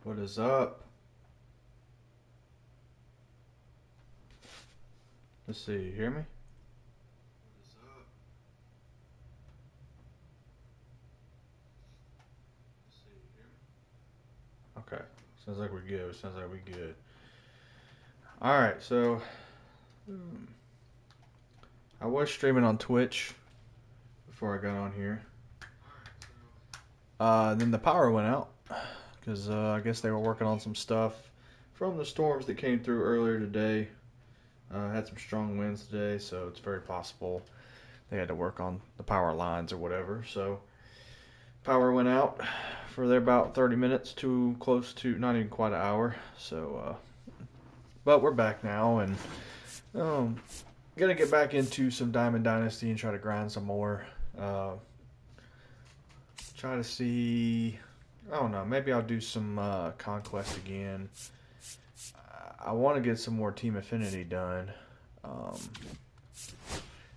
What is up? Let's see. You hear me? Okay. Sounds like we're good. Sounds like we're good. All right. So I was streaming on Twitch before I got on here. Then the power went out because I guess they were working on some stuff from the storms that came through earlier today. Had some strong winds today, so it's very possible they had to work on the power lines or whatever. So power went out for there about 30 minutes to close to not even quite an hour. So, but we're back now and um, gonna get back into some Diamond Dynasty and try to grind some more. Uh, try to see. I don't know. Maybe I'll do some Conquest again. I want to get some more Team Affinity done. Um,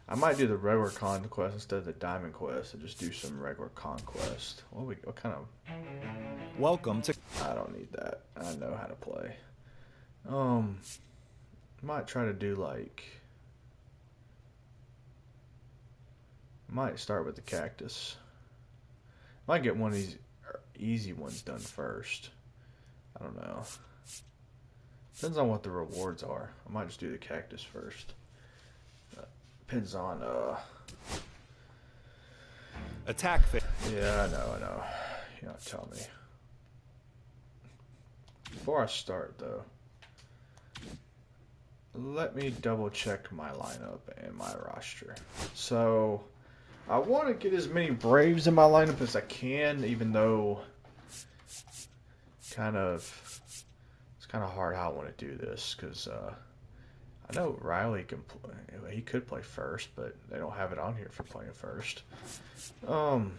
I might do the regular Conquest instead of the Diamond Quest and just do some regular Conquest. What kind of? Welcome to. I don't need that. I know how to play. Um, might try to do like. Might start with the cactus. Might get one of these easy ones done first. I don't know. Depends on what the rewards are. I might just do the cactus first. Depends on Attack phase. Yeah, I know. You don't tell me. Before I start though, let me double check my lineup and my roster. So I want to get as many Braves in my lineup as I can, even though kind of it's kind of hard how I want to do this because I know Riley can play. He could play first, but they don't have it on here for playing first. Um,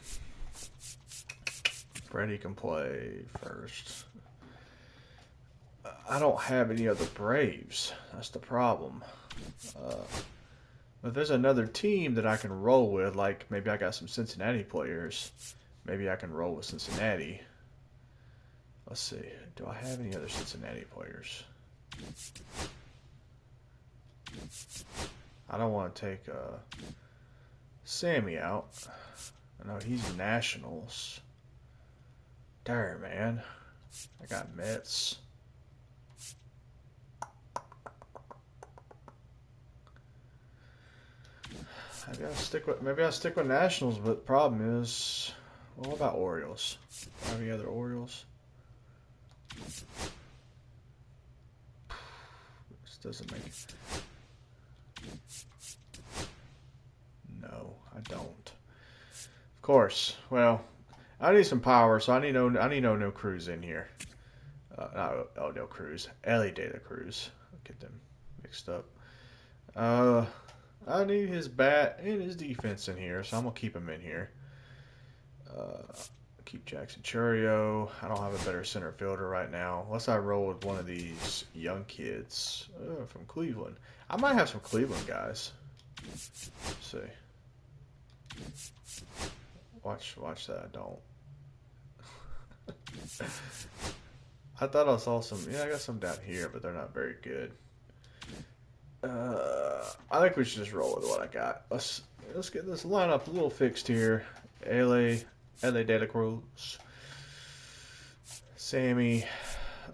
Freddie can play first. I don't have any other Braves. That's the problem. If there's another team that I can roll with, like maybe I got some Cincinnati players, maybe I can roll with Cincinnati. Let's see. Do I have any other Cincinnati players? I don't want to take Sammy out. I know he's Nationals. There, man. I got Mets. Maybe I'll stick with Nationals, but the problem is, well, what about Orioles? Do I have any other Orioles? This doesn't make it. No, I don't. Of course. Well, I need some power, so I need no Cruz in here. No Cruz. Ellie De La Cruz. I'll get them mixed up. I need his bat and his defense in here, so I'm gonna keep him in here. Keep Jackson Churio. I don't have a better center fielder right now, unless I roll with one of these young kids from Cleveland. I might have some Cleveland guys. Let's see. Watch that. I don't. I thought I saw some. Yeah, I got some down here, but they're not very good. I think we should just roll with what I got. Let's get this lineup a little fixed here. LA De La Cruz, Sammy.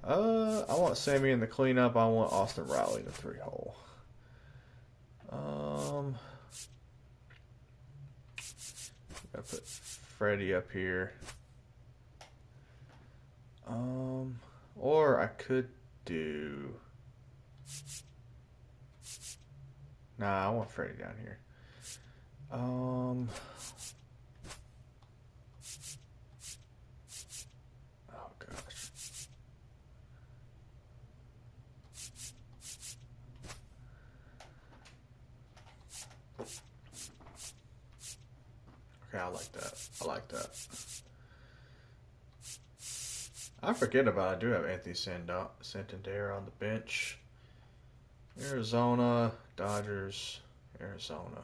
I want Sammy in the cleanup. I want Austin Riley in the 3-hole. Gotta put Freddie up here. Or I could do. Nah, I want Freddie down here. Oh gosh. Okay, I like that. I forget about I do have Anthony Santander on the bench. Arizona, Dodgers, Arizona.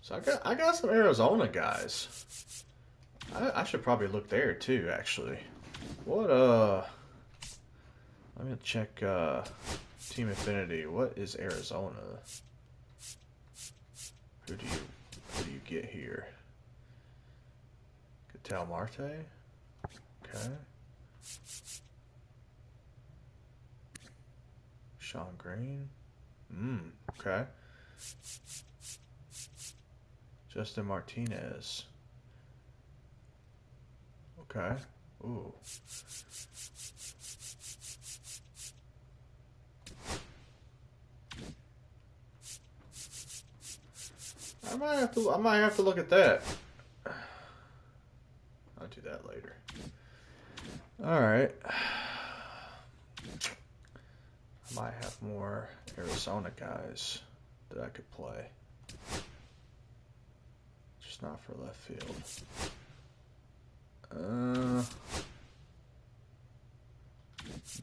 So I got some Arizona guys. I should probably look there too, actually. What let me check Team Affinity. What is Arizona? Who do you get here? Catal Marte? Okay. Sean Green? Okay. Justin Martinez. Okay. Ooh. I might have to look at that. I'll do that later. All right. I might have more Arizona guys that I could play. Just not for left field.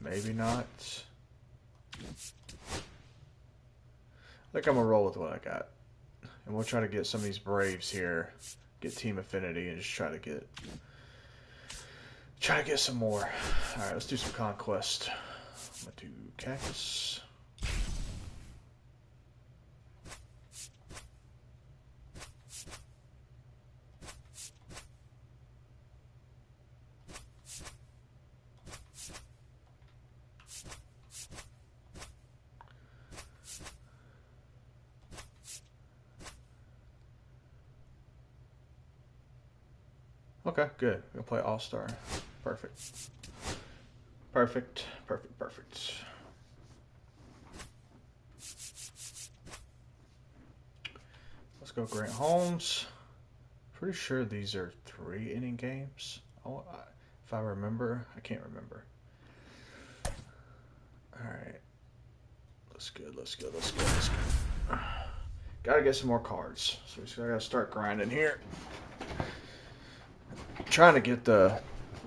Maybe not. I think I'm gonna roll with what I got. And we'll try to get some of these Braves here. Get Team Affinity and just try to get some more. Alright, let's do some Conquest. I'm gonna do Cactus. Okay, good. We'll play All-Star. Perfect. Perfect. Perfect. Perfect. Let's go Grant Holmes. Pretty sure these are 3-inning games. Oh, if I remember. I can't remember. Alright. Let's go. Let's go. Let's go. Let's go. Gotta get some more cards. So we gotta start grinding here. Trying to get the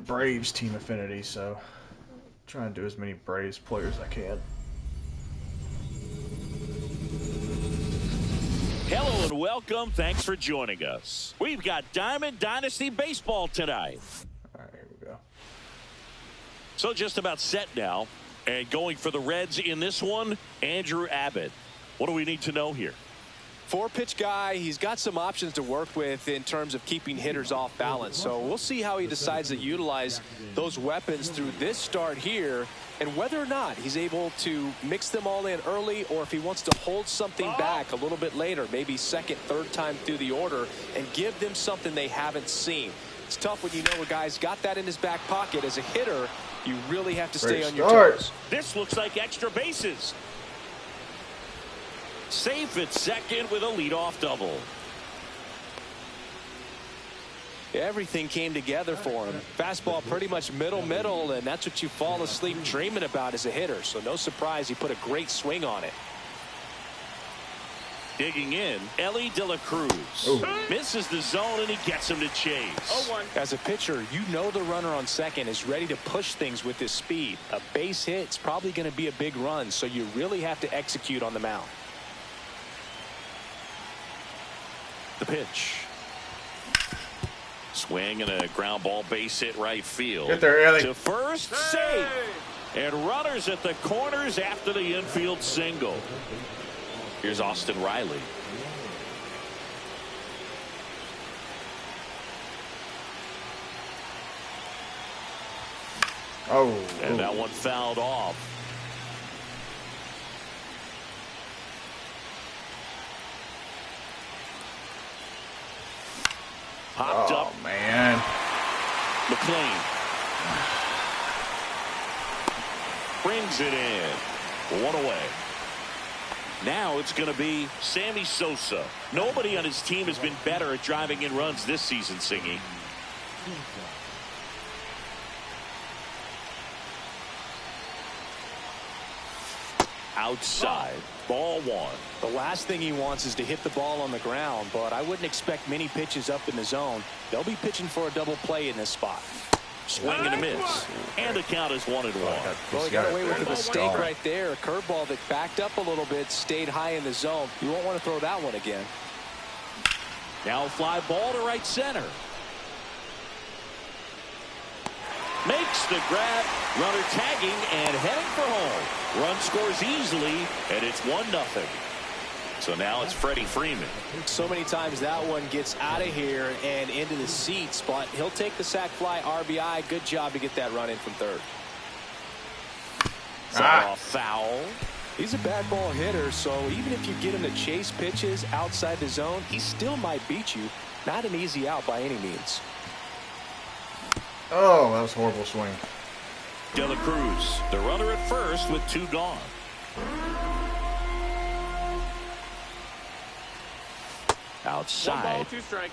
Braves Team Affinity, so trying to do as many Braves players as I can. Hello and welcome. Thanks for joining us. We've got Diamond Dynasty Baseball tonight. All right, here we go. So just about set now. And going for the Reds in this one, Andrew Abbott. What do we need to know here? 4-pitch guy. He's got some options to work with in terms of keeping hitters off balance. So we'll see how he decides to utilize those weapons through this start here, and whether or not he's able to mix them all in early, or if he wants to hold something back a little bit later, maybe second, third time through the order, and give them something they haven't seen. It's tough when you know a guy's got that in his back pocket. As a hitter, you really have to stay on your toes. This looks like extra bases. Safe at second with a leadoff double. Everything came together for him. Fastball pretty much middle, and that's what you fall asleep dreaming about as a hitter. So no surprise he put a great swing on it. Digging in, Ellie De La Cruz. Ooh. Misses the zone, and he gets him to chase. As a pitcher, you know the runner on second is ready to push things with his speed. A base hit's probably going to be a big run, so you really have to execute on the mound. The pitch. Swing and a ground ball, base hit right field. Get there, Ellie. To first, safe. And runners at the corners after the infield single. Here's Austin Riley. Oh. And that one fouled off. Popped up. Oh, man. McLean brings it in. One away. Now it's going to be Sammy Sosa. Nobody on his team has been better at driving in runs this season, Singy. Outside. Ball one. The last thing he wants is to hit the ball on the ground, but I wouldn't expect many pitches up in the zone. They'll be pitching for a double play in this spot. Swing and a miss. And the count is 1-1. Well, he got away with a mistake right there. A curveball that backed up a little bit, stayed high in the zone. You won't want to throw that one again. Now fly ball to right center. Makes the grab. Runner tagging and heading for home. Run scores easily, and it's 1-0. So now it's Freddie Freeman. So many times that one gets out of here and into the seats, but he'll take the sac fly RBI. Good job to get that run in from third. Foul. He's a bad ball hitter, so even if you get him to chase pitches outside the zone, he still might beat you. Not an easy out by any means. Oh, that was a horrible swing. De La Cruz, the runner at first with 2 gone. Outside. 1 ball, 2 strikes.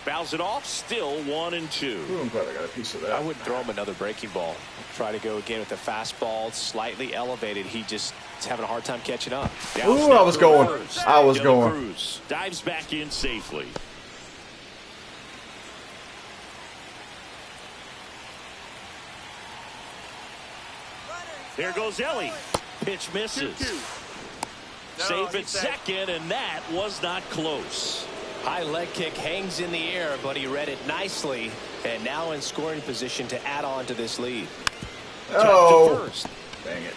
Fouls it off. Still 1-2. Ooh, I'm glad I got a piece of that. I wouldn't throw him another breaking ball. Try to go again with the fastball, slightly elevated. He just is having a hard time catching up. Ooh, I was going. I was going. Cruz dives back in safely. There goes Ellie. Pitch misses. 2-2. Safe at second, and that was not close. High leg kick hangs in the air, but he read it nicely, and now in scoring position to add on to this lead. Oh, To first. dang it.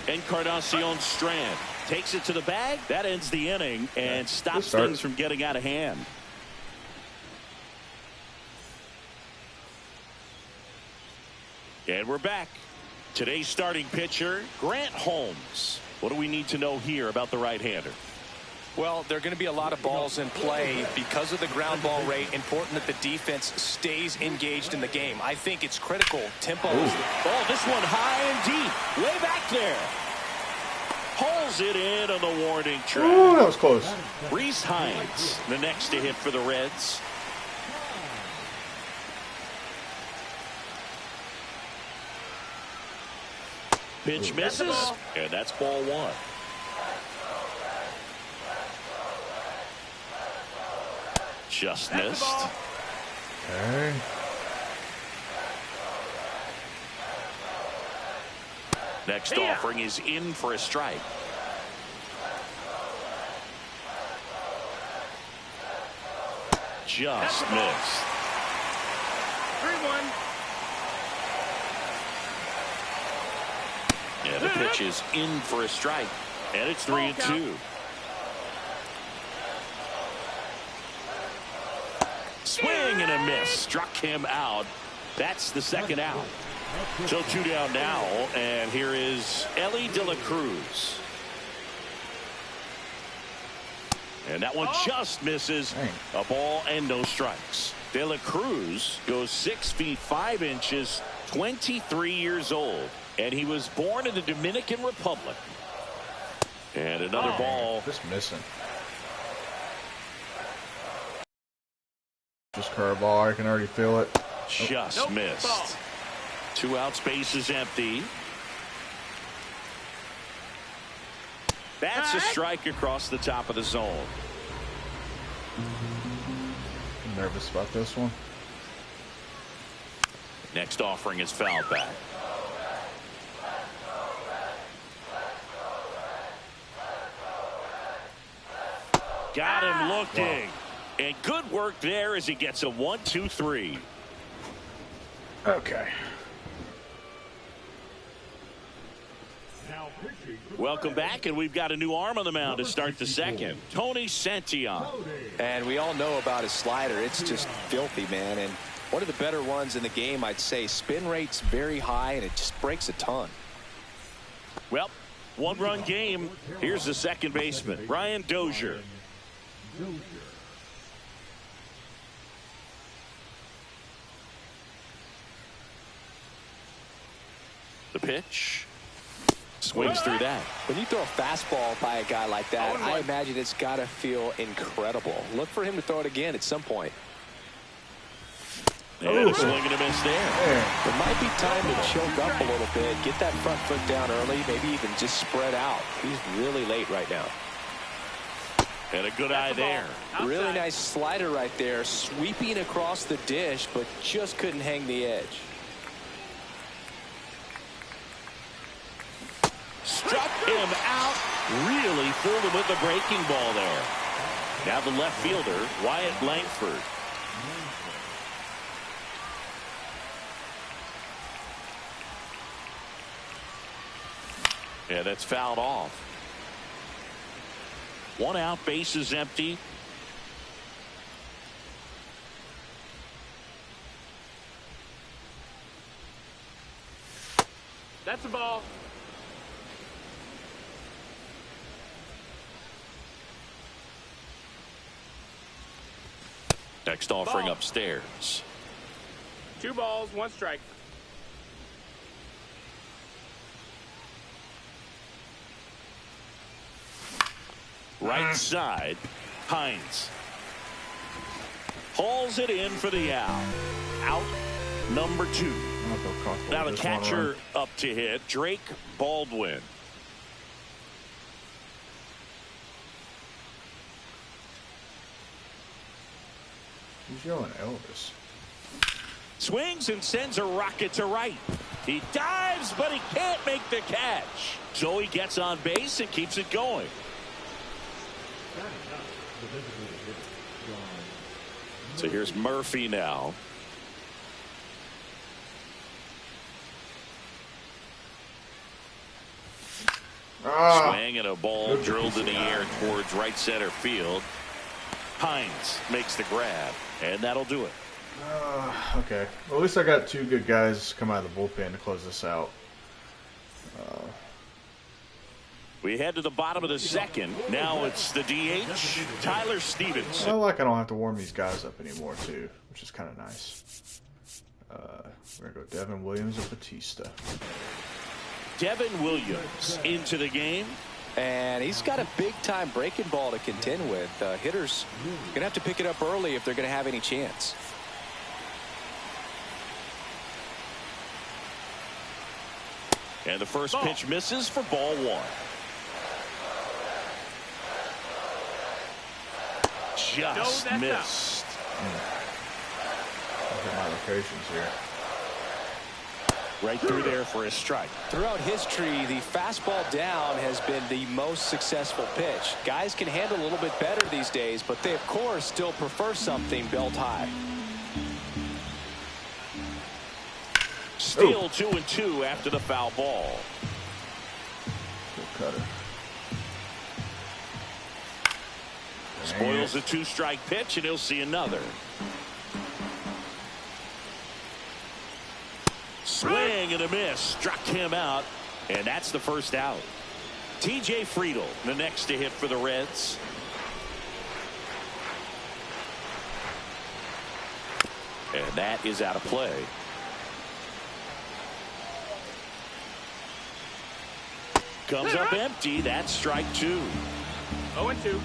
Encarnacion Strand takes it to the bag. That ends the inning and stops start. things from getting out of hand. And we're back. Today's starting pitcher, Grant Holmes. What do we need to know here about the right-hander? Well, there are going to be a lot of balls in play because of the ground ball rate. Important that the defense stays engaged in the game. I think it's critical. Tempo is Oh, this one high and deep. Way back there. Pulls it in on the warning track. Ooh, that was close. Reese Hines, the next to hit for the Reds. Pitch misses, and that's ball 1. Just missed. Okay. Next offering is in for a strike. Just missed. 3-1. Yeah, the pitch is in for a strike, and it's 3-2. Swing and a miss. Struck him out. That's the second out. So 2 down now, and here is Ellie De La Cruz. And that one just misses. A ball and no strikes. De La Cruz goes 6 feet 5 inches, 23 years old, and he was born in the Dominican Republic. And another ball. Just missing. Just curveball. I can already feel it. Just missed. Ball. 2 outs, base is empty. That's a strike across the top of the zone. I'm nervous about this one. Next offering is fouled back. Got him looking. And good work there as he gets a 1-2-3. Okay. Welcome back, and we've got a new arm on the mound to start the second. Tony Santillan. And we all know about his slider. It's just filthy, man. And one of the better ones in the game, I'd say. Spin rate's very high, and it just breaks a ton. Well, 1-run game. Here's the second baseman, Brian Dozier. The pitch. Swings through that. When you throw a fastball by a guy like that, I imagine it's got to feel incredible. Look for him to throw it again at some point. And a swing and a miss there. It might be time to choke up a little bit, get that front foot down early, maybe even just spread out. He's really late right now. And a good eye there. Really nice slider right there, sweeping across the dish, but just couldn't hang the edge. Struck him out. Really fooled him with the breaking ball there. Now the left fielder, Wyatt Langford. Yeah, that's fouled off. 1 out, base is empty. That's a ball. Next offering Ball. upstairs. 2 balls, 1 strike. Right side, Hines. Hauls it in for the out. Out number 2. Now the catcher up to hit, Drake Baldwin. He's yelling Elvis. Swings and sends a rocket to right. He dives, but he can't make the catch. So he gets on base and keeps it going. So here's Murphy now. Swing and a ball drilled in the air towards right center field. Hines makes the grab, and that'll do it. Okay. Well, at least I got 2 good guys come out of the bullpen to close this out. We head to the bottom of the second. Now it's the DH, Tyler Stevens. I like I don't have to warm these guys up anymore, too, which is kind of nice. We're going to go Devin Williams or Batista. Devin Williams into the game. And he's got a big-time breaking ball to contend with. Hitters going to have to pick it up early if they're going to have any chance. And the first pitch misses for ball 1. Just missed. Look at my locations here. Right through there for a strike. Throughout history, the fastball down has been the most successful pitch. Guys can handle a little bit better these days, but they, of course, still prefer something belt high. Still 2-2 after the foul ball. Good cutter. Spoils a 2-strike pitch, and he'll see another. Swing and a miss. Struck him out, and that's the first out. TJ Friedl, the next to hit for the Reds. And that is out of play. Comes up empty. That's strike 2. 0-2.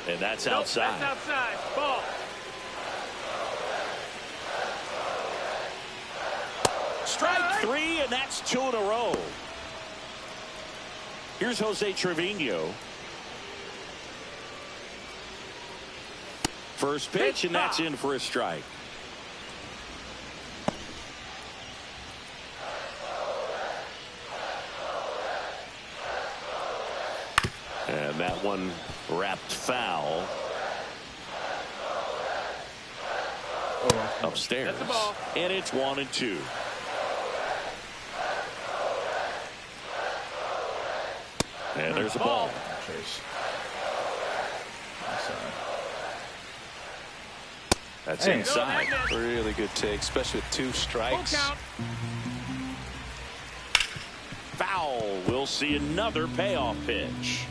And that's outside. That's outside. Ball. Strike 3, and that's 2 in a row. Here's Jose Trevino. First pitch, and that's in for a strike. And that one wrapped foul. Upstairs. That's the ball. And it's 1-2. And there's a ball. Chase. That's Hey. inside. Really good take, especially with 2 strikes. Full count. Foul. We'll see another payoff pitch.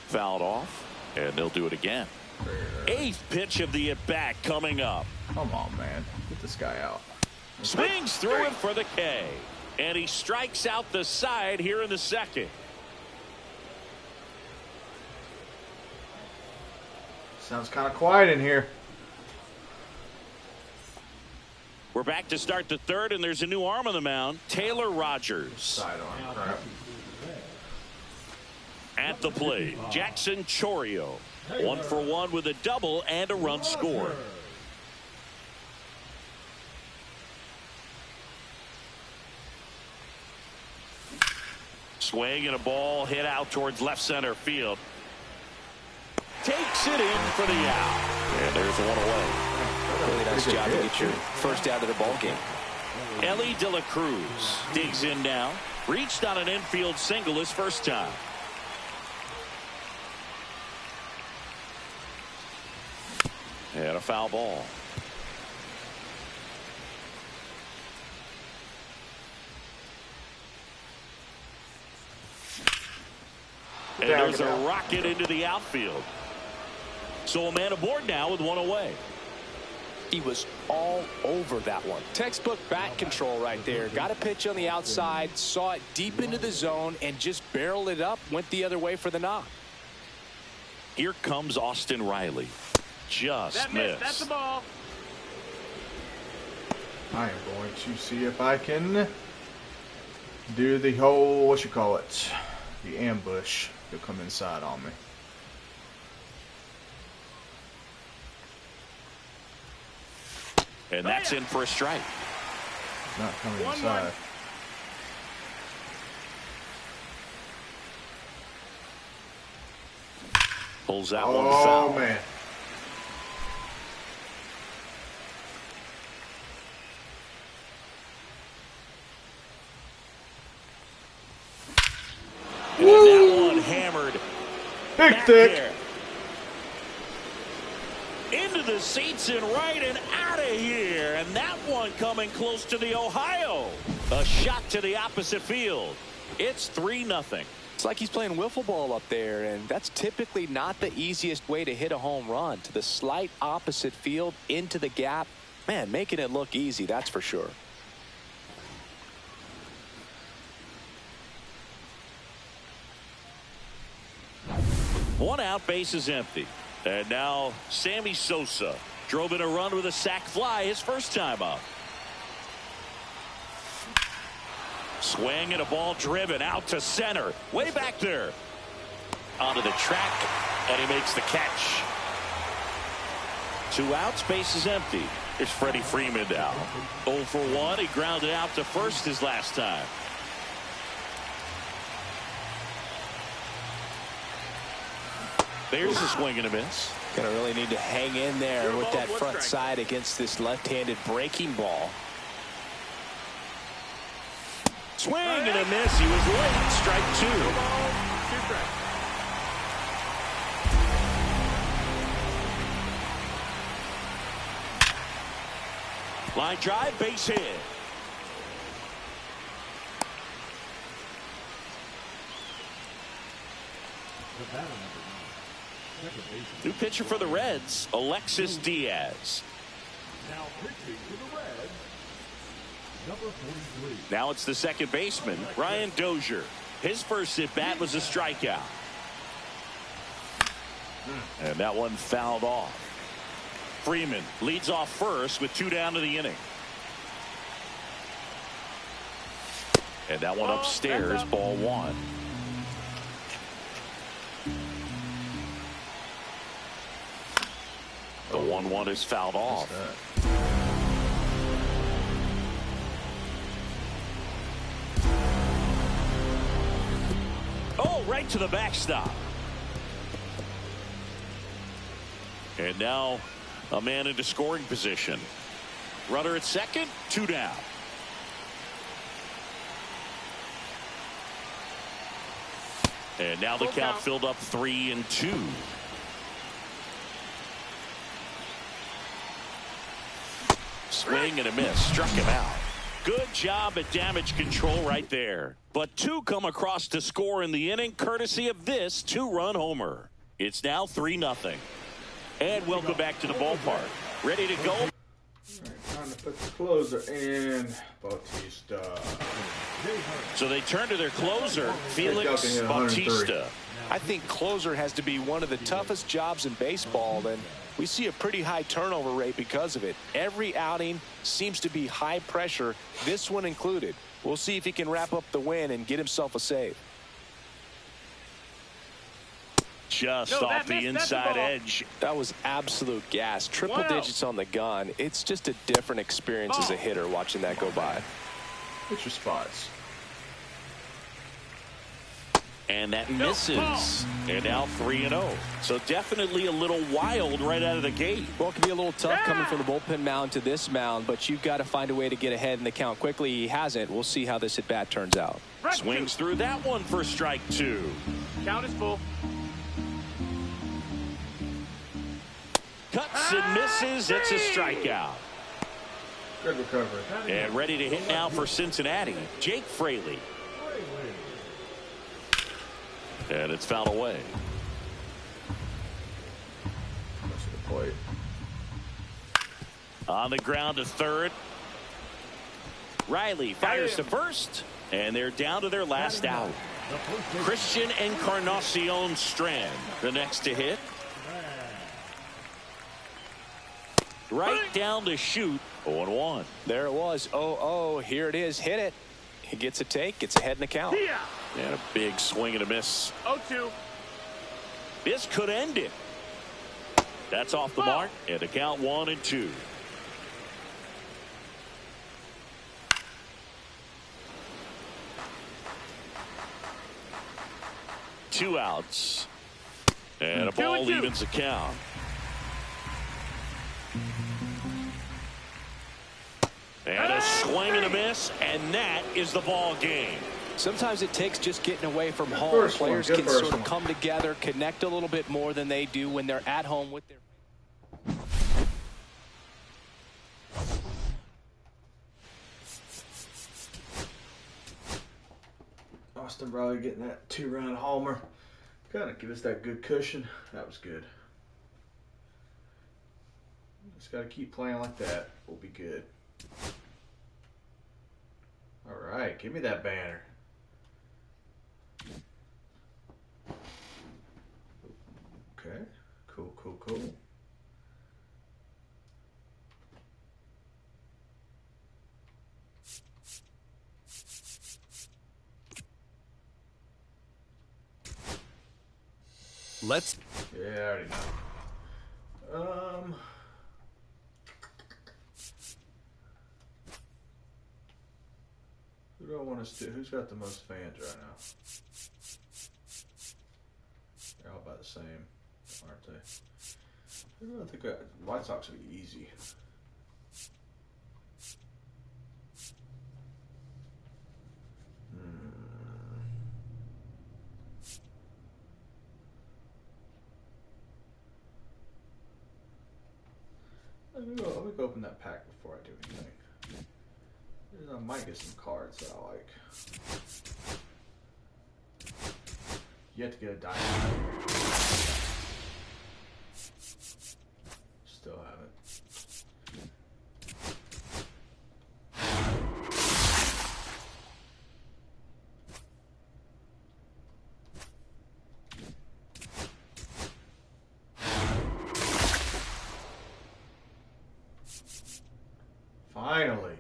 Fouled off, and they'll do it again. 8th pitch of the at-bat coming up. Come on, man. Get this guy out. Swings through it for the K. And he strikes out the side here in the second. Sounds kind of quiet in here. We're back to start the third, and there's a new arm on the mound, Taylor Rogers. Sidearm crap. At the plate, Jackson Chorio. 1 for 1 with a double and a run scored. Swing and a ball hit out towards left center field. Takes it in for the out. And there's one away. Really nice job to get your first out of the ball game. Ellie De La Cruz digs in now. Reached on an infield single his first time. And a foul ball. And there's a rocket into the outfield. So a man aboard now with one away. He was all over that one. Textbook bat control right there. Got a pitch on the outside, saw it deep into the zone, and just barreled it up, went the other way for the knock. Here comes Austin Riley. Just missed. That's the ball. I am going to see if I can do the whole, what you call it, the ambush. He'll come inside on me. And that's in for a strike. He's not coming inside. Pulls that one foul. Oh, man. And that one hammered. Big back thick. there. Into the seats and right and out of here. And that one coming close to the Ohio. A shot to the opposite field. It's 3-0. It's like he's playing wiffle ball up there, and that's typically not the easiest way to hit a home run. To the slight opposite field, into the gap. Man, making it look easy, that's for sure. One out, base is empty. And now Sammy Sosa drove in a run with a sac fly his first time up. Swing and a ball driven out to center. Way back there. Onto the track, and he makes the catch. 2 outs, base is empty. Here's Freddie Freeman now. 0 for 1. He grounded out to first his last time. There's a swing and a miss. Gonna really need to hang in there with that front side against this left-handed breaking ball. Swing and a miss. He was late. Strike 2. 2 strikes. Line drive, base hit. New pitcher for the Reds, Alexis Diaz. Now pitching for the Reds, number 43. Now it's the second baseman, Ryan Dozier. His first at bat was a strikeout. And that one fouled off. Freeman leads off first with 2 down to the inning. And that one upstairs, ball 1. The 1-1 is fouled off. Oh, right to the backstop. And now a man into scoring position. Runner at second, 2 down. And now the count filled up 3-2. Swing and a miss. Struck him out. Good job at damage control right there. But 2 come across to score in the inning, courtesy of this 2-run homer. It's now 3-0. And welcome back to the ballpark. Ready to go? All right, time to put the closer in. Bautista. So they turn to their closer, Felix Bautista. I think closer has to be one of the toughest jobs in baseball, and we see a pretty high turnover rate because of it. Every outing seems to be high pressure, this one included. We'll see if he can wrap up the win and get himself a save. Just off the inside edge. That was absolute gas. Triple digits on the gun. It's just a different experience as a hitter watching that go by. What's your spots? And that misses. And now 3-0. So definitely a little wild right out of the gate. Well, it can be a little tough coming from the bullpen mound to this mound, but you've got to find a way to get ahead in the count quickly. He hasn't. We'll see how this at-bat turns out. Swings through that one for strike 2. Count is full. Cuts and misses. It's a strikeout. Good recovery. And ready to hit now for Cincinnati, Jake Fraley. And it's fouled away. That's a good play. On the ground to third. Riley fires to first. And they're down to their last out. Christian Encarnacion Strand, the next to hit. Right down to shoot. 0-1. There it was. 0-0. Here it is. Hit it. He gets a take. Gets ahead in the count. Yeah. And a big swing and a miss. 0-2. This could end it. That's off the mark. And the count 1-2. Two outs. And a ball 2-2. evens the count. And a swing and a miss, and that is the ball game. Sometimes it takes just getting away from home. First one, Players good can first sort of one. come together, connect a little bit more than they do when they're at home with their. Austin Riley getting that 2-run homer. Kind of give us that good cushion. That was good. Just got to keep playing like that. We'll be good. All right, give me that banner. Okay, cool. Let's Yeah, I already know. Who do I want to do? Who's got the most fans right now? They're all about the same, aren't they? Who do I think White Sox will be easy. Let me go open that pack before I do anything. I might get some cards that I like. You have to get a diamond. Still haven't. Finally.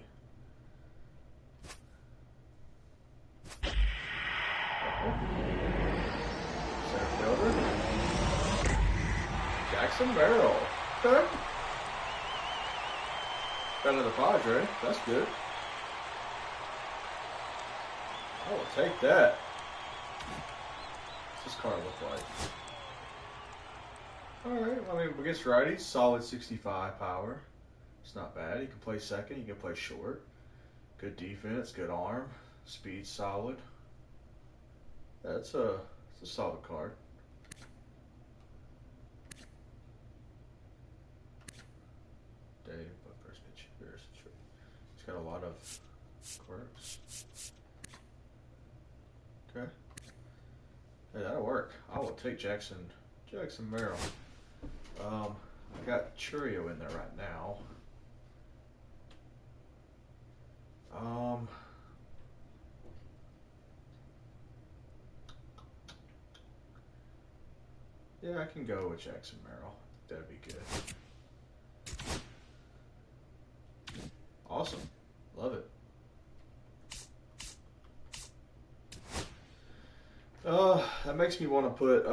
Center fielder. Jackson Merrill. Okay. Got another Padre. That's good. I will take that. What's this card look like? Alright, I mean, against righties, solid 65 power. It's not bad. He can play second. He can play short. Good defense. Good arm. Speed solid. It's a solid card. Dave, first pitch. He's got a lot of quirks. Okay. Hey, that'll work. I will take Jackson Merrill. I got Churio in there right now. Yeah, I can go with Jackson Merrill. That'd be good. Awesome. Love it. That makes me want to put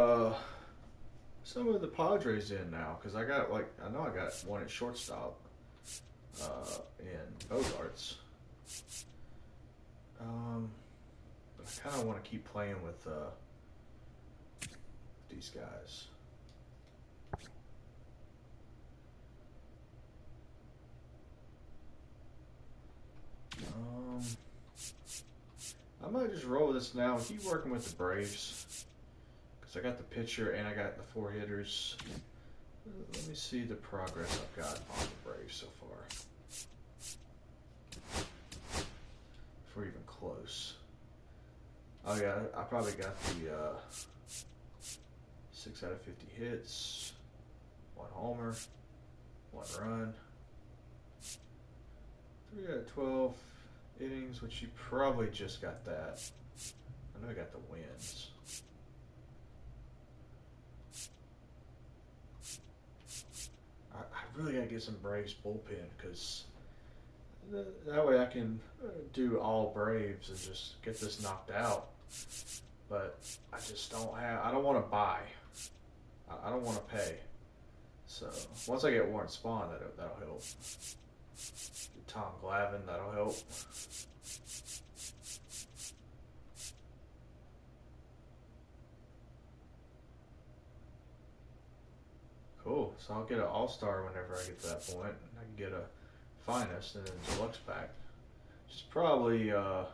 some of the Padres in now, because I got I know I got one at shortstop in Bogarts. But I kind of want to keep playing with these guys. I might just roll this now and keep working with the Braves. Because I got the pitcher and I got the 4 hitters. Let me see the progress I've got on the Braves so far. If we're even close. Oh yeah, I probably got the 6 out of 50 hits, 1 homer, 1 run, 3 out of 12 innings, which you probably just got that. I know I got the wins. I really gotta get some Braves bullpen because that way I can do all Braves and just get this knocked out. But I just don't have. I don't want to buy. I don't want to pay. So once I get Warren Spahn, that'll help. Tom Glavine, that'll help. Cool. So I'll get an All-Star whenever I get to that point. I can get a Finest and then Deluxe pack. Which is probably, I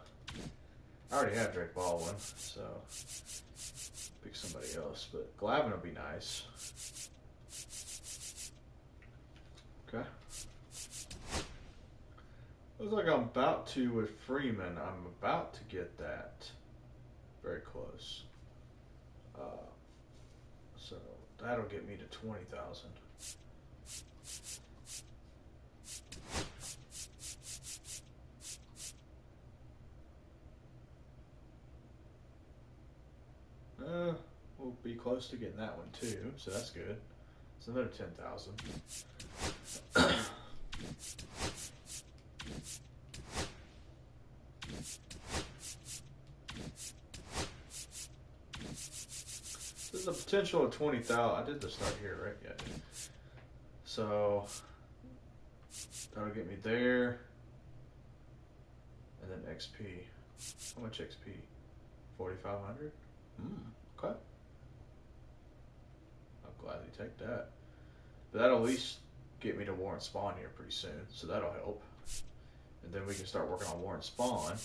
already have Drake Baldwin, so pick somebody else. But Glavine will be nice. Okay. Looks like I'm about to with Freeman. I'm about to get that. Very close. So that'll get me to 20,000. We'll be close to getting that one too, so that's good. It's another 10,000. There's a potential of 20,000. I did the start here, right? Yeah. So that'll get me there, and then XP. How much XP? 4,500. Okay. I'll gladly take that. But that'll at least get me to Warren Spahn here pretty soon, so that'll help. And then we can start working on Warren Spahn,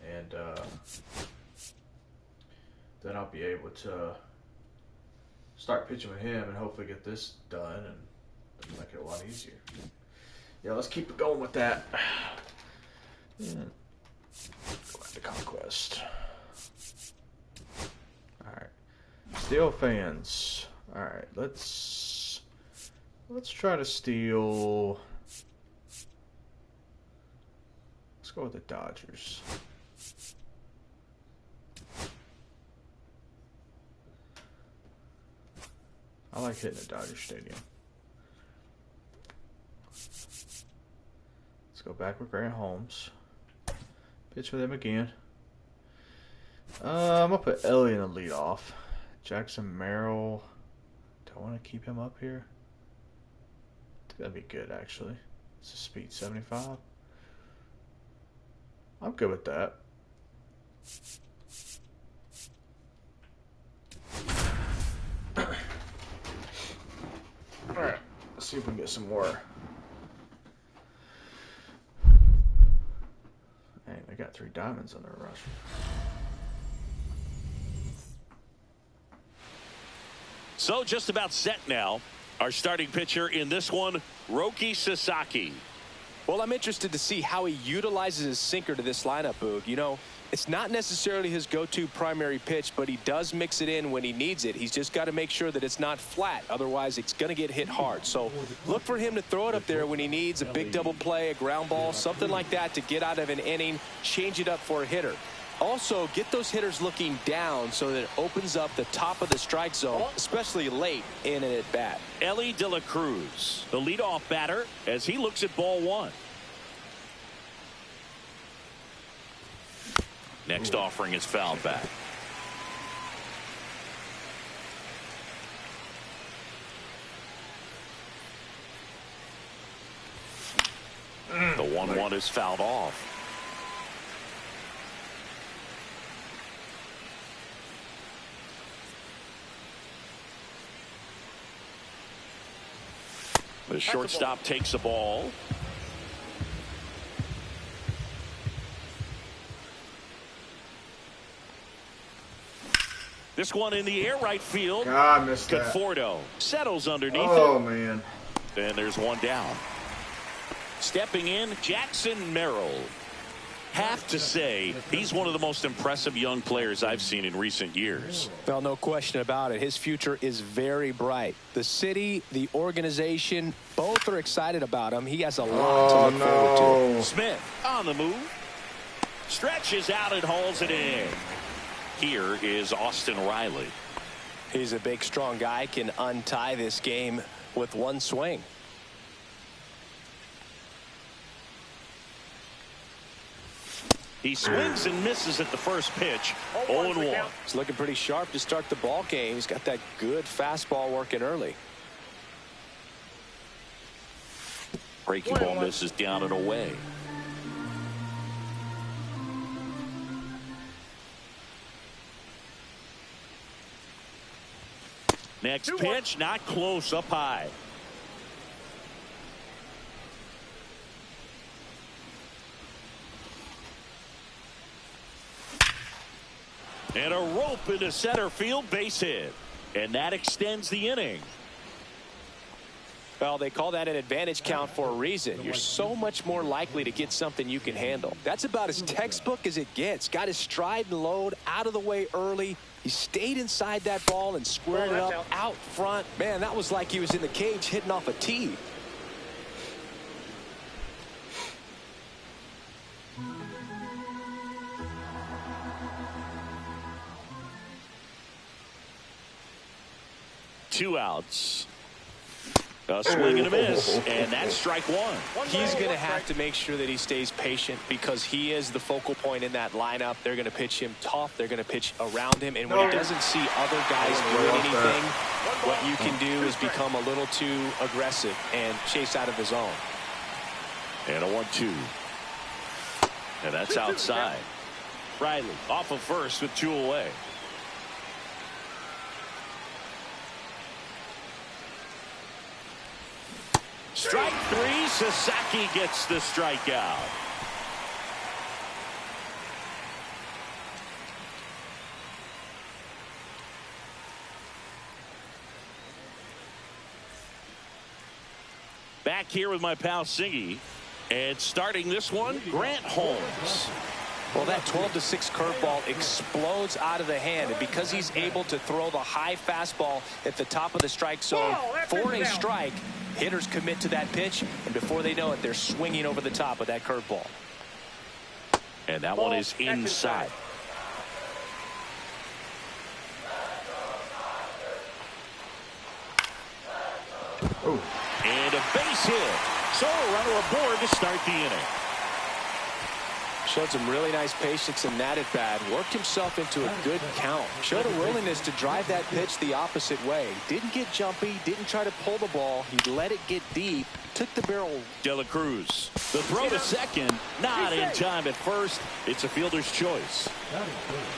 and then I'll be able to start pitching with him and hopefully get this done and make it a lot easier. Yeah, let's keep it going with that. Yeah. Go back to Conquest. Alright. Steel fans. Alright, let's try to steal. Let's go with the Dodgers. I like hitting the Dodger Stadium. Let's go back with Grant Holmes. Pitch with him again. I'm going to put Ellie in the leadoff. Jackson Merrill. Do I want to keep him up here? I think that'd be good, actually. It's a speed 75. I'm good with that. Alright, let's see if we can get some more. Hey, they got 3 diamonds on their roster. So just about set now. Our starting pitcher in this one, Roki Sasaki. Well, I'm interested to see how he utilizes his sinker to this lineup, Boog. You know, it's not necessarily his go-to primary pitch, but he does mix it in when he needs it. He's just got to make sure that it's not flat. Otherwise, it's going to get hit hard. So look for him to throw it up there when he needs a big double play, a ground ball, something like that to get out of an inning, change it up for a hitter. Also, get those hitters looking down so that it opens up the top of the strike zone, especially late in an at-bat. Ellie De La Cruz, the leadoff batter, as he looks at ball 1. Next offering is fouled back. The 1-1 is fouled off. The shortstop takes the ball. This one in the air right field. God, I missed that. Conforto settles underneath Oh, it. man. And there's one down. Stepping in, Jackson Merrill. Have to say, he's one of the most impressive young players I've seen in recent years. Well, no question about it. His future is very bright. The city, the organization, both are excited about him. He has a lot to look forward to. Smith on the move. Stretches out and hauls it in. Here is Austin Riley. He's a big, strong guy, can untie this game with one swing. He swings and misses at the first pitch. 0-1. He's looking pretty sharp to start the ball game. He's got that good fastball working early. Breaking ball misses down and away. Next pitch, not close, up high. And a rope into center field, base hit. And that extends the inning. Well, they call that an advantage count for a reason. You're so much more likely to get something you can handle. That's about as textbook as it gets. Got his stride and load out of the way early. He stayed inside that ball and squared it up out front. Man, that was like he was in the cage hitting off a tee. Two outs. A swing and a miss, and that's strike one. He's going to have to make sure that he stays patient because he is the focal point in that lineup. They're going to pitch him tough. They're going to pitch around him. And when he doesn't see other guys doing anything, what you can do is become a little too aggressive and chase out of the zone. And a 1-2. And that's outside. Riley off of first with two away. Strike three. Sasaki gets the strikeout. Back here with my pal Singy. And starting this one, Grant Holmes. Well, that 12-6 curveball explodes out of the hand, and because he's able to throw the high fastball at the top of the strike zone for a strike, hitters commit to that pitch, and before they know it, they're swinging over the top of that curveball. And that one is inside. Oh. And a base hit. So a runner aboard to start the inning. Showed some really nice patience in that at bat. Worked himself into a good count. Showed a willingness to drive that pitch the opposite way. Didn't get jumpy. Didn't try to pull the ball. He let it get deep. Took the barrel. De La Cruz. The throw to second. Not in time at first. It's a fielder's choice.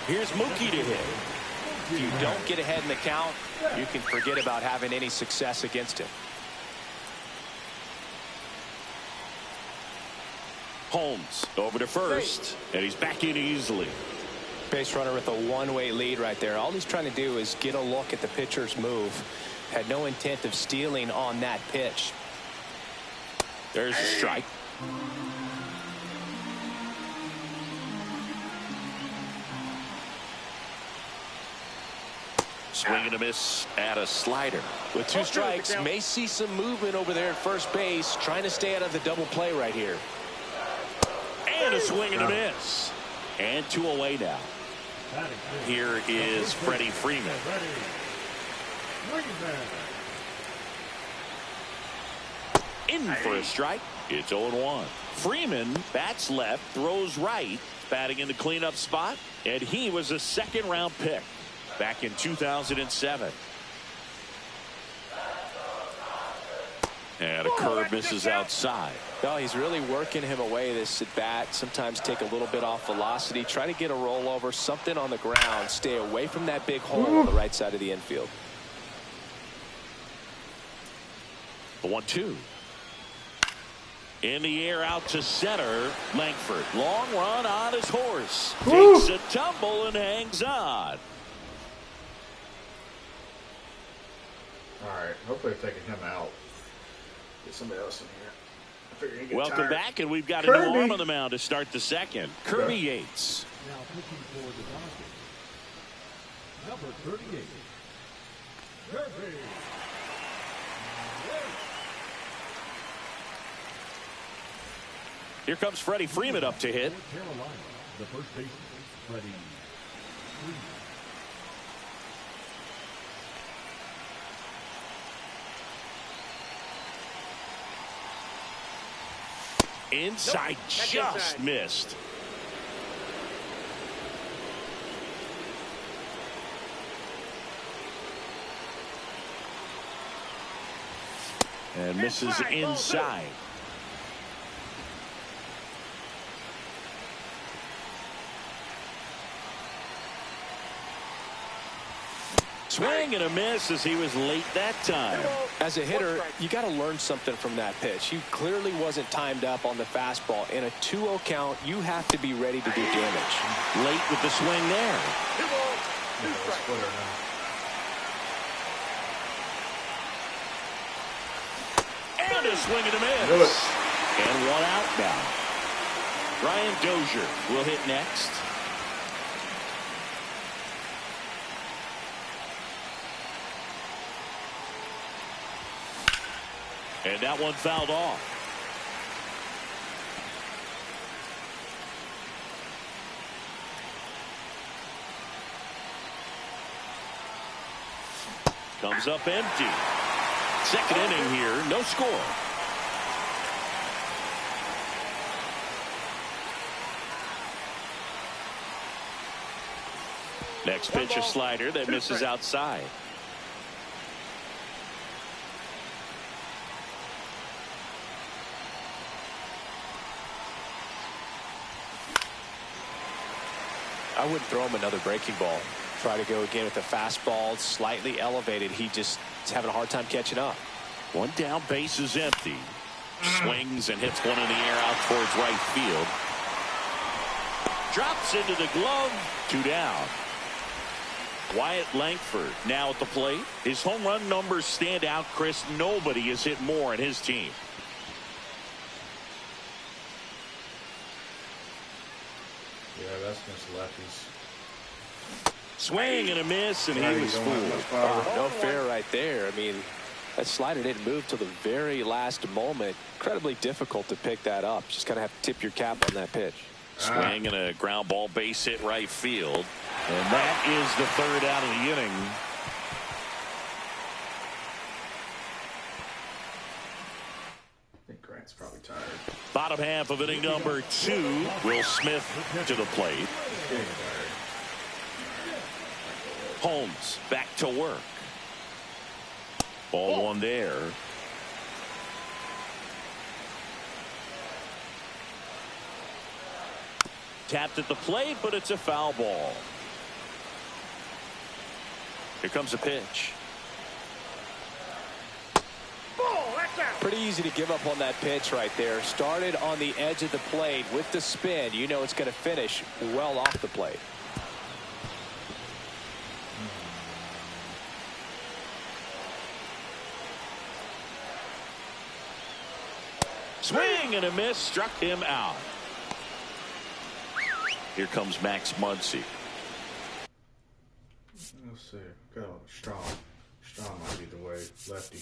Here's Mookie to hit. If you don't get ahead in the count, you can forget about having any success against him. Holmes over to first, and he's back in easily. Base runner with a one-way lead right there. All he's trying to do is get a look at the pitcher's move. Had no intent of stealing on that pitch. There's a strike. Swing and a miss at a slider. With two strikes, may see some movement over there at first base, trying to stay out of the double play right here. And a swing and a miss. And two away now. Here is Freddie Freeman. In for a strike. It's 0-1. Freeman bats left, throws right, batting in the cleanup spot, and he was a second-round pick back in 2007. And a curve misses outside. No, he's really working him away this at bat. Sometimes take a little bit off velocity. Try to get a rollover, something on the ground. Stay away from that big hole on the right side of the infield. The 1-2. In the air out to center. Langford. Long run on his horse. Woo! Takes a tumble and hangs on. Alright, hopefully they're taking him out. Get somebody else in here. I figure he'd get Welcome tired. back, and we've got a Kirby. new arm on the mound to start the second. Kirby Yates. Now pitching for the Dodgers, number 38, Kirby. Here comes Freddie Freeman up to hit. For Carolina, the first baseman, Freddie Freeman. Inside, Nope, just inside. missed. And misses Inside, ball inside. Swing and a miss as he was late that time. As a hitter, you got to learn something from that pitch. He clearly wasn't timed up on the fastball. In a 2-0 count, you have to be ready to do damage. Late with the swing there. 2 balls, 2 strikes. Splitter now. And a swing and a miss. Do it. And one out now. Ryan Dozier will hit next. And that one fouled off. Comes up empty. Second inning here, no score. Next pitch, a slider that misses outside. I wouldn't throw him another breaking ball. Try to go again with the fastball, slightly elevated. He just is having a hard time catching up. One down, base is empty. Swings and hits one in the air out towards right field. Drops into the glove. 2 down. Wyatt Langford now at the plate. His home run numbers stand out, Chris. Nobody has hit more in his team. Yeah, that's against the lefties. Swing and a miss, and he was Don't have much fooled. power. No fair right there. I mean, that slider didn't move till the very last moment. Incredibly difficult to pick that up. Just kind of have to tip your cap on that pitch. Swing and a ground ball base hit right field. And that is the third out of the inning. I think Grant's probably tired. Bottom half of inning number 2. Will Smith to the plate. He's getting tired. Holmes back to work. Ball one there. Tapped at the plate, but it's a foul ball. Here comes a pitch. Ball, that's out. Pretty easy to give up on that pitch right there. Started on the edge of the plate with the spin. You know it's going to finish well off the plate. Swing and a miss, struck him out. Here comes Max Muncy. Let's see. Go Strong. Strong might be the way. Lefty.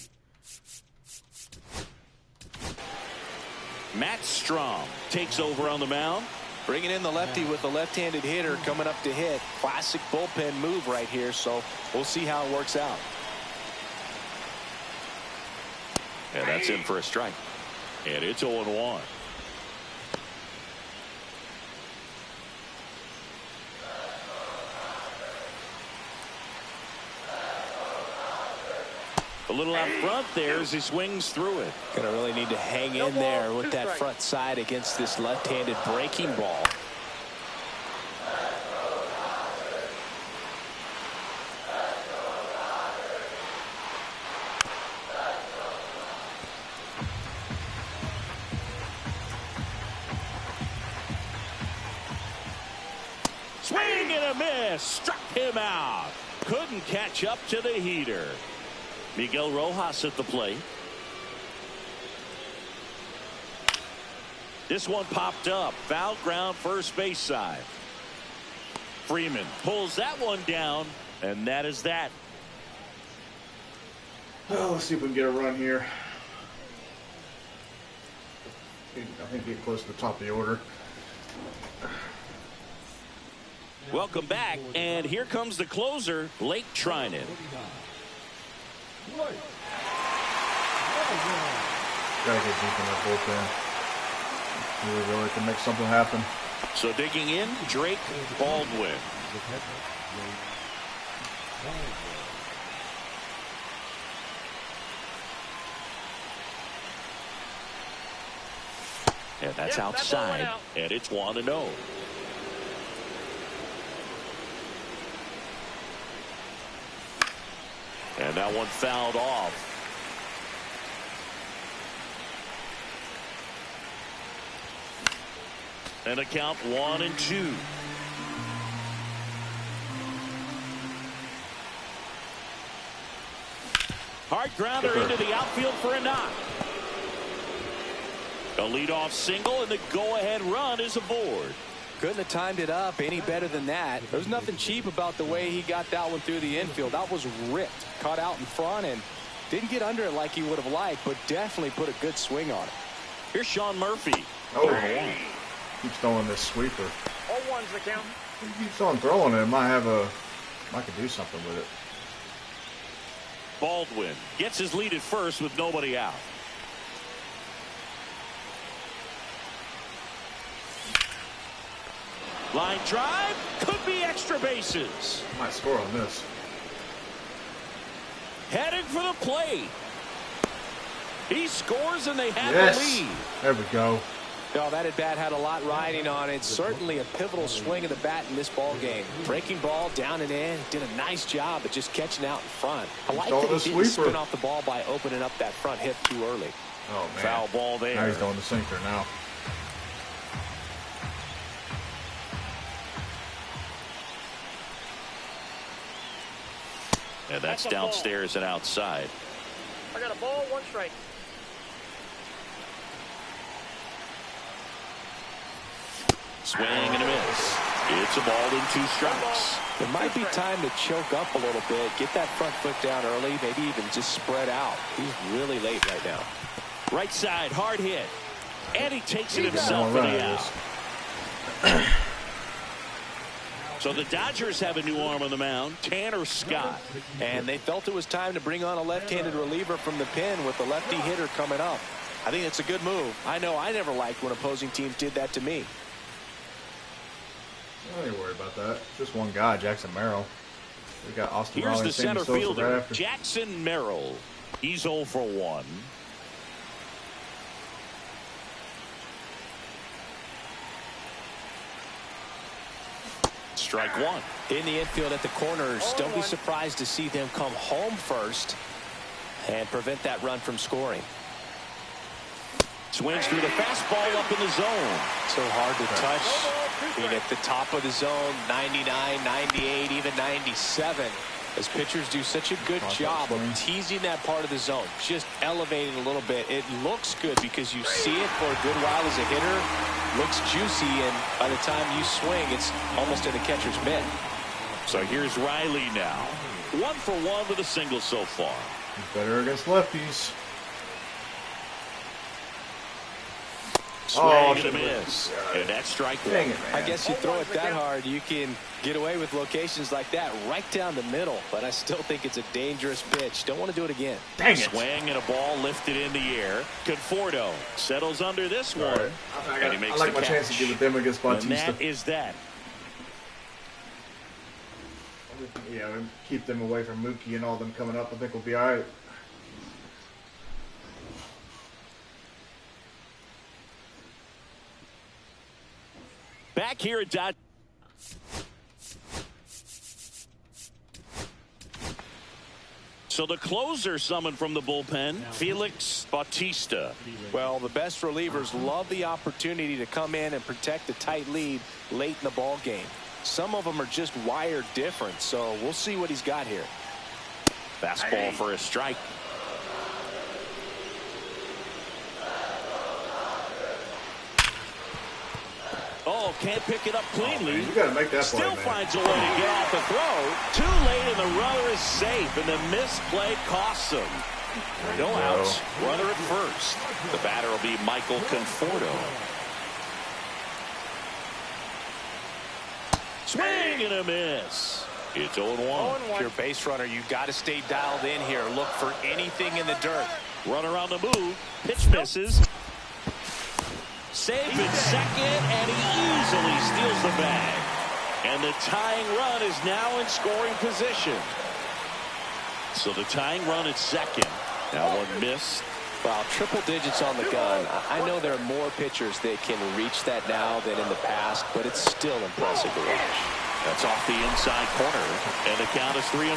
Matt Strom takes over on the mound. Bringing in the lefty with the left-handed hitter coming up to hit. Classic bullpen move right here, so we'll see how it works out. And that's in for a strike. And it's 0-1. A little out front there as he swings through it. Gonna really need to hang in there with that front side against this left-handed breaking ball. a miss. Struck him out. Couldn't catch up to the heater. Miguel Rojas at the plate. This one popped up. Foul ground, first base side. Freeman pulls that one down, and that is that. Oh, let's see if we can get a run here. I think get close to the top of the order. Welcome back, and here comes the closer, Blake Trinan. Gotta get deep in that bullpen. Really can make something happen. So digging in, Drake Baldwin. And that's outside, and it's 1-0. And that one fouled off. And a count 1-2. Hard grounder into the outfield for a knock. A leadoff single, and the go-ahead run is aboard. Couldn't have timed it up any better than that. There's nothing cheap about the way he got that one through the infield. That was ripped. Caught out in front and didn't get under it like he would have liked, but definitely put a good swing on it. Here's Sean Murphy. Oh, keeps throwing this sweeper. 0-1's the count. He keeps on throwing it. Might could do something with it. Baldwin gets his lead at first with nobody out. Line drive, could be extra bases. Might score on this. Heading for the plate. He scores, and they have Yes. the lead. There we go. No, that at bat had a lot riding on it. Certainly a pivotal swing of the bat in this ball game. Breaking ball down and in. Did a nice job of just catching out in front. I like that he didn't spin off the ball by opening up that front hip too early. Oh, man. Foul ball there. Now he's going to sinker now. And that's downstairs and outside. I got a ball, 1 strike. Swing and a miss. It's a ball and 2 strikes. It might be time to choke up a little bit. Get that front foot down early. Maybe even just spread out. He's really late right now. Right side, hard hit. And he takes it himself for the out. So the Dodgers have a new arm on the mound, Tanner Scott. And they felt it was time to bring on a left-handed reliever from the pen with the lefty hitter coming up. I think it's a good move. I know I never liked when opposing teams did that to me. I ain't worried about that. Just one guy, Jackson Merrill. We got Austin Here's Riley, the center Sosa fielder, right after. Jackson Merrill. He's 0 for 1. Strike 1. In the infield at the corners, don't be surprised to see them come home first and prevent that run from scoring. Swings through the fastball up in the zone. So hard to touch. Being at the top of the zone, 99, 98, even 97. As pitchers do such a good job of teasing that part of the zone, just elevating a little bit. It looks good because you see it for a good while as a hitter. Looks juicy, and by the time you swing, it's almost in the catcher's mitt. So here's Riley now. 1 for 1 with a single so far. He's better against lefties. Swing and a miss. And that's strike 1. Dang it, man. I guess you throw it that hard, you can get away with locations like that right down the middle. But I still think it's a dangerous pitch. Don't want to do it again. Dang it. Swing and a ball lifted in the air. Conforto settles under this one. Right. And he makes I like the my catch. chance to give it them against Bautista. And that is that. Yeah, we keep them away from Mookie and all them coming up. I think we'll be all right. Back here at Dodge. So the closer summoned from the bullpen, Felix Bautista. Well, the best relievers love the opportunity to come in and protect a tight lead late in the ball game. Some of them are just wired different, so we'll see what he's got here. Fastball for a strike. Oh, can't pick it up cleanly. You got to make that Still play, man. finds a way to get off the throw. Too late, and the runner is safe, and the misplay costs him. No outs. Runner at first. The batter will be Michael Conforto. Swing and a miss. It's 0-1. If you're a base runner, you got to stay dialed in here. Look for anything in the dirt. Runner on the move. Pitch misses. Safe at second, and he easily steals the bag. And the tying run is now in scoring position. So the tying run at second. Now one missed. Wow, triple digits on the gun. I know there are more pitchers that can reach that now than in the past, but it's still impressive to watch. That's off the inside corner, and the count is 3-1.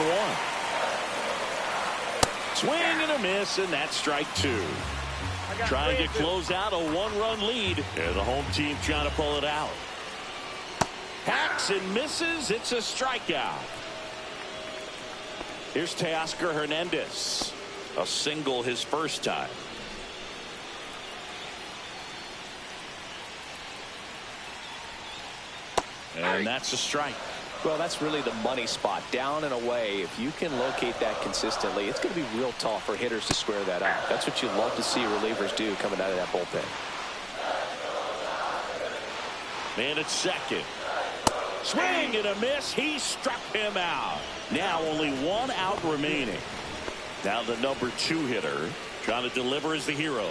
Swing and a miss, and that's strike two. Trying to close out a one-run lead, and the home team trying to pull it out. Hacks and misses. It's a strikeout. Here's Teoscar Hernandez. A single his first time. And that's a strike. Well, that's really the money spot. Down and away. If you can locate that consistently, it's going to be real tough for hitters to square that up. That's what you love to see relievers do coming out of that bullpen. Man at second. Swing and a miss. He struck him out. Now only one out remaining. Now the number 2 hitter trying to deliver as the hero.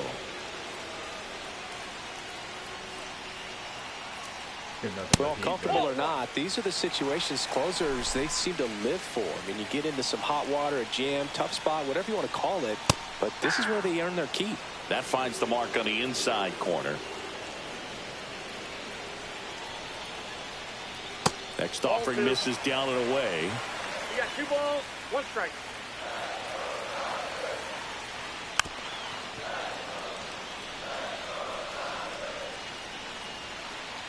Well, comfortable or not, these are the situations closers they seem to live for. I mean, you get into some hot water, a jam, tough spot, whatever you want to call it, but this is where they earn their keep. That finds the mark on the inside corner. Next offering misses down and away. You got 2 balls, 1 strike.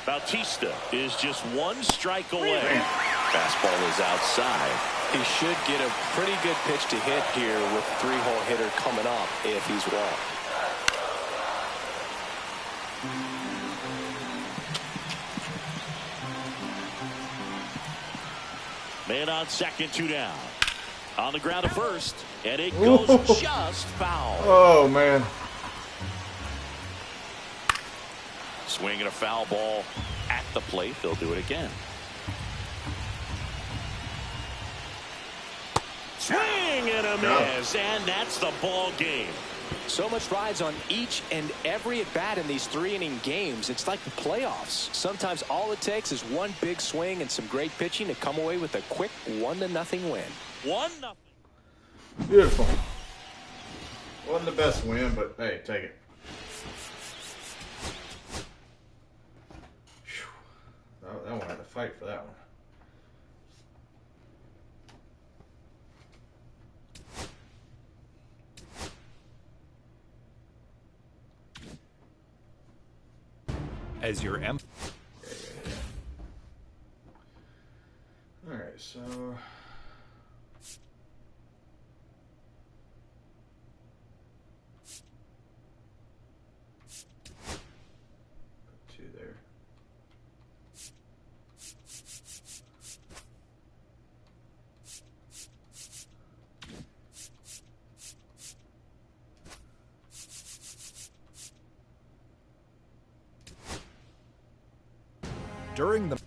Bautista is just 1 strike away. Fastball is outside. He should get a pretty good pitch to hit here with 3-hole hitter coming up if he's wrong. Man on second, 2 down. On the ground at first, and it goes just foul. Oh, man. Swinging a foul ball at the plate. They'll do it again. Swing and a miss, and that's the ball game. So much rides on each and every at bat in these 3-inning games. It's like the playoffs. Sometimes all it takes is one big swing and some great pitching to come away with a quick 1-0 win. 1-0. Beautiful. Wasn't the best win, but hey, take it. That one had to fight for that one. As your M. All right, so put 2 there. During the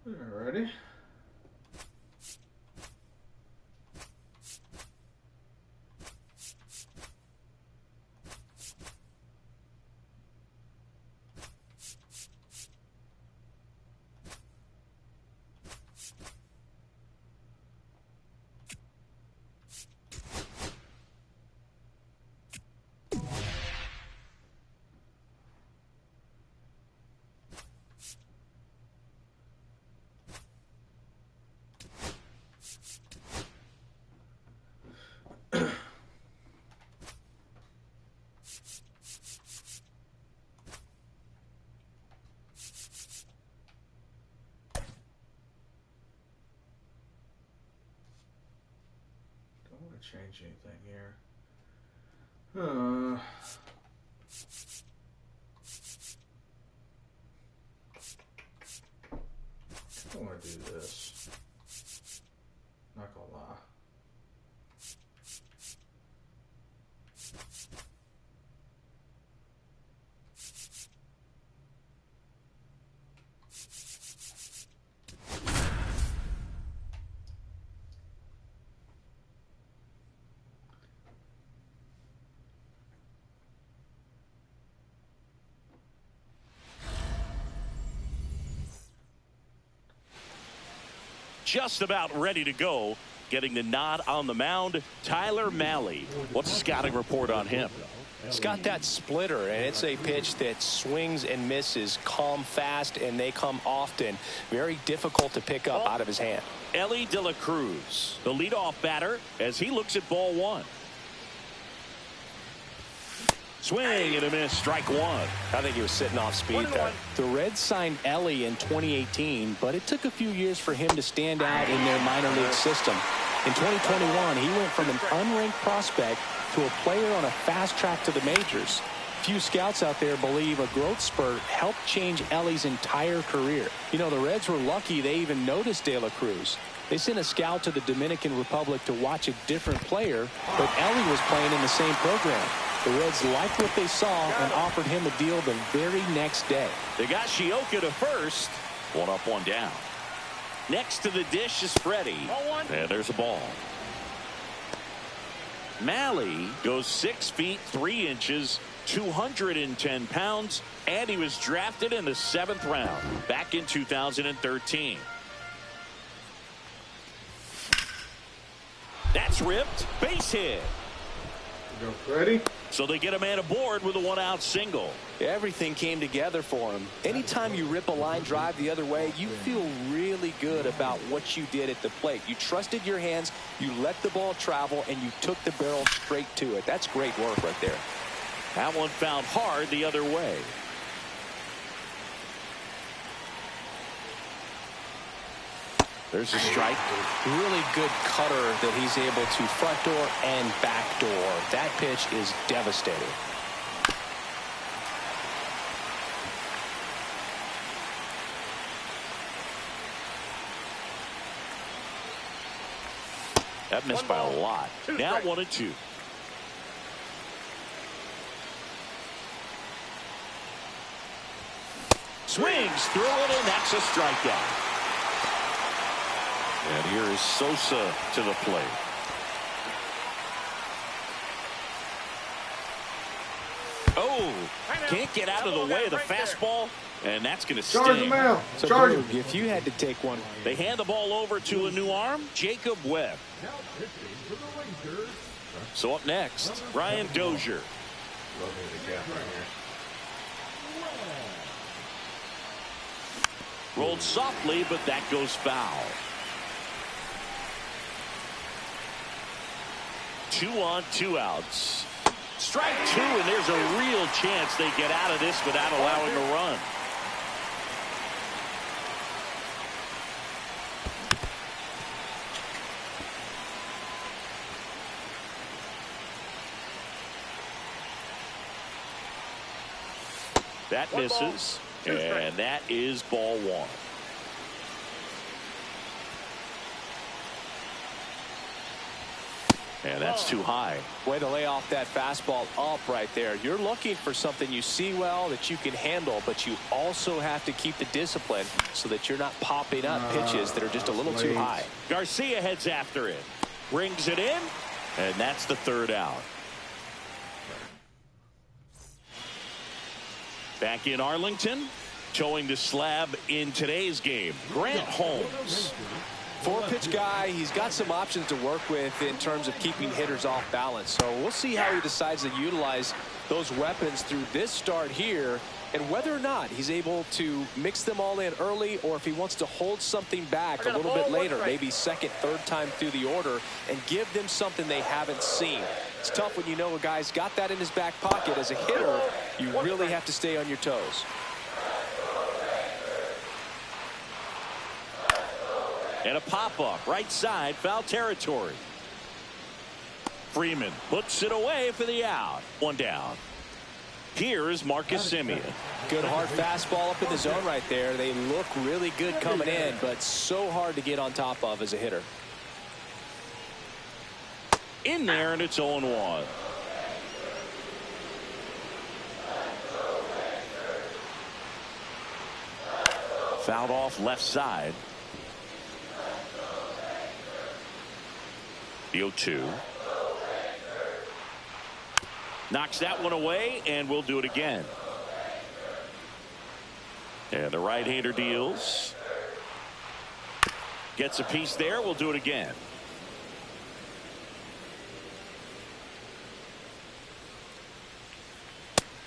Alrighty. change anything here. I want to do this. Not gonna lie. Just about ready to go. Getting the nod on the mound, Tyler Mahle. What's the scouting report on him? He's got that splitter, and it's a pitch that swings and misses, come fast, and they come often. Very difficult to pick up out of his hand. Elly De La Cruz, the leadoff batter, as he looks at ball one. Swing and a miss, strike one. I think he was sitting off speed there. The Reds signed Elly in 2018, but it took a few years for him to stand out in their minor league system. In 2021, he went from an unranked prospect to a player on a fast track to the majors. Few scouts out there believe a growth spurt helped change Elly's entire career. You know, the Reds were lucky they even noticed De La Cruz. They sent a scout to the Dominican Republic to watch a different player, but Elly was playing in the same program. The Reds liked what they saw and offered him a deal the very next day. They got Shioka to first. One up, one down. Next to the dish is Freddie. And there's a ball. Mahle goes 6 feet 3 inches, 210 pounds, and he was drafted in the 7th round back in 2013. That's ripped. Base hit. Go Freddie. So they get a man aboard with a 1-out single. Everything came together for him. Anytime you rip a line drive the other way, you feel really good about what you did at the plate. You trusted your hands, you let the ball travel, and you took the barrel straight to it. That's great work right there. That one found hard the other way. There's a strike. Really good cutter that he's able to front door and back door. That pitch is devastating. That missed by a lot. Now 1-2. Swings through it, and that's a strikeout. And here is Sosa to the plate. Oh, can't get out of the way of the fastball, and that's going to sting. Charge him out. So Charge him. if you had to take one. They hand the ball over to a new arm, Jacob Webb. Now pitching for the Rangers. So up next, Ryan Dozier. Love the gap right here. Rolled softly, but that goes foul. 2 on, 2 outs. Strike 2, and there's a real chance they get out of this without allowing a run. That misses, and that is ball 1. And that's too high. Way to lay off that fastball up right there. You're looking for something you see well that you can handle, but you also have to keep the discipline so that you're not popping up pitches that are just a little too high. Garcia heads after it. Brings it in, and that's the 3rd out. Back in Arlington, towing the slab in today's game, Grant Holmes. 4-pitch guy. He's got some options to work with in terms of keeping hitters off balance. So we'll see how he decides to utilize those weapons through this start here, and whether or not he's able to mix them all in early, or if he wants to hold something back a little bit later, maybe 2nd, 3rd time through the order, and give them something they haven't seen. It's tough when you know a guy's got that in his back pocket. As a hitter, you really have to stay on your toes. And a pop-up, right side, foul territory. Freeman puts it away for the out. One down. Here's Marcus Semien. Good hard fastball up in the zone right there. They look really good coming in, but so hard to get on top of as a hitter. In there, and it's 0-1. Fouled off left side. The 0-2. Knocks that one away, and we'll do it again. And the right-hander deals. Gets a piece there. We'll do it again.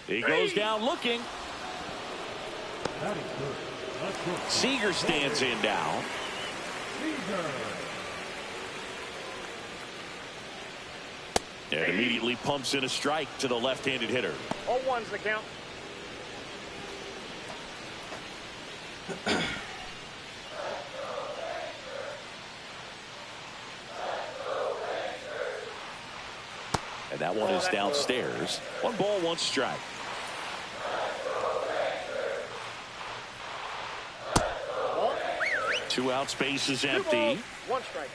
He goes down looking. Seager stands in now. And immediately pumps in a strike to the left-handed hitter. 0-1's the count. And that one is downstairs. 1 ball, 1 strike. Two out, space is empty. 1 strike.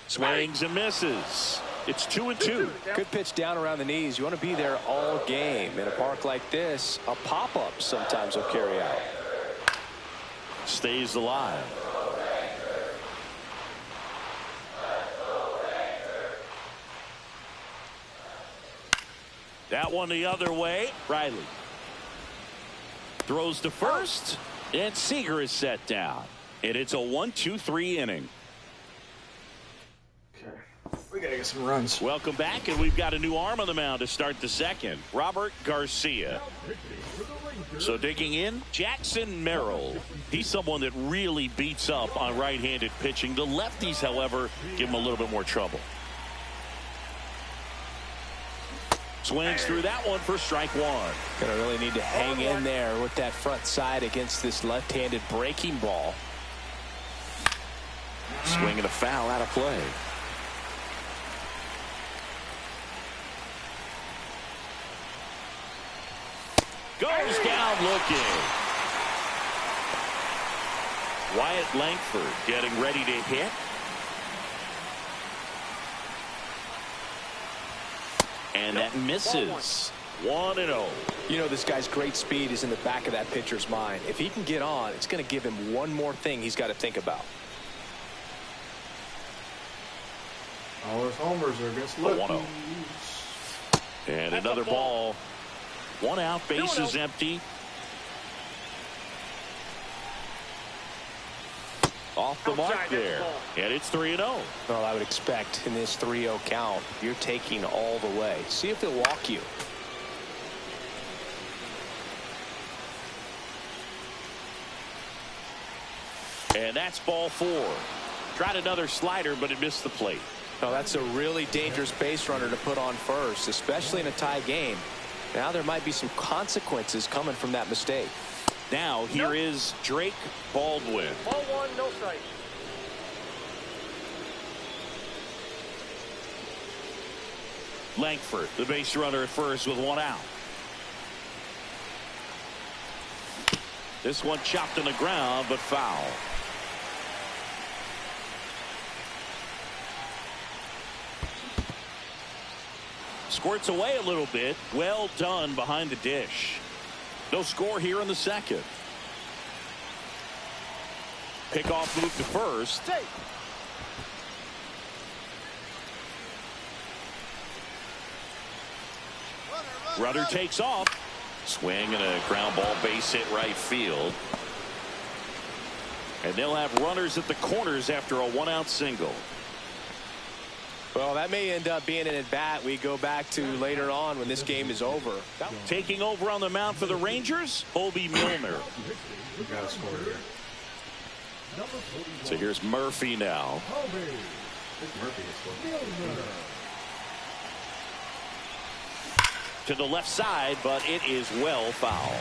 Swings and misses. It's 2-2. Good pitch down around the knees. You want to be there all game. In a park like this, a pop-up sometimes will carry out. Stays alive. That one the other way. Riley throws to first, and Seager is set down. And it's a 1-2-3 inning. We gotta get some runs. Welcome back, and we've got a new arm on the mound to start the second. Robert Garcia. So digging in, Jackson Merrill. He's someone that really beats up on right-handed pitching. The lefties, however, give him a little bit more trouble. Swings through that one for strike 1. Gonna really need to hang in there with that front side against this left-handed breaking ball. Swing and a foul out of play. Goes down looking. Wyatt Langford getting ready to hit. And that misses. 1-0. You know, this guy's great speed is in the back of that pitcher's mind. If he can get on, it's going to give him one more thing he's got to think about. All his homers are against lefties. And another ball. 1 out, base is empty. Off the mark there. And it's 3-0. Well, I would expect in this 3-0 count, you're taking all the way. See if they'll walk you. And that's ball 4. Tried another slider, but it missed the plate. Well, that's a really dangerous base runner to put on first, especially in a tie game. Now there might be some consequences coming from that mistake. Now here is Drake Baldwin. Ball 1, no strike. Langford, the base runner at first with 1 out. This one chopped on the ground, but foul. Squirts away a little bit. Well done behind the dish. No score here in the second. Pickoff move to first. Runner takes off. Swing and a ground ball, base hit right field. And they'll have runners at the corners after a 1-out single. Well, that may end up being an at-bat we go back to later on when this game is over. Taking over on the mound for the Rangers, Obi Milner. We got to score here. So here's Murphy now. To the left side, but it is well foul.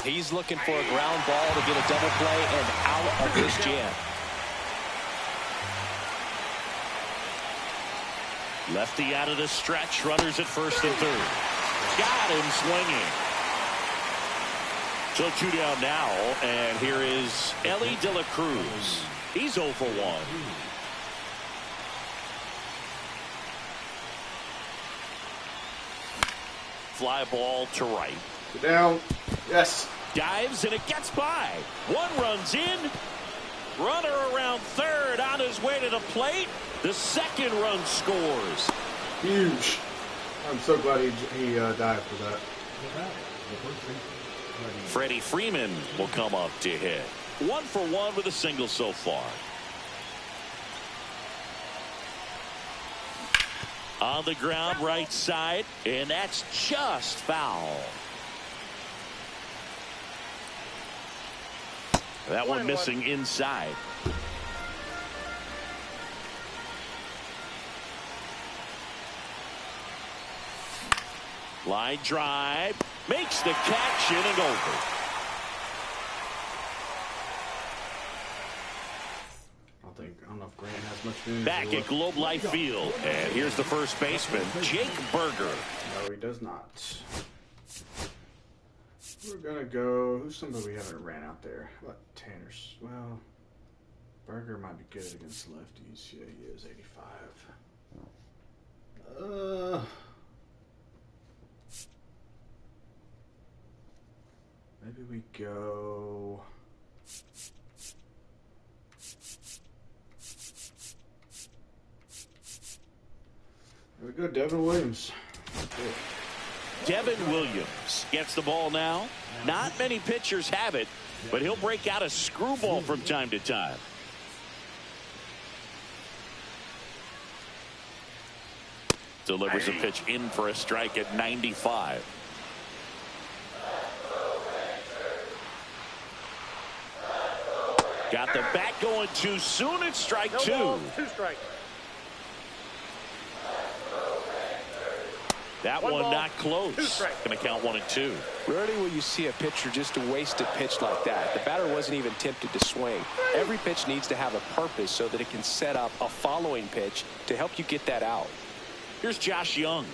He's looking for a ground ball to get a double play and out of this jam. Lefty out of the stretch. Runners at first and third. Got him swinging. So 2 down now, and here is Ellie De La Cruz. He's 0 for 1. Fly ball to right. Get down. Yes. Dives and it gets by. One runs in. Runner around third on his way to the plate. The second run scores. Huge. I'm so glad he dived for that. Freddie Freeman will come up to hit. 1 for 1 with a single so far. On the ground, right side, and that's just foul. That one missing inside. Line drive, makes the catch in and over. I don't know if Grant has much news. Back at Globe Life Field, and here's the first baseman, Jake Berger. No, he does not. We're gonna go. Who's somebody we haven't ran out there? What, Tanner's? Well, Berger might be good against lefties. Yeah, he is 85. Maybe we go. There we go, Devin Williams. Devin Williams gets the ball now. Not many pitchers have it, but he'll break out a screwball from time to time. Delivers a pitch in for a strike at 95. Got the bat going too soon. It's strike two. Balls, 2 strikes. That One one ball, not 2 close. strikes. Going to count 1 and 2. Rarely will you see a pitcher just a wasted pitch like that. The batter wasn't even tempted to swing. Every pitch needs to have a purpose so that it can set up a following pitch to help you get that out. Here's Josh Young.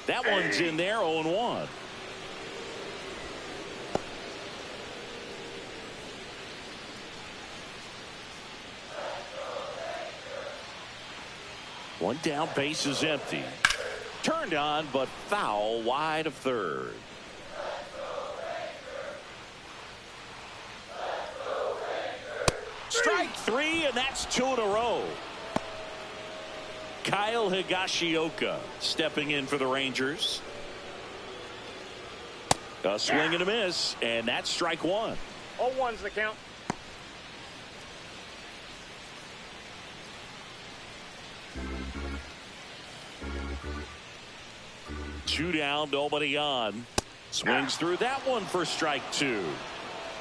That one's in there, 0-1. One down, base is empty. Turned on, but foul wide of third. Strike 3, and that's 2 in a row. Kyle Higashioka stepping in for the Rangers. A swing and a miss, and that's strike 1. 0-1's the count. Two down, nobody on. Swings through that one for strike 2.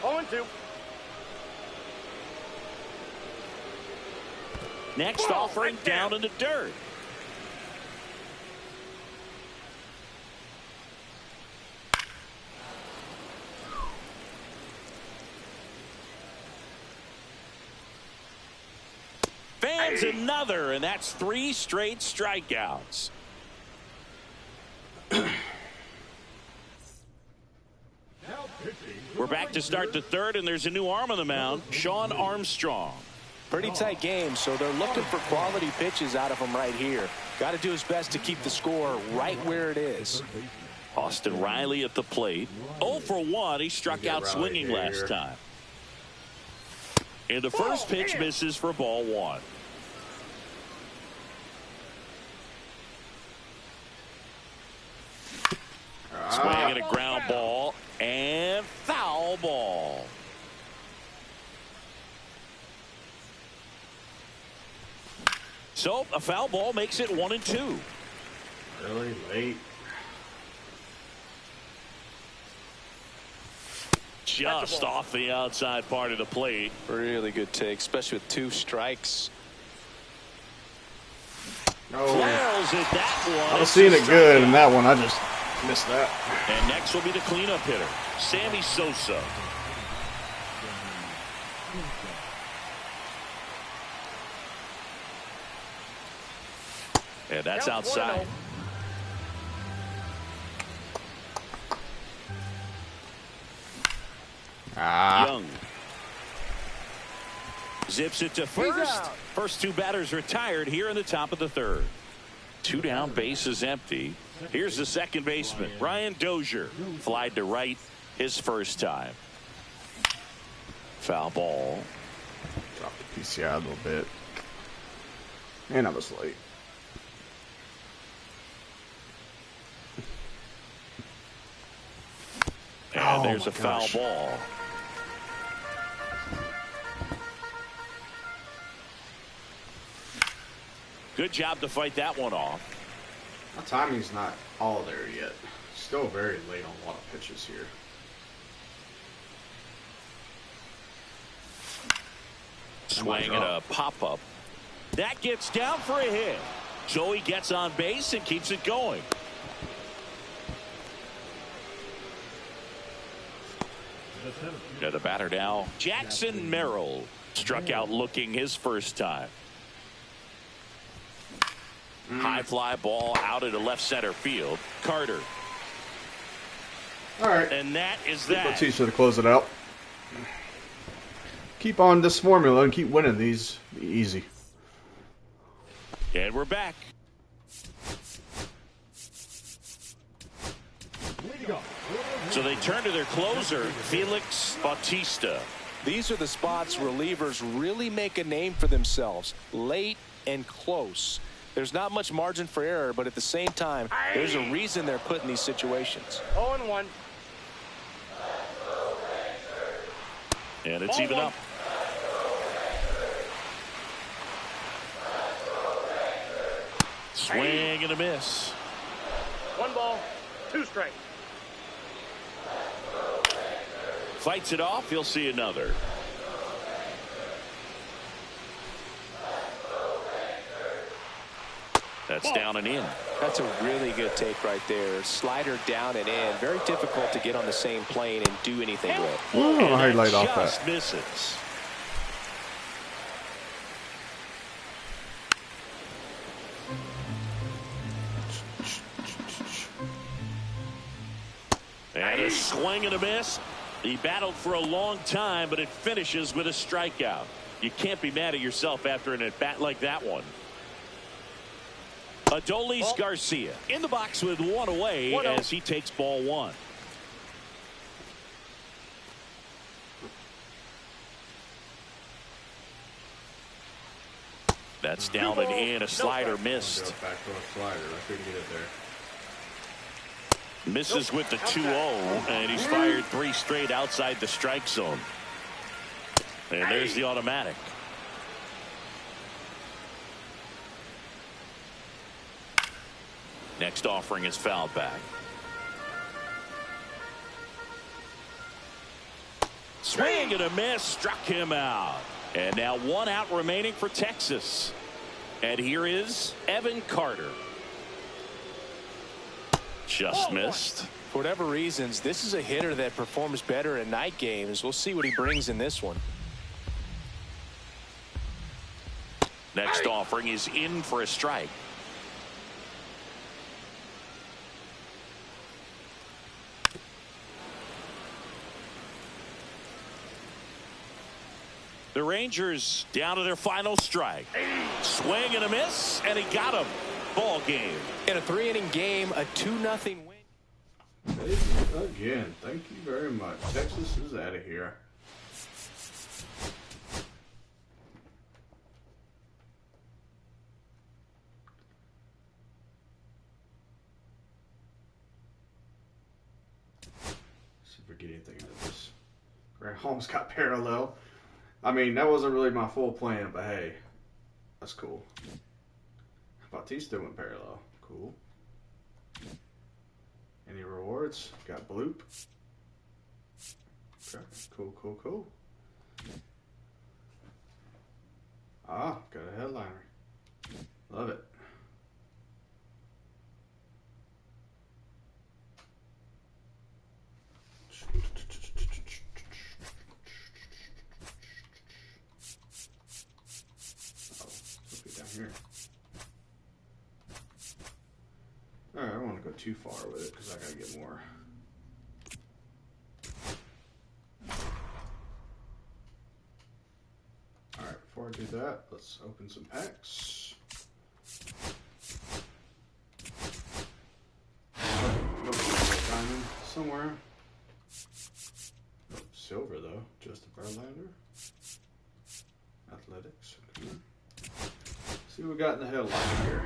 0-2. Next offering down in the dirt. Fans another, and that's 3 straight strikeouts. We're back to start the third, and there's a new arm on the mound, Sean Armstrong. Pretty tight game, so they're looking for quality pitches out of him right here. Got to do his best to keep the score right where it is. Austin Riley at the plate. 0 for 1. He struck out swinging last time. And the first pitch misses for ball 1. Swinging a ground ball and foul ball. So a foul ball makes it 1 and 2. Really late. Just off the outside part of the plate. Really good take, especially with 2 strikes. No. Flails at that one. I was seeing it good, and that one I just Missed that. And next will be the cleanup hitter, Sammy Sosa. And that's outside. Young zips it to first. First two batters retired here in the top of the third. Two down, bases empty. Here's the second baseman, Ryan Dozier. Flied to right his first time. Foul ball. Dropped the PCI a little bit. And I was late. And there's a foul ball. Good job to fight that one off. My timing's not all there yet. Still very late on a lot of pitches here. Swing and a pop-up. That gets down for a hit. Joey gets on base and keeps it going. To the batter now, Jackson Merrill. Struck out looking his first time. High fly ball out into left center field. Carter. All right. And that is that. Batista to close it out. Keep on this formula and keep winning these. Be easy. And we're back. So they turn to their closer, Felix Bautista. These are the spots relievers really make a name for themselves. Late and close. There's not much margin for error, but at the same time, there's a reason they're put in these situations. 0-1. And it's even up. Swing and a miss. 1 ball, 2 strikes. Fights it off. He'll see another. That's down and in. That's a really good take right there. Slider down and in. Very difficult to get on the same plane and do anything with. Ooh, And highlight that off just that. misses. And a swing and a miss. He battled for a long time, but it finishes with a strikeout. You can't be mad at yourself after an at-bat like that one. Adolis Garcia in the box with one away as he takes ball 1. That's down and in. A slider missed. Back to a slider. I couldn't get it there. Misses with the 2-0, and he's fired 3 straight outside the strike zone. And there's the automatic. Next offering is fouled back. Swing and a miss, struck him out. And now 1 out remaining for Texas. And here is Evan Carter. Just missed. For whatever reasons, this is a hitter that performs better in night games. We'll see what he brings in this one. Next offering is in for a strike. The Rangers down to their final strike. Swing and a miss, and he got him. Ball game. In a 3-inning game, a 2-0 win. Again, thank you very much. Texas is out of here. See if we get anything out of this. Grant Holmes got parallel. I mean, that wasn't really my full plan, but hey, that's cool. Bautista went parallel. Cool. Any rewards? Got bloop. Okay. Cool, cool, cool. Ah, got a headliner. Love it. too far with it because I gotta get more. All right, before I do that, let's open some packs. Diamond somewhere. Oh, silver though, Justin Verlander. Athletics. Okay. See what we got in the headline here.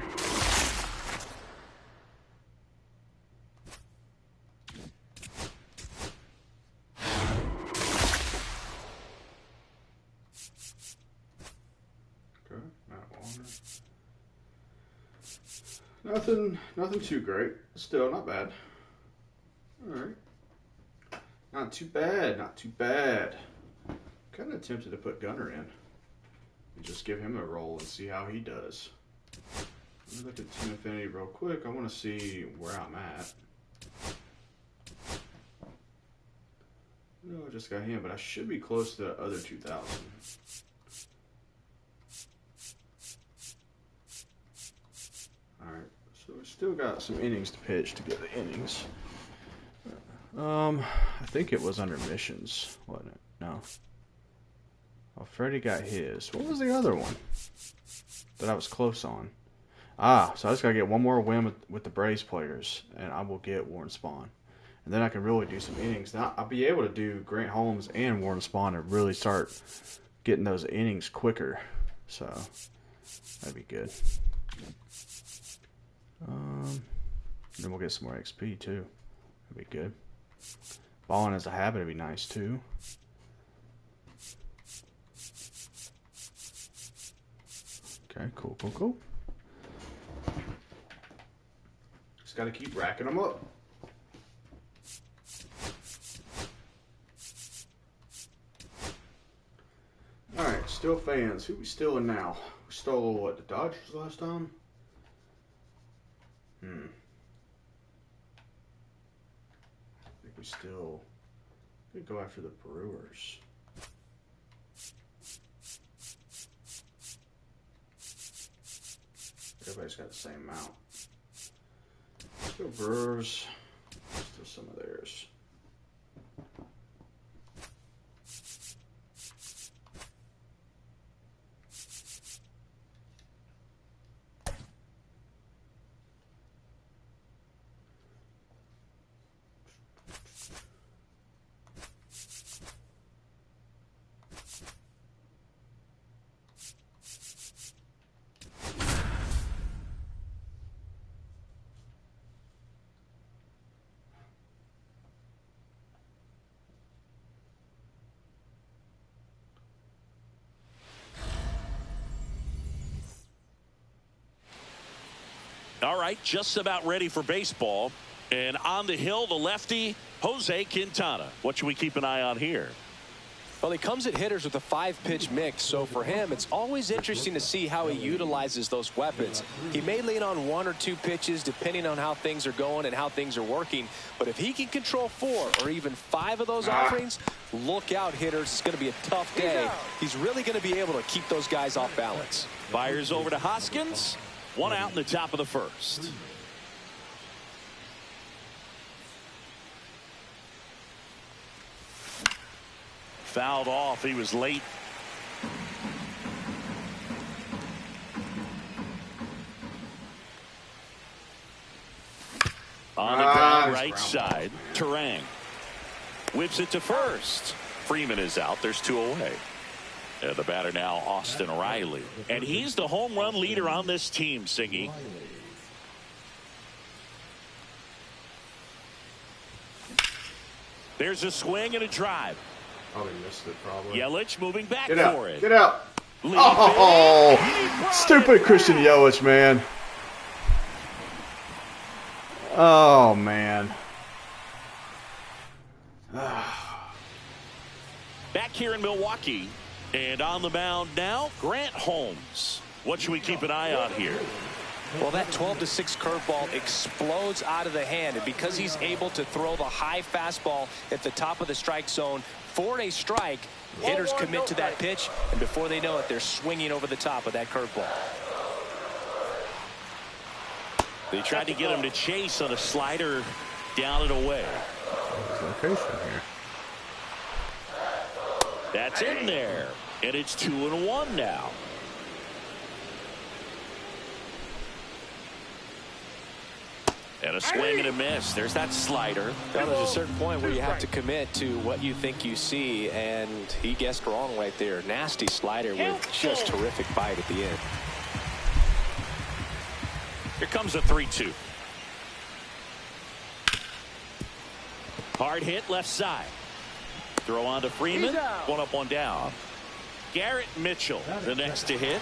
Okay, Matt Warner. Nothing too great. Still not bad. All right. Not too bad. Not too bad. Kind of tempted to put Gunner in. Just give him a roll and see how he does. Let me look at Team Infinity real quick. I want to see where I'm at. No, I just got him, but I should be close to the other 2,000. Alright, so we still got some innings to pitch to get the innings. I think it was under missions, wasn't it? No. Oh, Freddie got his. What was the other one that I was close on? Ah, so I just got to get one more win with the Braves players, and I will get Warren Spahn. And then I can really do some innings. Now, I'll be able to do Grant Holmes and Warren Spahn and really start getting those innings quicker. So, that'd be good. Then we'll get some more XP, too. That'd be good. Balling as a habit would be nice, too. Okay, cool. Just got to keep racking them up. All right, still fans. Who we stealing now? We stole what? The Dodgers last time? I think we still could go after the Brewers. Everybody's got the same amount. Still Brewers. Still some of theirs. All right, just about ready for baseball. And on the hill, the lefty, Jose Quintana. What should we keep an eye on here? Well, he comes at hitters with a 5-pitch mix, so for him, it's always interesting to see how he utilizes those weapons. He may lean on 1 or 2 pitches depending on how things are going and how things are working, but if he can control 4 or even 5 of those offerings, look out, hitters. It's going to be a tough day. He's really going to be able to keep those guys off balance. Fires over to Hoskins. 1 out in the top of the first. Fouled off. He was late. On the ground, right side. Terang whips it to first. Freeman is out. There's 2 away. The batter now, Austin Riley. And he's the home run leader on this team, Singy. There's a swing and a drive. Probably missed it, probably. Yelich moving back Get out. for it. Get out. Oh, stupid Christian Yelich, man. Oh, man. Back here in Milwaukee. And on the mound now, Grant Holmes. What should we keep an eye on here? Well, that 12-6 curveball explodes out of the hand, and because he's able to throw the high fastball at the top of the strike zone for a strike, hitters commit to that pitch, and before they know it, they're swinging over the top of that curveball. They tried to get him to chase on a slider down and away. Location here. That's in there, and it's 2-1 now. And a swing and a miss. There's that slider. Now, there's a certain point where you have to commit to what you think you see, and he guessed wrong right there. Nasty slider with just terrific bite at the end. Here comes a 3-2. Hard hit left side. Throw on to Freeman. One up, one down. Garrett Mitchell, the next to hit.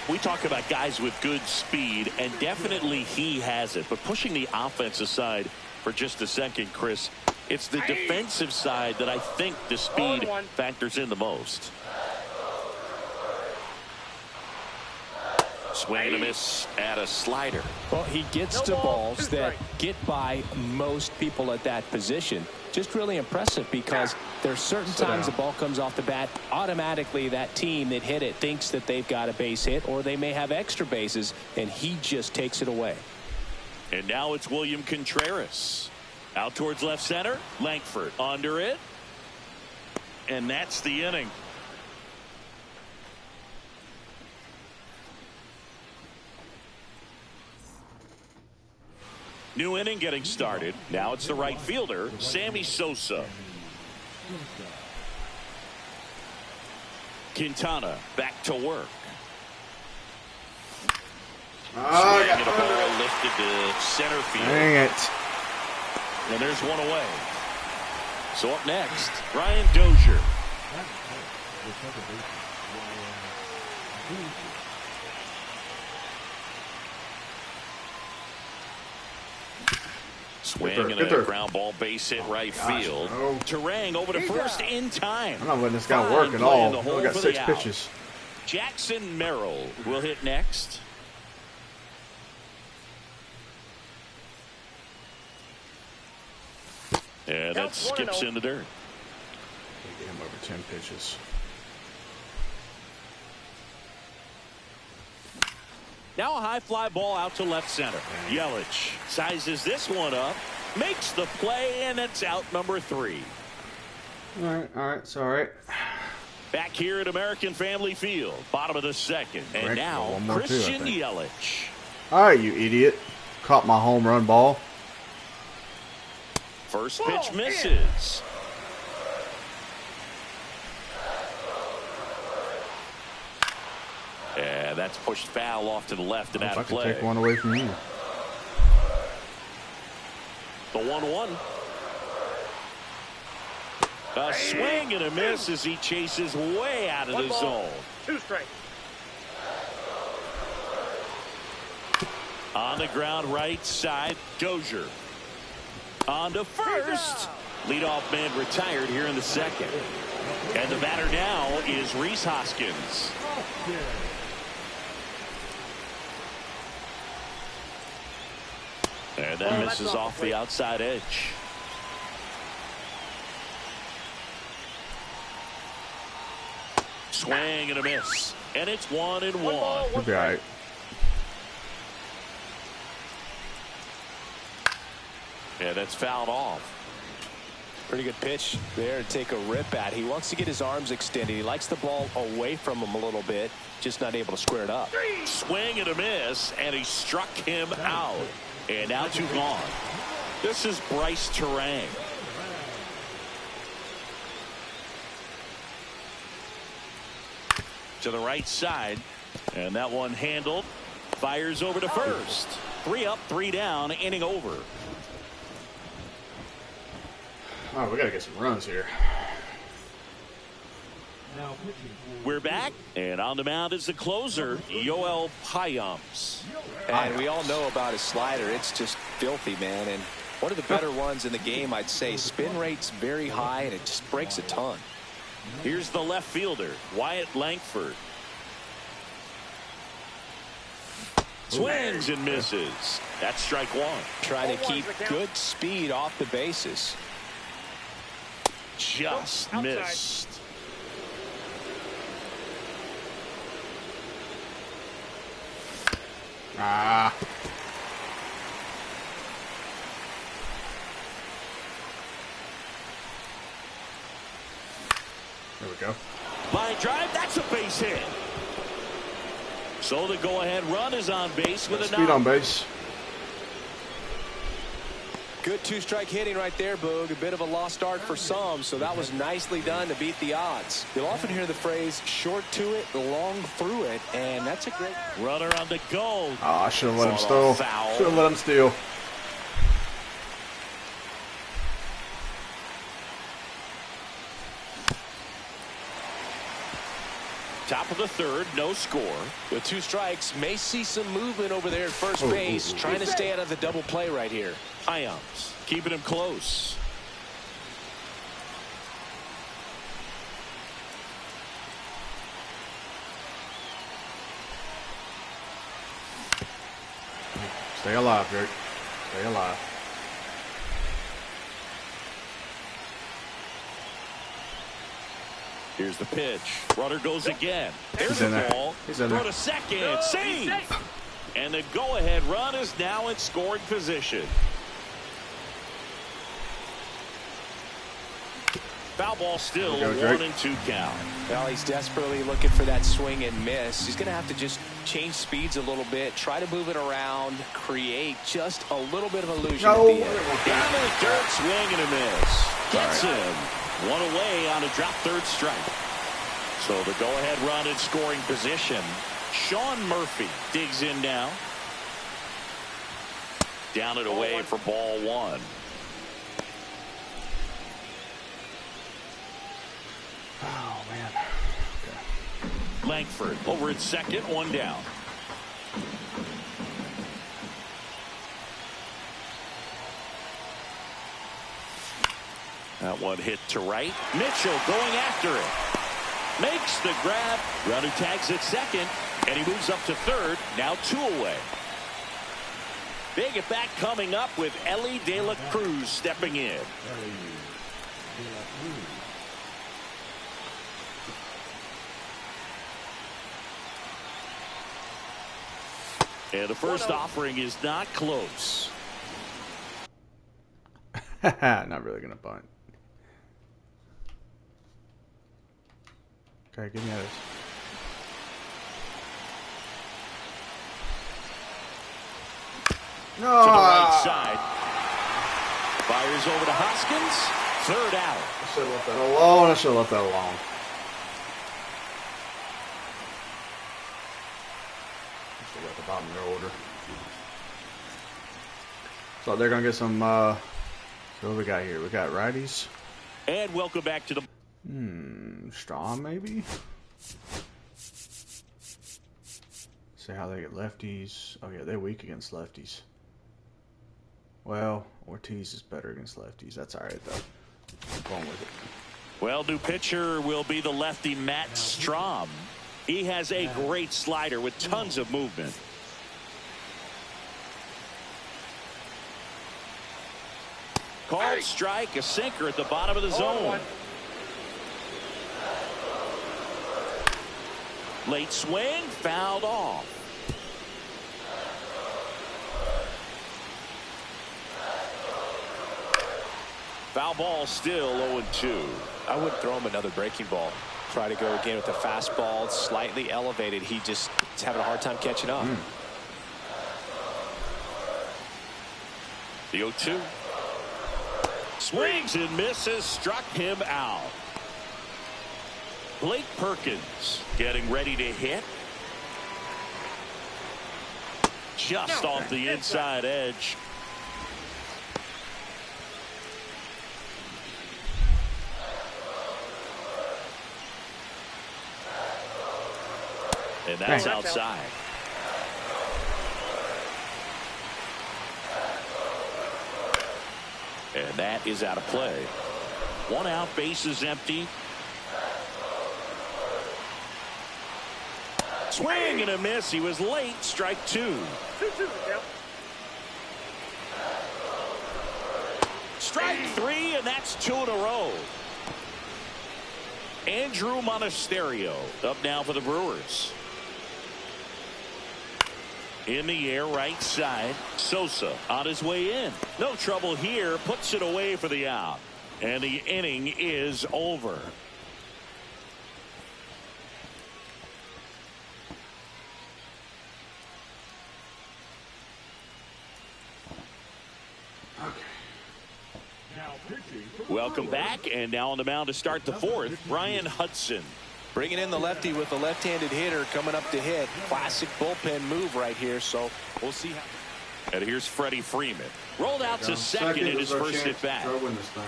We talk about guys with good speed, and definitely he has it. But pushing the offense aside for just a second, Chris, it's the defensive side that I think the speed factors in the most. Swing and a miss at a slider. Well, he gets to balls that get by most people at that position. Just really impressive because there's certain times the ball comes off the bat, automatically that team that hit it thinks that they've got a base hit, or they may have extra bases, and he just takes it away. And now it's William Contreras. Out towards left center. Langford under it. And that's the inning. New inning getting started. Now it's the right fielder, Sammy Sosa. Quintana back to work. Swing and a ball lifted to center field. Dang it. And there's one away. So up next, Ryan Dozier. Swing and a ground ball base hit right field. Terang over to first in time. I'm not letting this guy work at all. He's only got 6 pitches. Jackson Merrill will hit next. And that skips in the dirt. Get him over 10 pitches. Now a high fly ball out to left center. Yelich sizes this one up, makes the play, and it's out number 3. All right, it's all right. Back here at American Family Field, bottom of the second. And now Christian Yelich. All right, you idiot. Caught my home run ball. First pitch misses. And that's pushed foul off to the left and out of play. I can take one away from you. The 1-1. A swing and a miss as he chases way out of the zone. 2 strikes. On the ground right side, Dozier. On to first. Leadoff man retired here in the second. And the batter now is Rhys Hoskins. And that misses off the outside edge. Swing and a miss. And it's 1-1. He'll be all right. Yeah, that's fouled off. Pretty good pitch there to take a rip at. He wants to get his arms extended. He likes the ball away from him a little bit, just not able to square it up. Swing and a miss, and he struck him out. And now 2 gone. This is Bryce Terang. To the right side, and that one handled. Fires over to first. 3 up, 3 down, inning over. Oh, we got to get some runs here. We're back, and on the mound is the closer, Yoel Payams. And we all know about his slider. It's just filthy, man. And one of the better ones in the game, I'd say. Spin rate's very high, and it just breaks a ton. Here's the left fielder, Wyatt Langford. Swings and misses. That's strike 1. Trying to keep good speed off the bases. Just missed. There we go. Line drive, that's a base hit. So the go-ahead run is on base with a Speed on base. Good two-strike hitting right there, Boog. A bit of a lost art for some, so that was nicely done to beat the odds. You'll often hear the phrase, short to it, long through it, and that's a great... Runner on the go. Oh, I should have let him steal. Should have let him steal. Top of the third, no score. With 2 strikes, may see some movement over there at first base, trying to stay out of the double play right here. Ions keeping him close. Stay alive, Jake. Stay alive. Here's the pitch. Runner goes again. There's He's the in there. ball. He's in Throw there. to second. Save. And the go-ahead run is now in scoring position. Foul ball still, Go, 1-2 count. Well, he's desperately looking for that swing and miss. He's going to have to just change speeds a little bit, try to move it around, create just a little bit of illusion at the end. Down to the dirt, swing and a miss. Gets him. One away on a drop third strike. So the go-ahead run in scoring position. Sean Murphy digs in now. Down and away for ball 1. Oh, man. Okay. Langford over at second, 1 down. That one hit to right. Mitchell going after it. Makes the grab. Runner tags at second, and he moves up to third. Now 2 away. Big at bat coming up with Ellie De La Cruz stepping in. And the first offering is not close. Not really gonna bunt. Okay, give me this. No. To the right side. Fires over to Hoskins. Third out. I should have left that alone. I should have left that alone. I should have left the bottom of their order. So they're gonna get some. So what we got here? We got righties. And welcome back to the. Straw maybe. See how they get lefties. Oh yeah, they're weak against lefties. Well, Ortiz is better against lefties. That's all right though. I'm going with it. Well, new pitcher will be the lefty Matt Strom. He has a great slider with tons of movement. Called strike, a sinker at the bottom of the zone. Late swing, fouled off. Foul ball still 0-2. I wouldn't throw him another breaking ball. Try to go again with the fastball, slightly elevated. He just is having a hard time catching up. The 0-2. Swings and misses, struck him out. Blake Perkins getting ready to hit. Just off the inside edge. And that's outside. And that is out of play. 1 out, base is empty. Swing and a miss. He was late. Strike 2. 2-2 count. Strike 3, and that's 2 in a row. Andrew Monasterio up now for the Brewers. In the air, right side. Sosa on his way in. No trouble here. Puts it away for the out. And the inning is over. pitching for the Welcome Brewers, back, and now on the mound to start the fourth, Brian Hudson. Bringing in the lefty with a left-handed hitter coming up to hit. Classic bullpen move right here, so we'll see how. And here's Freddie Freeman. Rolled out to second in his first at bat. Win this thing.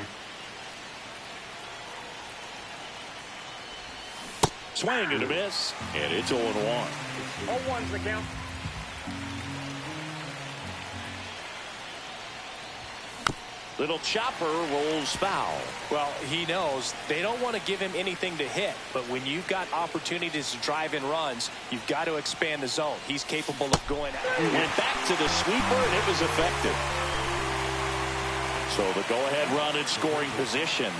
Swing and a miss, and it's 0-1. 0-1's the count. Little chopper rolls foul. Well, he knows they don't want to give him anything to hit, but when you've got opportunities to drive in runs, you've got to expand the zone. He's capable of going out. Went back to the sweeper, and it was effective. So the go-ahead run in scoring position.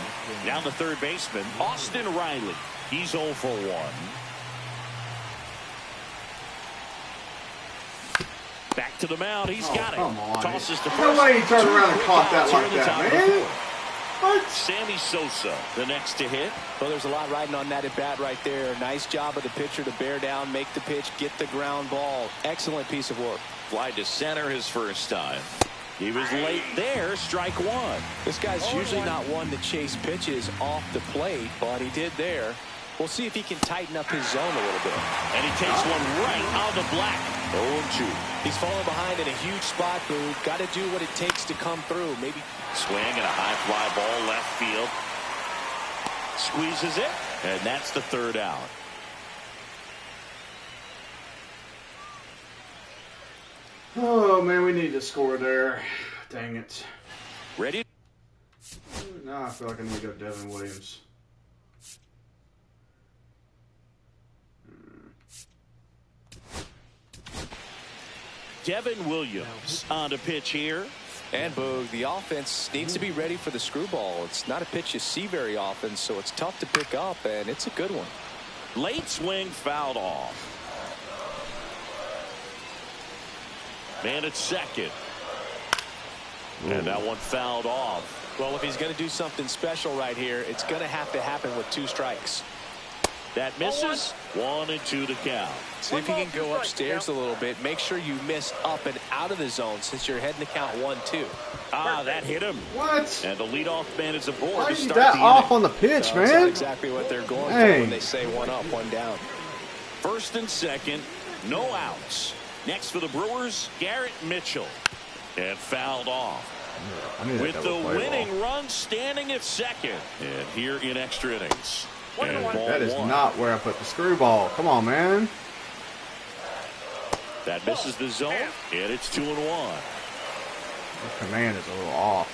Now the third baseman, Austin Riley. He's 0 for 1. Back to the mound. He's got it. Come on. Tosses to first. No way he turned around and caught that like that, man. What? Sammy Sosa, the next to hit. Well, there's a lot riding on that at bat right there. Nice job of the pitcher to bear down, make the pitch, get the ground ball. Excellent piece of work. Fly to center his first time. He was late there. Strike one. This guy's usually not one to chase pitches off the plate, but he did there. We'll see if he can tighten up his zone a little bit. And he takes one right on the black. 0-2. He's falling behind in a huge spot, Boo. Got to do what it takes to come through. Maybe Swing and a high fly ball left field. Squeezes it, and that's the third out. Oh, man, we need to score there. Dang it. Ready? Now I feel like I need to go Devin Williams. Devin Williams on the pitch here. And Boog, the offense needs to be ready for the screwball. It's not a pitch you see very often, so it's tough to pick up, and it's a good one. Late swing fouled off. Man at second. And that one fouled off. Well, if he's going to do something special right here, it's going to have to happen with 2 strikes. That misses. 1-2 to count. See if you can go upstairs a little bit. Make sure you miss up and out of the zone since you're heading to count 1-2. Ah, that hit him. What? And the leadoff man is aboard Why to is start that the off inning. on the pitch, That's man? exactly what they're going for Hey. when they say 1 up, 1 down. First and second, no outs. Next for the Brewers, Garrett Mitchell. And fouled off. With the winning run standing at second. And here in extra innings. And ball That is one. not where I put the screwball. Come on, man. That misses the zone, and it's 2-1. The command is a little off.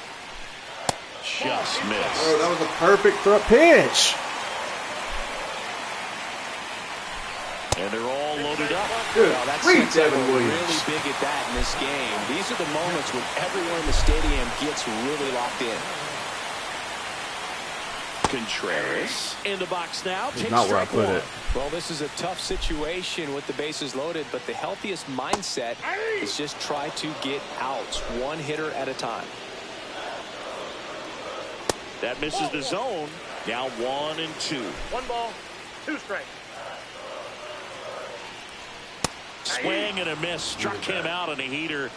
Just missed. Oh, that was a perfect pitch. And they're all loaded up. Good. Well, that's Great, Devin really Williams. big at that in this game. These are the moments when everyone in the stadium gets really locked in. Contreras in the box now. That's Takes not where I strike put one. it. Well, this is a tough situation with the bases loaded, but the healthiest mindset is just try to get outs, 1 hitter at a time. That misses the zone. Now 1-2. 1 ball, 2 strikes. Swing and a miss. Struck him out on a heater.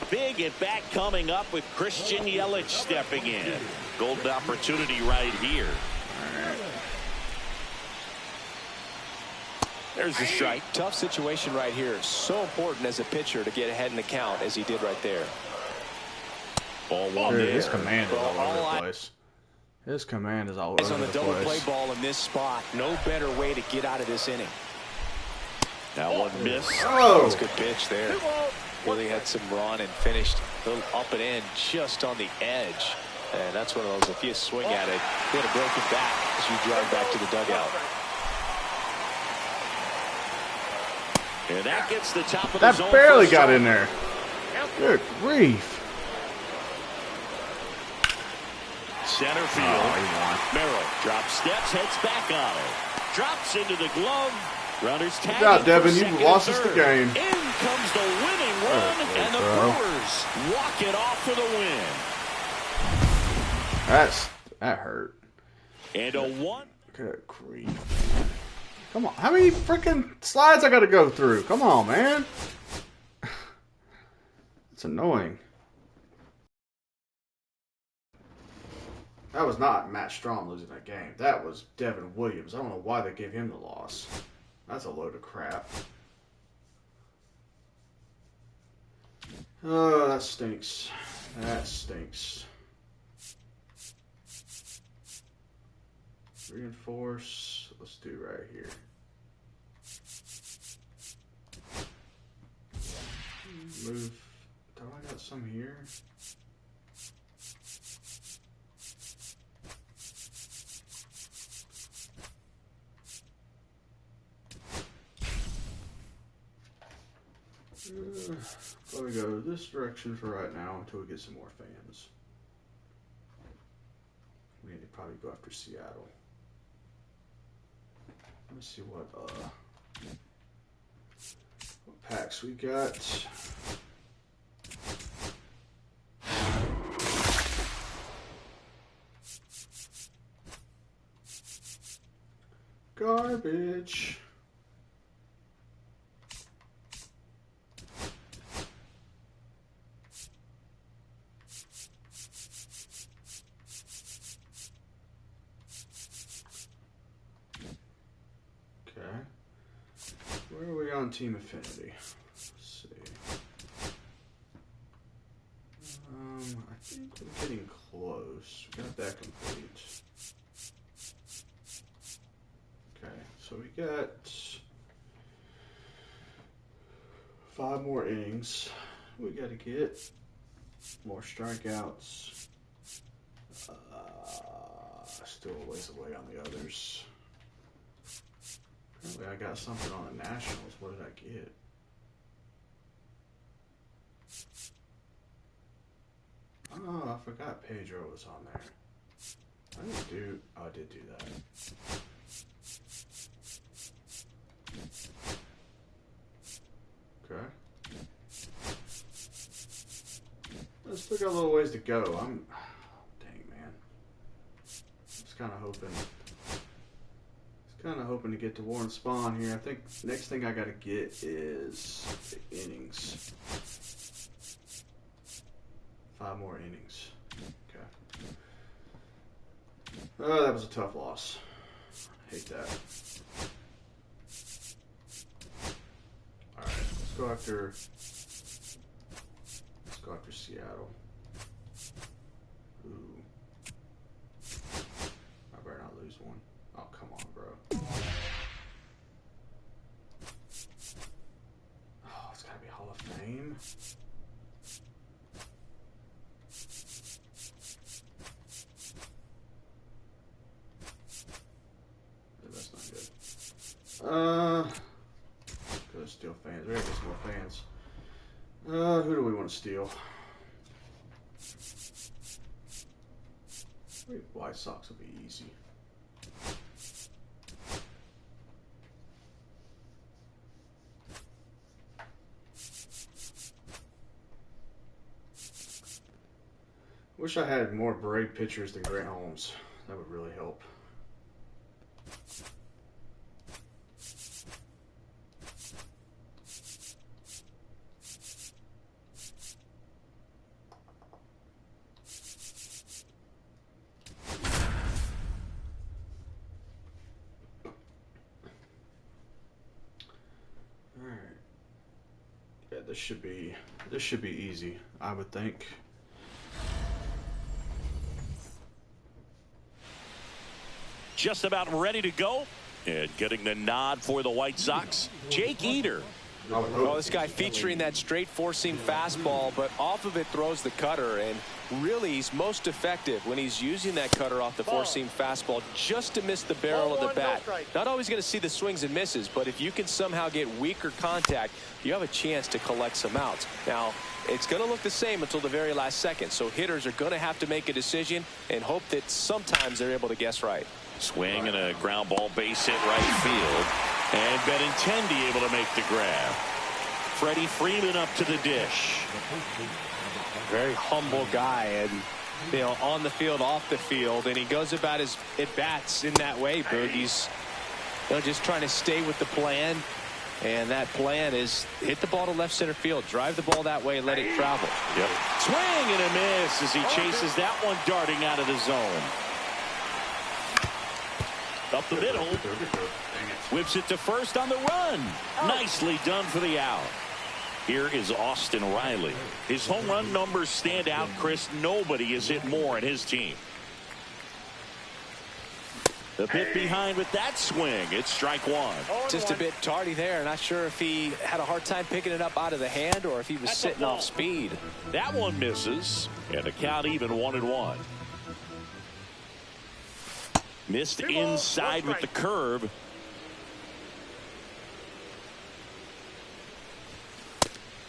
Big at bat coming up with Christian Yelich stepping in. Golden opportunity right here. There's the strike. Tough situation right here. So important as a pitcher to get ahead in the count as he did right there. Ball one Dude, there. his command is all over all the place. His command is all Eyes over on the the double play place. ball in this spot. No better way to get out of this inning. That one missed. Oh, That's a good pitch there. 2 balls, 1 Really had strike. some run and finished a little up and in just on the edge. And that's one of those, if you swing at it, you had a broken back as you drive back to the dugout. And that gets the top of the that zone. barely for got strike. in there. Good grief. Center field. Merrill drops steps, heads back on it. Drops into the glove. Runners tag. Good job, for Devin. You second lost and us the third. game. In comes the winning run, and the bro. Brewers walk it off for the win. That hurt. And a 1. Good grief. Come on. How many freaking slides I got to go through? Come on, man. It's annoying. That was not Matt Strom losing that game. That was Devin Williams. I don't know why they gave him the loss. That's a load of crap. Oh, that stinks. That stinks. Reinforce. Let's do right here. Move. Do I got some here? Let me go this direction for right now until we get some more fans. We need to probably go after Seattle. Let me see what packs we got. Garbage. Where are we on Team Affinity? Let's see. I think we're getting close. We got that complete. Okay, so we got 5 more innings. We got to get more strikeouts. Still a ways away on the others. Apparently I got something on the Nationals. What did I get? Oh, I forgot Pedro was on there. I didn't do... Oh, I did do that. Okay. I still got a little ways to go. Dang, man. Just kind of hoping to get to Warren Spawn here. I think next thing I got to get is the innings. 5 more innings. Okay. Oh, that was a tough loss. I hate that. All right, let's go after Seattle. Ooh. I better not lose one. Oh, come on, bro. Oh, it's gotta be Hall of Fame. That's not good. Gotta steal fans. There goes more fans. Who do we want to steal? White Sox will be easy. Wish I had more Brave pitchers than Grant Holmes. That would really help. This should be easy, I would think. Just about ready to go and getting the nod for the White Sox, Jake Eder. Oh, this guy featuring that straight four-seam fastball, but off of it throws the cutter, and really he's most effective when he's using that cutter off the four-seam fastball just to miss the barrel of the bat. Not always going to see the swings and misses, but if you can somehow get weaker contact, you have a chance to collect some outs. Now, it's going to look the same until the very last second, so hitters are going to have to make a decision and hope that sometimes they're able to guess right. Swing and a ground ball base hit right field. And Benintendi able to make the grab. Freddie Freeman up to the dish. Very humble guy, and you know, on the field, off the field, and he goes about his at bats in that way. Boog, he's just trying to stay with the plan, And that plan is hit the ball to left center field, drive the ball that way, let it travel. Yep. Swing and a miss as he chases that one darting out of the zone. Up the middle. Whips it to first on the run. Nicely done for the out. Here is Austin Riley. His home run numbers stand out, Chris. Nobody has hit more in his team. The bit behind with that swing. It's strike one. Just a bit tardy there. Not sure if he had a hard time picking it up out of the hand or if he was sitting off speed. That one misses. And the count even 1-1. Missed inside with the curve.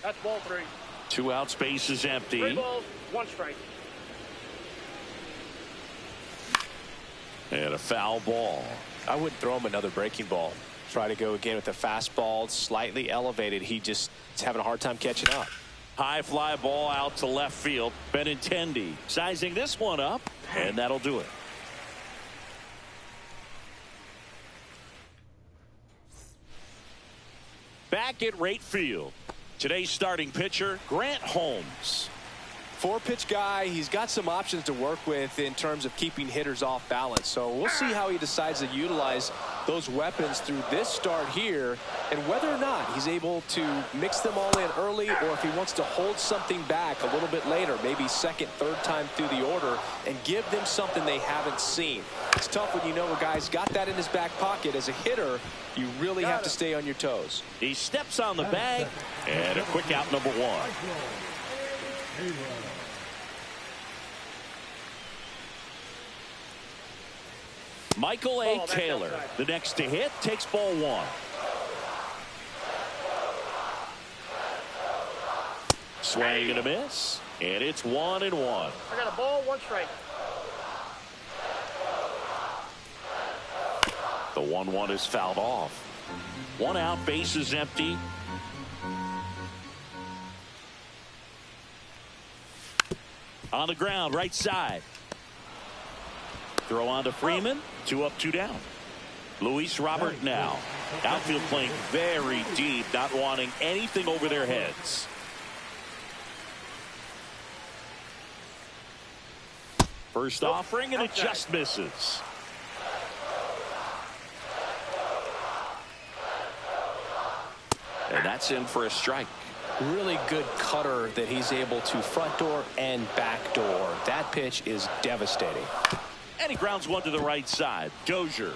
That's ball 3. 2 out, space is empty. 3 balls, 1 strike. And a foul ball. I wouldn't throw him another breaking ball. Try to go again with the fastball, slightly elevated. He just is having a hard time catching up. High fly ball out to left field. Benintendi sizing this one up, and that'll do it. Back at right field. Today's starting pitcher, Grant Holmes. 4-pitch guy. He's got some options to work with in terms of keeping hitters off balance. So we'll see how he decides to utilize those weapons through this start here and whether or not he's able to mix them all in early or if he wants to hold something back a little bit later, maybe second, third time through the order and give them something they haven't seen. It's tough when you know a guy's got that in his back pocket. As a hitter, you really have to stay on your toes. He steps on the bag and a quick out, number 1. Michael A. Taylor, the next to hit, takes ball 1. Swing and a miss, and it's 1-1. I got a ball, 1 strike. The 1-1 is fouled off. 1 out, base is empty. On the ground, right side. Throw on to Freeman. 2 up, 2 down. Luis Robert now. Outfield playing very deep, not wanting anything over their heads. First offering, and it just misses. And that's in for a strike. Really good cutter that he's able to front door and back door. That pitch is devastating. And he grounds one to the right side. Dozier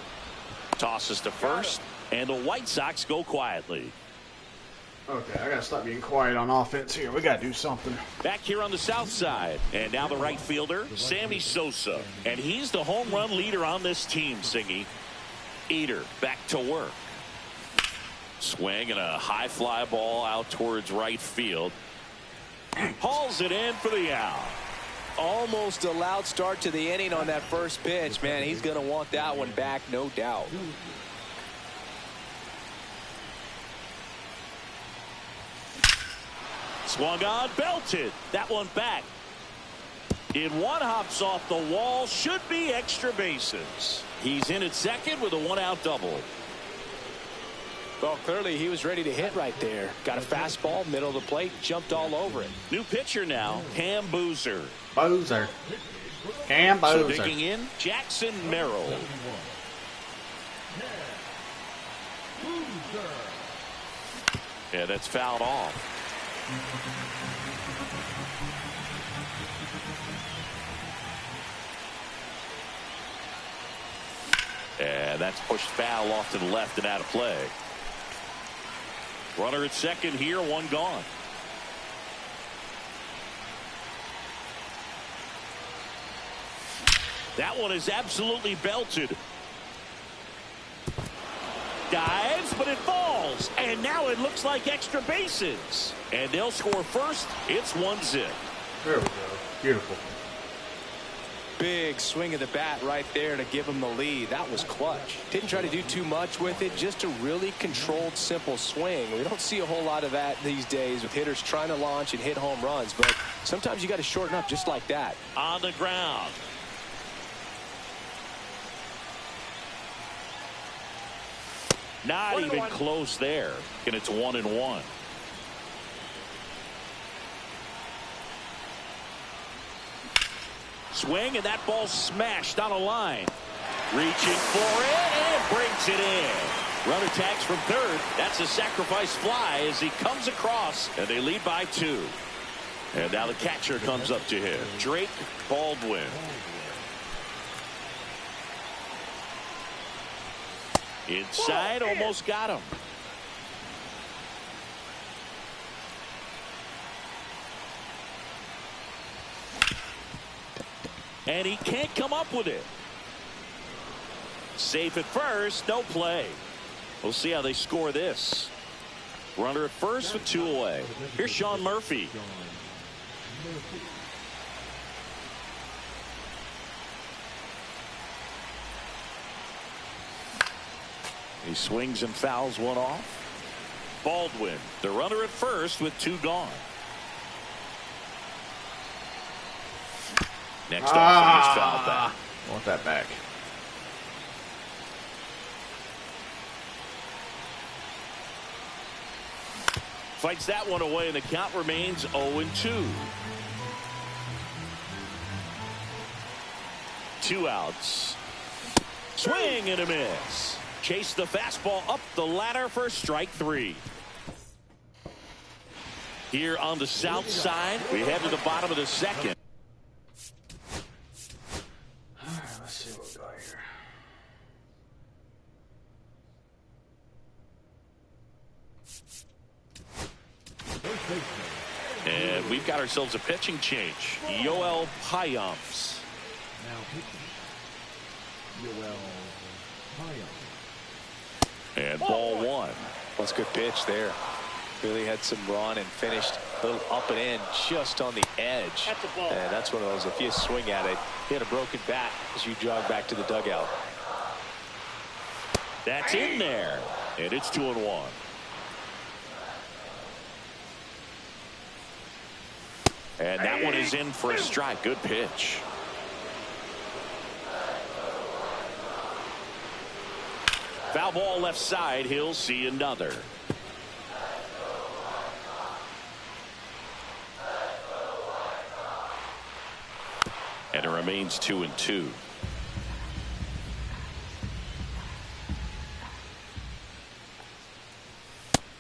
tosses to first, and the White Sox go quietly. Okay, I gotta stop being quiet on offense here. We gotta do something. Back here on the south side, and now the right fielder, Sammy Sosa. And he's the home run leader on this team, Singy. Eater back to work. Swing and a high fly ball out towards right field. Hauls it in for the out. Almost a loud start to the inning on that first pitch. Man, he's going to want that one back, no doubt. Swung on, belted. That one back. In one, hops off the wall. Should be extra bases. He's in at second with a 1-out double. Well, clearly he was ready to hit right there. Got a fastball, middle of the plate, jumped all over it. New pitcher now, Cam Boozer. Cam So Boozer. digging in, Jackson Merrill. Yeah, that's fouled off. And that's pushed foul off to the left and out of play. Runner at second here, 1 gone. That one is absolutely belted. Dives, but it falls. And now it looks like extra bases. And they'll score first. It's 1-0. There we go. Beautiful. Big swing of the bat right there to give him the lead. That was clutch. Didn't try to do too much with it. Just a really controlled, simple swing. We don't see a whole lot of that these days with hitters trying to launch and hit home runs. But sometimes you got to shorten up just like that. On the ground. Not even close there. And it's 1-1. Swing, and that ball smashed on a line. Reaching for it and brings it in. Runner tags from third. That's a sacrifice fly as he comes across, and they lead by 2. And now the catcher comes up to him, Drake Baldwin. Inside, almost got him. And he can't come up with it. Safe at first, no play. We'll see how they score this. Runner at first with 2 away. Here's Sean Murphy. He swings and fouls one off. Baldwin, the runner at first with 2 gone. Next offering is fouled back. I want that back. Fights that one away, and the count remains 0-2. 2 outs. Swing and a miss. Chase the fastball up the ladder for strike 3. Here on the south side, we head to the bottom of the second. All right, let's see what we got here. And we've got ourselves a pitching change. Yoel Payams. Now pitching. Yoel Payams. And ball 1. That's a good pitch there. Really had some run and finished a little up and in just on the edge. That's a ball. And that's one of those, if you swing at it, hit a broken bat as you jog back to the dugout. That's in there. And it's 2-1. And that one is in for a strike. Good pitch. Foul ball left side. He'll see another. And it remains 2-2.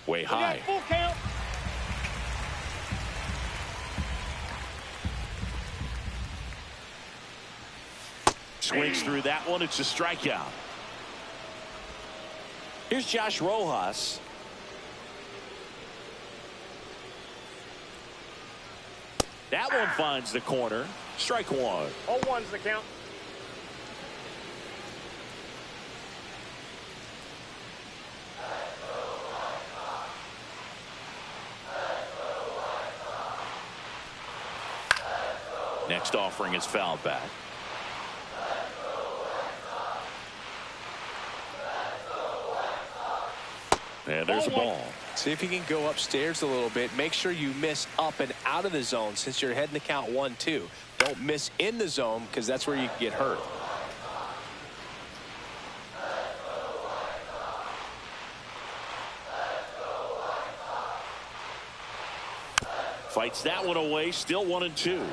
Way high. Full count. Swings through that one. It's a strikeout. Here's Josh Rojas. That one finds the corner. Strike 1. 0-1's the count. Next offering is fouled back. And there's a ball. See if you can go upstairs a little bit. Make sure you miss up and out of the zone since you're heading to count 1-2. Don't miss in the zone because that's where you can get hurt. Fights that one away. Still 1-2.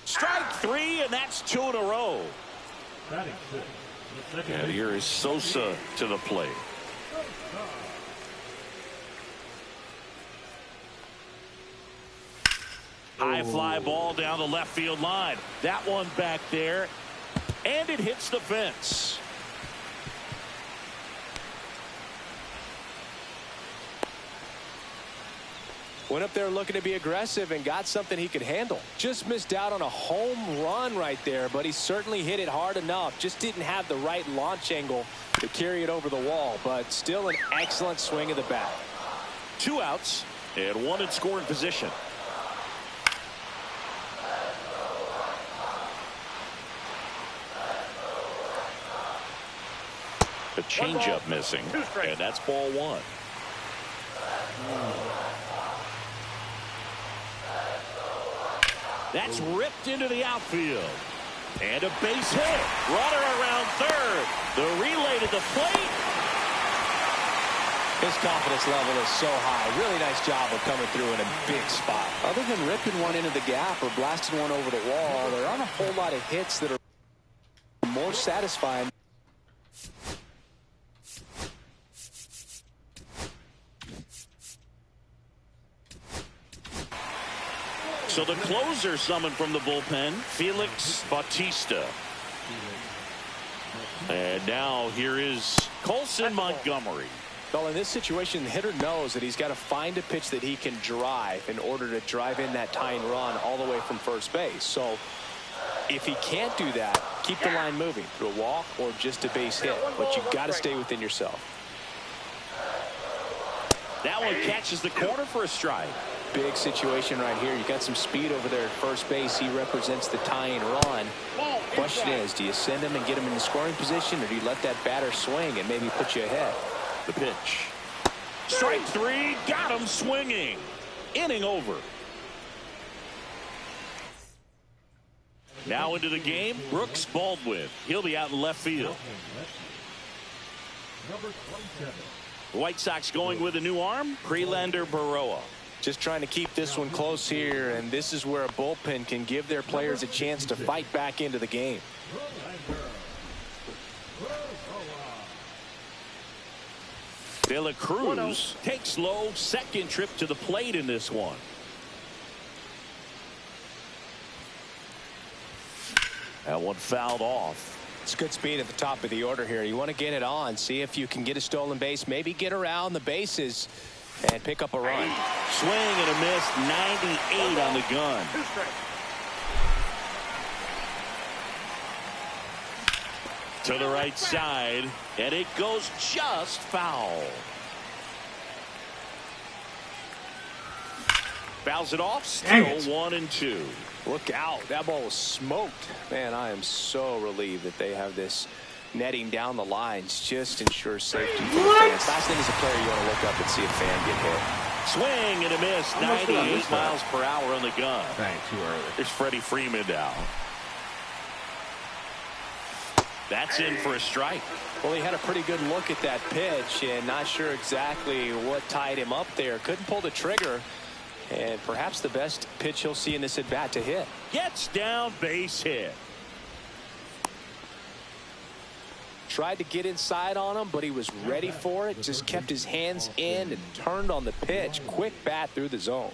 Strike 3, and that's 2 in a row. Batting six. The second And here is Sosa to the plate. High fly ball down the left field line. That one back there, and it hits the fence. Went up there looking to be aggressive and got something he could handle. Just missed out on a home run right there, but he certainly hit it hard enough. Just didn't have the right launch angle to carry it over the wall, but still an excellent swing of the bat. 2 outs and 1 in scoring position. The changeup missing, and that's ball 1. That's ripped into the outfield. And a base hit. Runner around third. The relay to the plate. His confidence level is so high. Really nice job of coming through in a big spot. Other than ripping one into the gap or blasting one over the wall, there aren't a whole lot of hits that are more satisfying. So the closer summoned from the bullpen, Felix Bautista. And now here is Colson Montgomery. Well, in this situation, the hitter knows that he's got to find a pitch that he can drive in order to drive in that tying run all the way from first base. So if he can't do that, keep the line moving through a walk or just a base hit. But you've got to stay within yourself. That one catches the corner for a strike. Big situation right here. You got some speed over there at first base. He represents the tying run. Question is, do you send him and get him in the scoring position, or do you let that batter swing and maybe put you ahead? The pitch. Strike three. Got him swinging. Inning over. Now into the game, Brooks Baldwin. He'll be out in left field. Number 27. The White Sox going with a new arm, Prelander Berroa. Just trying to keep this one close here, and this is where a bullpen can give their players a chance to fight back into the game. De La Cruz takes low, second trip to the plate in this one. That one fouled off. It's good speed at the top of the order here. You want to get it on, see if you can get a stolen base, maybe get around the bases and pick up a run. Swing and a miss, 98 on the gun. To the right side, and it goes just foul. Fouls it off, still 1-2. Look out, that ball was smoked. Man, I am so relieved that they have this netting down the lines. Just ensures safety for the fans. Last thing as a player, you want to look up and see a fan get hit. Swing and a miss, 98 miles per hour on the gun. Dang, too early. There's Freddie Freeman now. That's in for a strike. Well, he had a pretty good look at that pitch and not sure exactly what tied him up there. Couldn't pull the trigger. And perhaps the best pitch he'll see in this at bat to hit. Gets down, base hit. Tried to get inside on him, but he was ready for it. Just kept his hands in and turned on the pitch. Quick bat through the zone.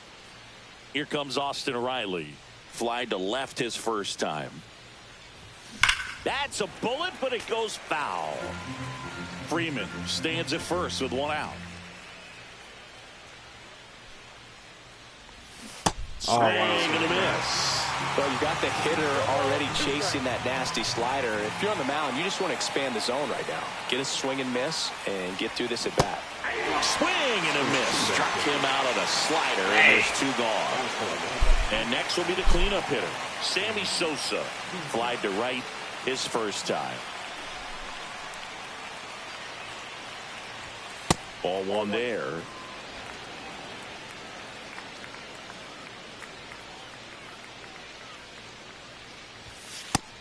Here comes Austin Riley. Fly to left his first time. That's a bullet, but it goes foul. Freeman stands at first with one out. Swing and a miss. Well, you got the hitter already chasing that nasty slider. If you're on the mound, you just want to expand the zone right now. Get a swing and miss and get through this at bat. Swing and a miss. Struck him out on a slider, and there's two gone. And next will be the cleanup hitter, Sammy Sosa. Flied to right his first time. Ball one there.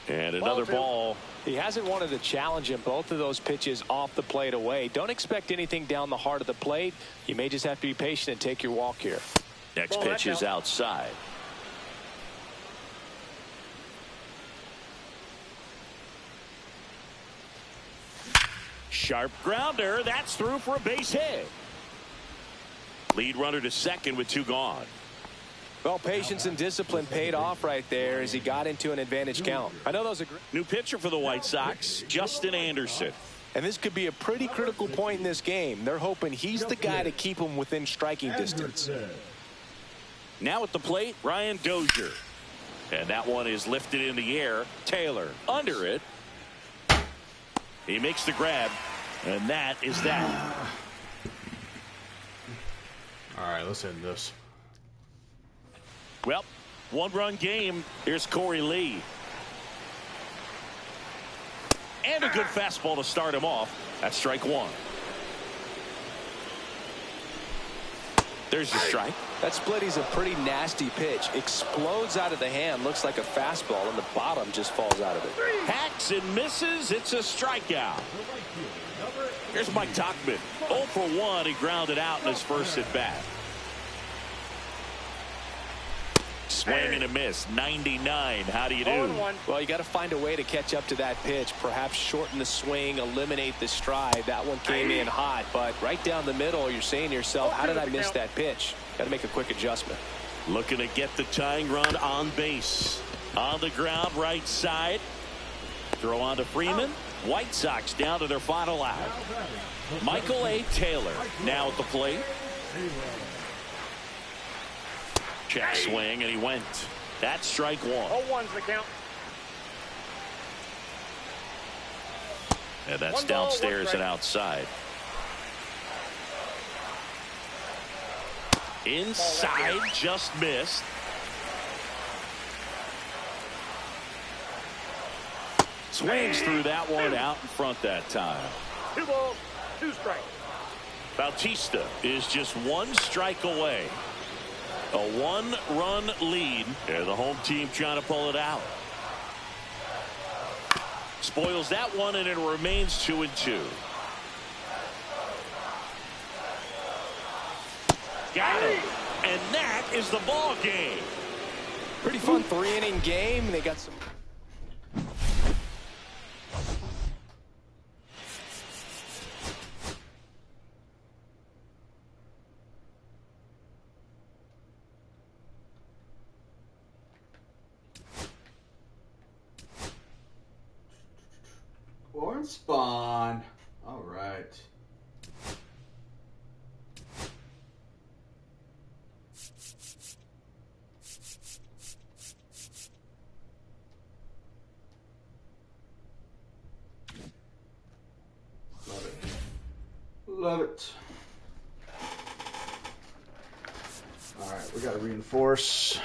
And another ball. He hasn't wanted to challenge him. Both of those pitches off the plate away. Don't expect anything down the heart of the plate. You may just have to be patient and take your walk here. Next pitch is outside. Sharp grounder. That's through for a base hit. Lead runner to second with two gone. Well, patience and discipline paid off right there as he got into an advantage count. I know those are great. New pitcher for the White Sox, Justin Anderson. And this could be a pretty critical point in this game. They're hoping he's the guy to keep them within striking distance. Now at the plate, Ryan Dozier. And that one is lifted in the air. Taylor under it. He makes the grab. And that is that. All right, let's end this. Well, one-run game. Here's Corey Lee. And a good fastball to start him off. That's strike one. There's the strike. That splitty's a pretty nasty pitch. Explodes out of the hand. Looks like a fastball, and the bottom just falls out of it. Hacks and misses. It's a strikeout. Here's Mike Tauchman. 0 for 1. He grounded out in his first at bat. Swing and a miss. 99. How do you do? Well, you got to find a way to catch up to that pitch. Perhaps shorten the swing, eliminate the stride. That one came in hot, but right down the middle, you're saying to yourself, how did I miss that pitch? Got to make a quick adjustment. Looking to get the tying run on base. On the ground, right side. Throw on to Freeman. White Sox down to their final out. Michael A. Taylor now at the plate. Check swing, and he went. That's strike one. 0-1's the count. And that's downstairs and outside. Inside, just missed. Swings through that one out in front that time. 2 balls, 2 strikes. Bautista is just 1 strike away. A 1-run lead, and the home team trying to pull it out. Spoils that one, and it remains 2-2. Got him, and that is the ball game. Pretty fun 3-inning game. They got some. Warren Spawn. All right. Love it. Love it. All right, we got to reinforce.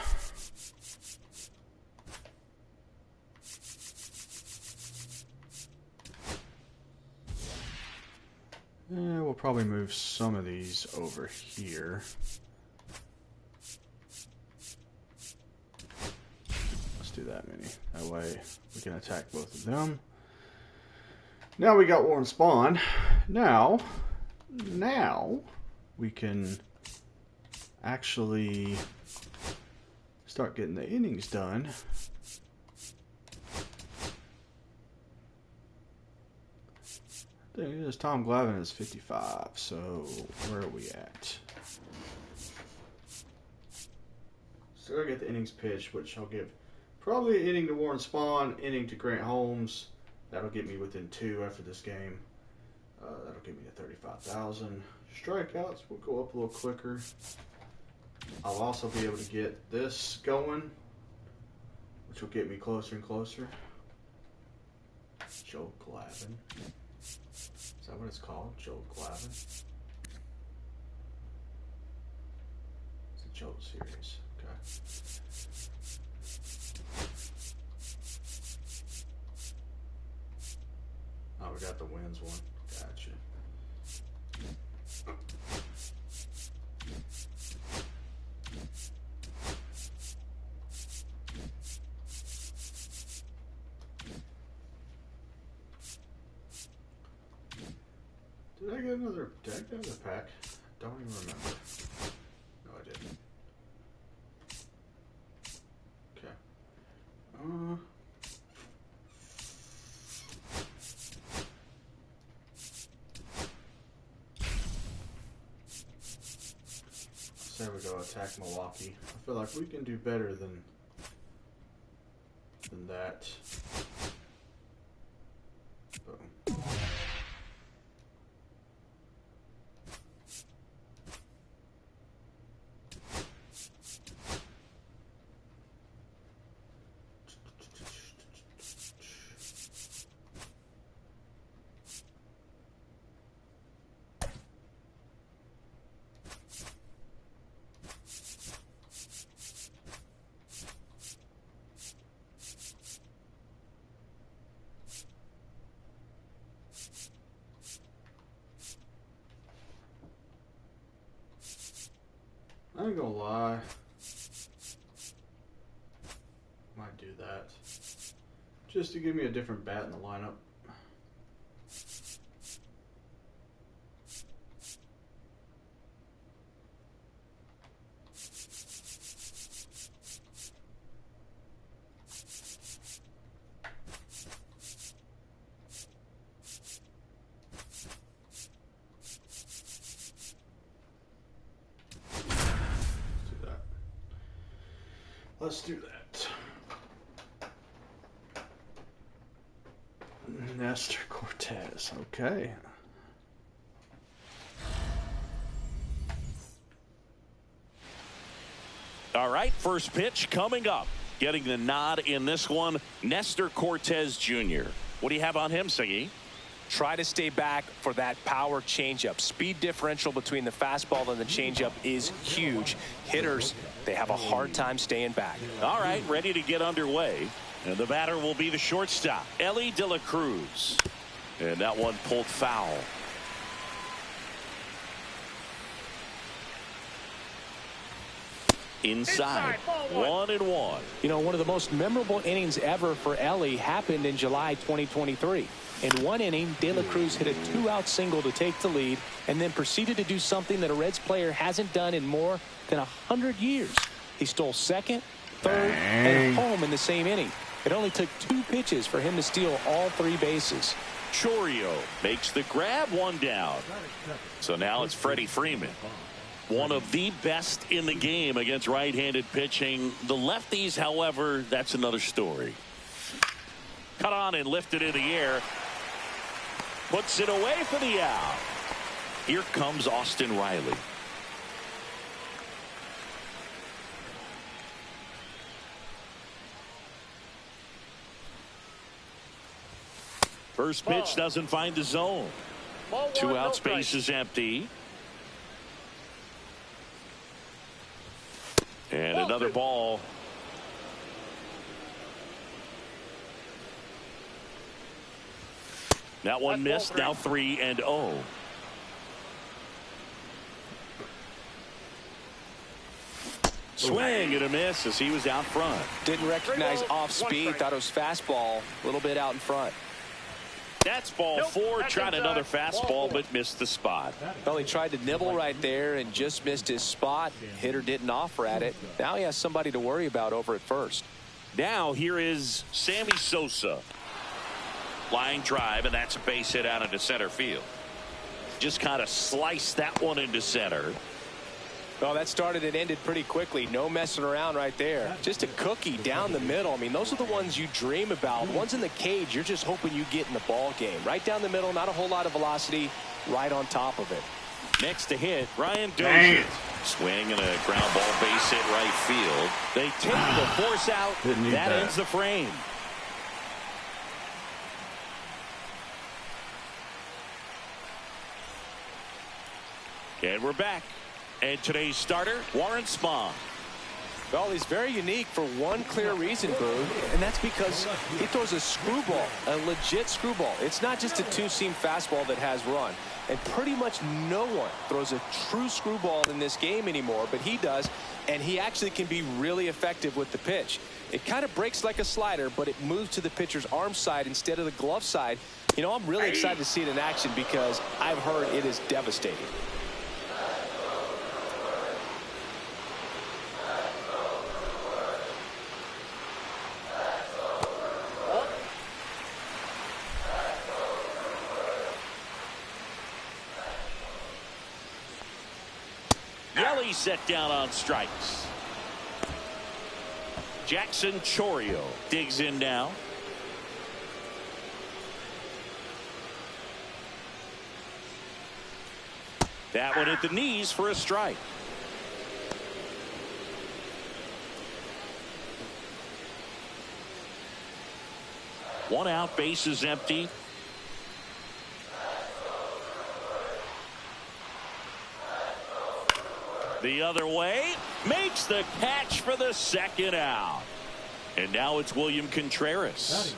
We'll probably move some of these over here. Let's do that many. That way we can attack both of them. Now we got Warren Spawn. Now we can actually start getting the innings done. There's Tom Glavine is 55, so where are we at? So I get the innings pitched, which I'll give probably an inning to Warren Spawn, inning to Grant Holmes. That'll get me within 2 after this game. That'll give me the 35,000. Strikeouts will go up a little quicker. I'll also be able to get this going, which will get me closer and closer. Joe Glavine. Is that what it's called? Joe Glavine? It's a Joe series. Okay. Oh, we got the wins one. Gotcha. Did I get another pack? Don't even remember. No, I didn't. Okay. Say we go attack Milwaukee. I feel like we can do better than that. Boom. I ain't gonna lie. Might do that. Just to give me a different bat in the lineup. Let's do that. Nestor Cortez. Okay. All right, first pitch coming up. Getting the nod in this one, Nestor Cortez Jr. What do you have on him, Siggy? Try to stay back for that power changeup. Speed differential between the fastball and the changeup is huge. Hitters, they have a hard time staying back. All right, ready to get underway. And the batter will be the shortstop, Elly De La Cruz. And that one pulled foul. Inside, 1-1. You know, one of the most memorable innings ever for Elly happened in July 2023. In one inning, De La Cruz hit a 2-out single to take the lead and then proceeded to do something that a Reds player hasn't done in more than 100 years. He stole second, third, and home in the same inning. It only took 2 pitches for him to steal all 3 bases. Chourio makes the grab, 1 down. So now it's Freddie Freeman. One of the best in the game against right-handed pitching. The lefties, however, that's another story. Cut on and lifted in the air. Puts it away for the out. Here comes Austin Riley. First pitch doesn't find the zone. 2 out, space is empty. And another ball. That one missed. Now 3-0. Swing and a miss as he was out front. Didn't recognize off speed. Thought it was fastball. A little bit out in front. That's ball 4. Tried another fastball but missed the spot. Well, he tried to nibble right there and just missed his spot. Hitter didn't offer at it. Now he has somebody to worry about over at first. Now here is Sammy Sosa. Line drive, and that's a base hit out into center field. Just kind of sliced that one into center. Well, that started and ended pretty quickly. No messing around right there. Just a cookie down the middle. I mean, those are the ones you dream about. Ones in the cage, you're just hoping you get in the ball game. Right down the middle, not a whole lot of velocity, right on top of it. Next to hit, Ryan Dozier. Swing and a ground ball base hit right field. They take the force out. That ends the frame. And we're back. And today's starter, Warren Spahn. Well, he's very unique for one clear reason, Boo, and that's because he throws a screwball, a legit screwball. It's not just a 2-seam fastball that has run. And pretty much no one throws a true screwball in this game anymore, but he does, and he actually can be really effective with the pitch. It kind of breaks like a slider, but it moves to the pitcher's arm side instead of the glove side. You know, I'm really excited to see it in action because I've heard it is devastating. Yelly set down on strikes. Jackson Chourio digs in now. That one at the knees for a strike. One out, base is empty. The other way, makes the catch for the second out. And now it's William Contreras.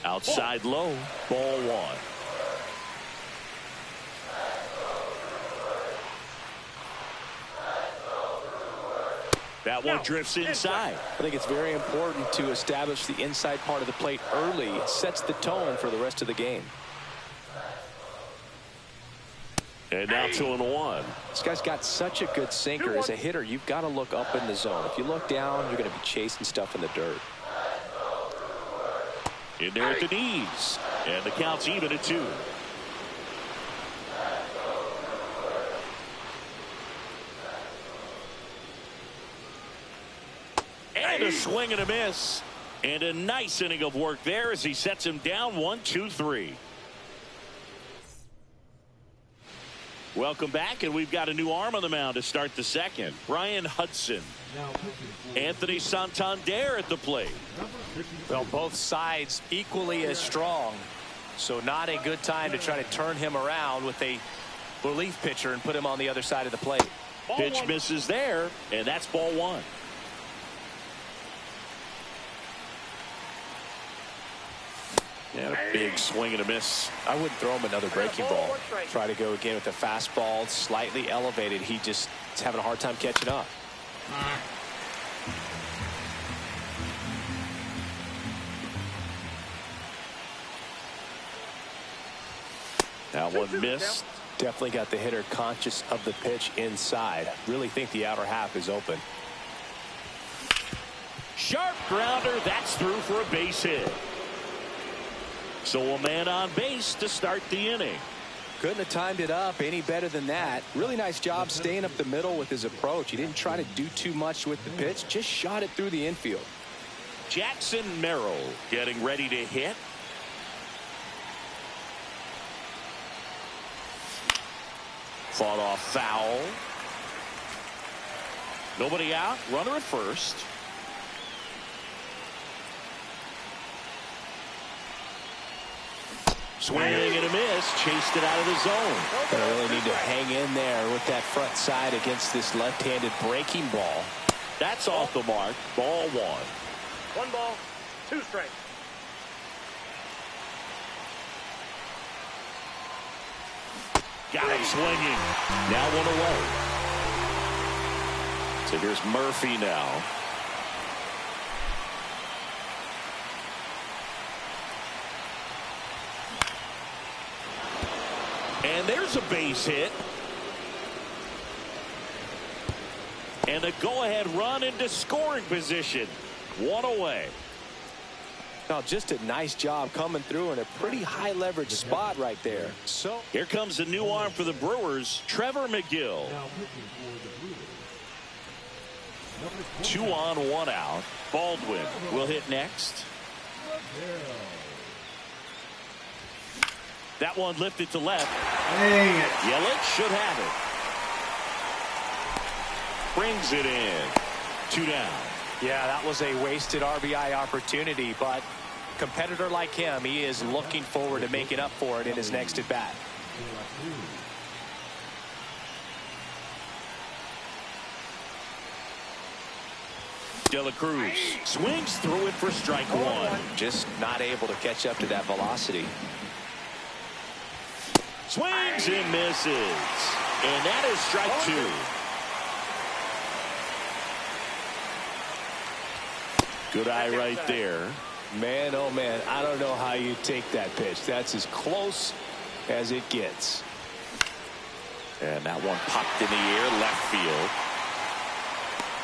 Outside low, ball one. That one drifts inside. I think it's very important to establish the inside part of the plate early. It sets the tone for the rest of the game. And now 2-1. This guy's got such a good sinker. As a hitter, you've got to look up in the zone. If you look down, you're going to be chasing stuff in the dirt. In there at the knees. And the count's even at 2. And a swing and a miss. And a nice inning of work there as he sets him down 1-2-3. Welcome back, and we've got a new arm on the mound to start the second. Brian Hudson. Anthony Santander at the plate. Well, both sides equally as strong. So not a good time to try to turn him around with a relief pitcher and put him on the other side of the plate. Pitch misses there, and that's ball one. And a big swing and a miss. I wouldn't throw him another breaking ball. Try to go again with the fastball, slightly elevated. He just is having a hard time catching up. That one missed. Definitely got the hitter conscious of the pitch inside. Really think the outer half is open. Sharp grounder. That's through for a base hit. So a man on base to start the inning. Couldn't have timed it up any better than that. Really nice job staying up the middle with his approach. He didn't try to do too much with the pitch. Just shot it through the infield. Jackson Merrill getting ready to hit. Fought off foul. Nobody out. Runner at first. Swing and a miss. Chased it out of the zone. They really need to hang in there with that front side against this left-handed breaking ball. That's off the mark. Ball one. 1 ball, 2 strikes. Got him swinging. Now 1 away. So here's Murphy now. And there's a base hit. And a go-ahead run into scoring position. 1 away. Now, just a nice job coming through in a pretty high leverage spot right there. So here comes a new arm for the Brewers, Trevor McGill. 2 on, 1 out. Baldwin will hit next. That one lifted to left. Dang it. Yelich should have it. Brings it in. 2 down. yeah, that was a wasted RBI opportunity, but competitor like him, he is looking forward to making up for it in his next at bat. De La Cruz swings through it for strike 1. Just not able to catch up to that velocity. Swings and misses. And that is strike 2. Good eye right there. Man, oh man, I don't know how you take that pitch. That's as close as it gets. And that one popped in the air, left field.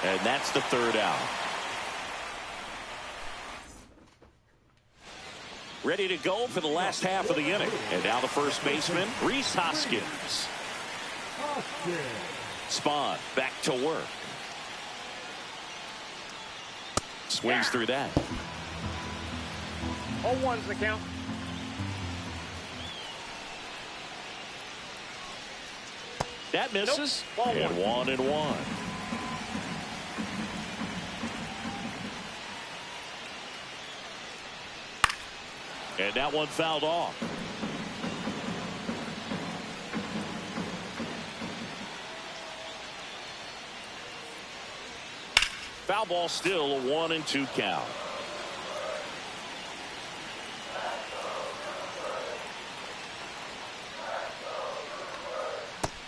And that's the 3rd out. Ready to go for the last half of the inning. And now the first baseman, Rhys Hoskins. Spahn back to work. Swings through that. 0-1's the count. That misses. Nope. Ball And 1-1. And that one fouled off. Foul ball, still a 1-2 count.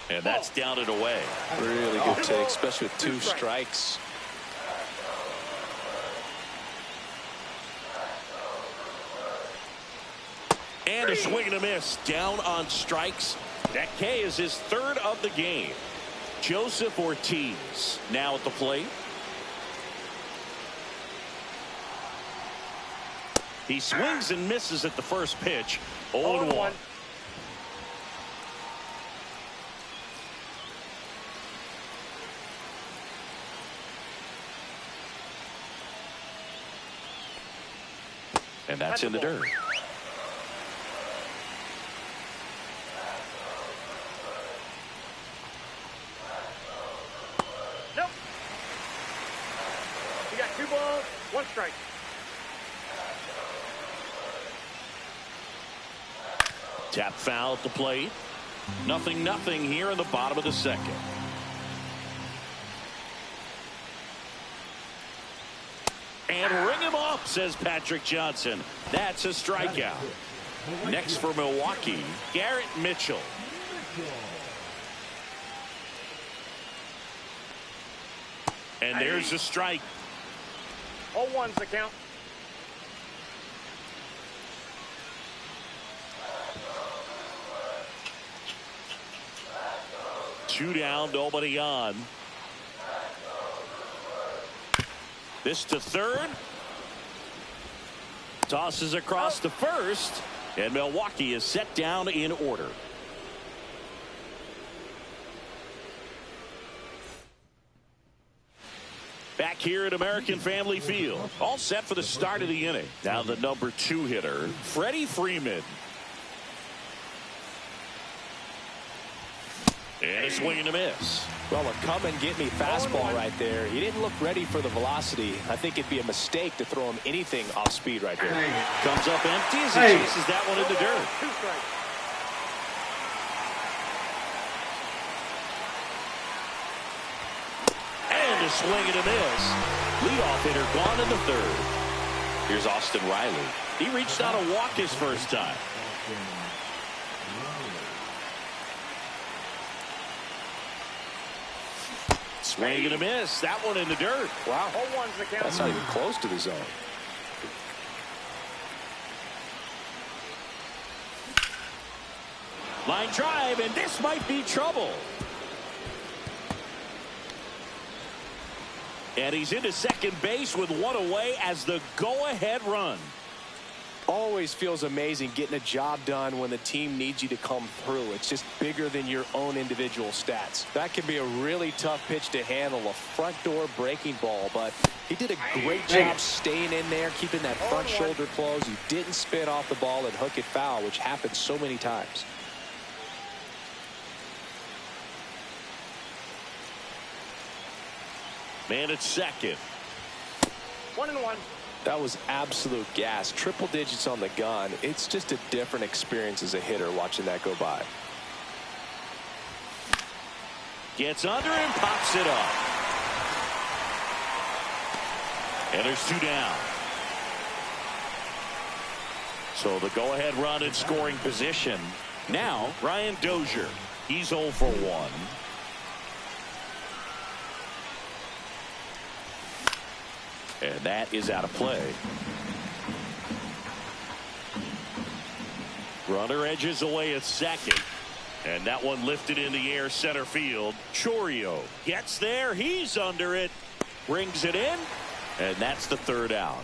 And that's down and away. Really good take, especially with 2 strikes. And a swing and a miss. Down on strikes. That K is his 3rd of the game. Joseph Ortiz now at the plate. He swings and misses at the first pitch. 0-1. And that's in the dirt. Nope. You got 2 balls, 1 strike. Tap foul at the plate. 0-0 here in the bottom of the 2nd. And ring him up, says Patrick Johnson. That's a strikeout. Next for Milwaukee, Garrett Mitchell. And there's a strike. 0-1's the count. Two down, nobody on. This to third. Tosses across to first. And Milwaukee is set down in order. Back here at American Family Field. All set for the start of the inning. Now the number 2 hitter, Freddie Freeman. And a swing and a miss. Well, a come-and-get-me fastball right there. He didn't look ready for the velocity. I think it'd be a mistake to throw him anything off speed right here. Comes up empty as he chases that one in the dirt. 2 strikes. And a swing and a miss. Leadoff hitter gone in the 3rd. Here's Austin Riley. He reached out a walk his first time. Swing and a miss. That one in the dirt. Wow. 0-1's the count. That's not even close to the zone. Line drive, and this might be trouble. And he's into second base with 1 away as the go-ahead run. Always feels amazing getting a job done when the team needs you to come through. It's just bigger than your own individual stats. That can be a really tough pitch to handle, a front door breaking ball, but he did a great job staying in there, keeping that front shoulder closed. He didn't spin off the ball and hook it foul, which happens so many times. Man at second. 1-1. That was absolute gas. Triple digits on the gun. It's just a different experience as a hitter watching that go by. Gets under and pops it up. And there's 2 down. So the go-ahead run in scoring position. Now, Ryan Dozier. He's 0 for 1. And that is out of play. Runner edges away at second. And that one lifted in the air center field. Chorio gets there. He's under it. Brings it in. And that's the 3rd out.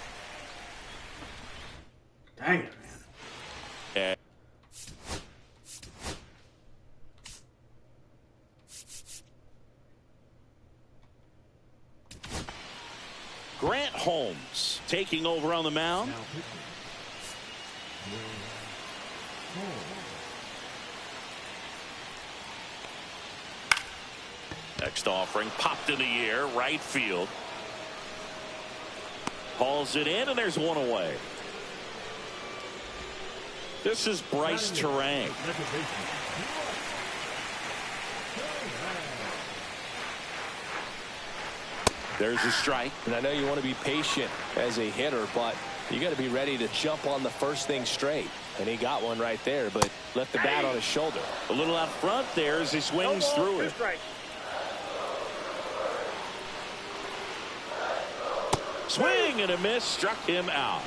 Dang it, man. Grant Holmes taking over on the mound. Next offering popped in the air, right field. Hauls it in, and there's 1 away. This is Bryce Terang. There's a strike. And I know you want to be patient as a hitter, but you got to be ready to jump on the first thing straight. And he got one right there, but left the bat on his shoulder. A little out front there as he swings through it. Swing and a miss, struck him out.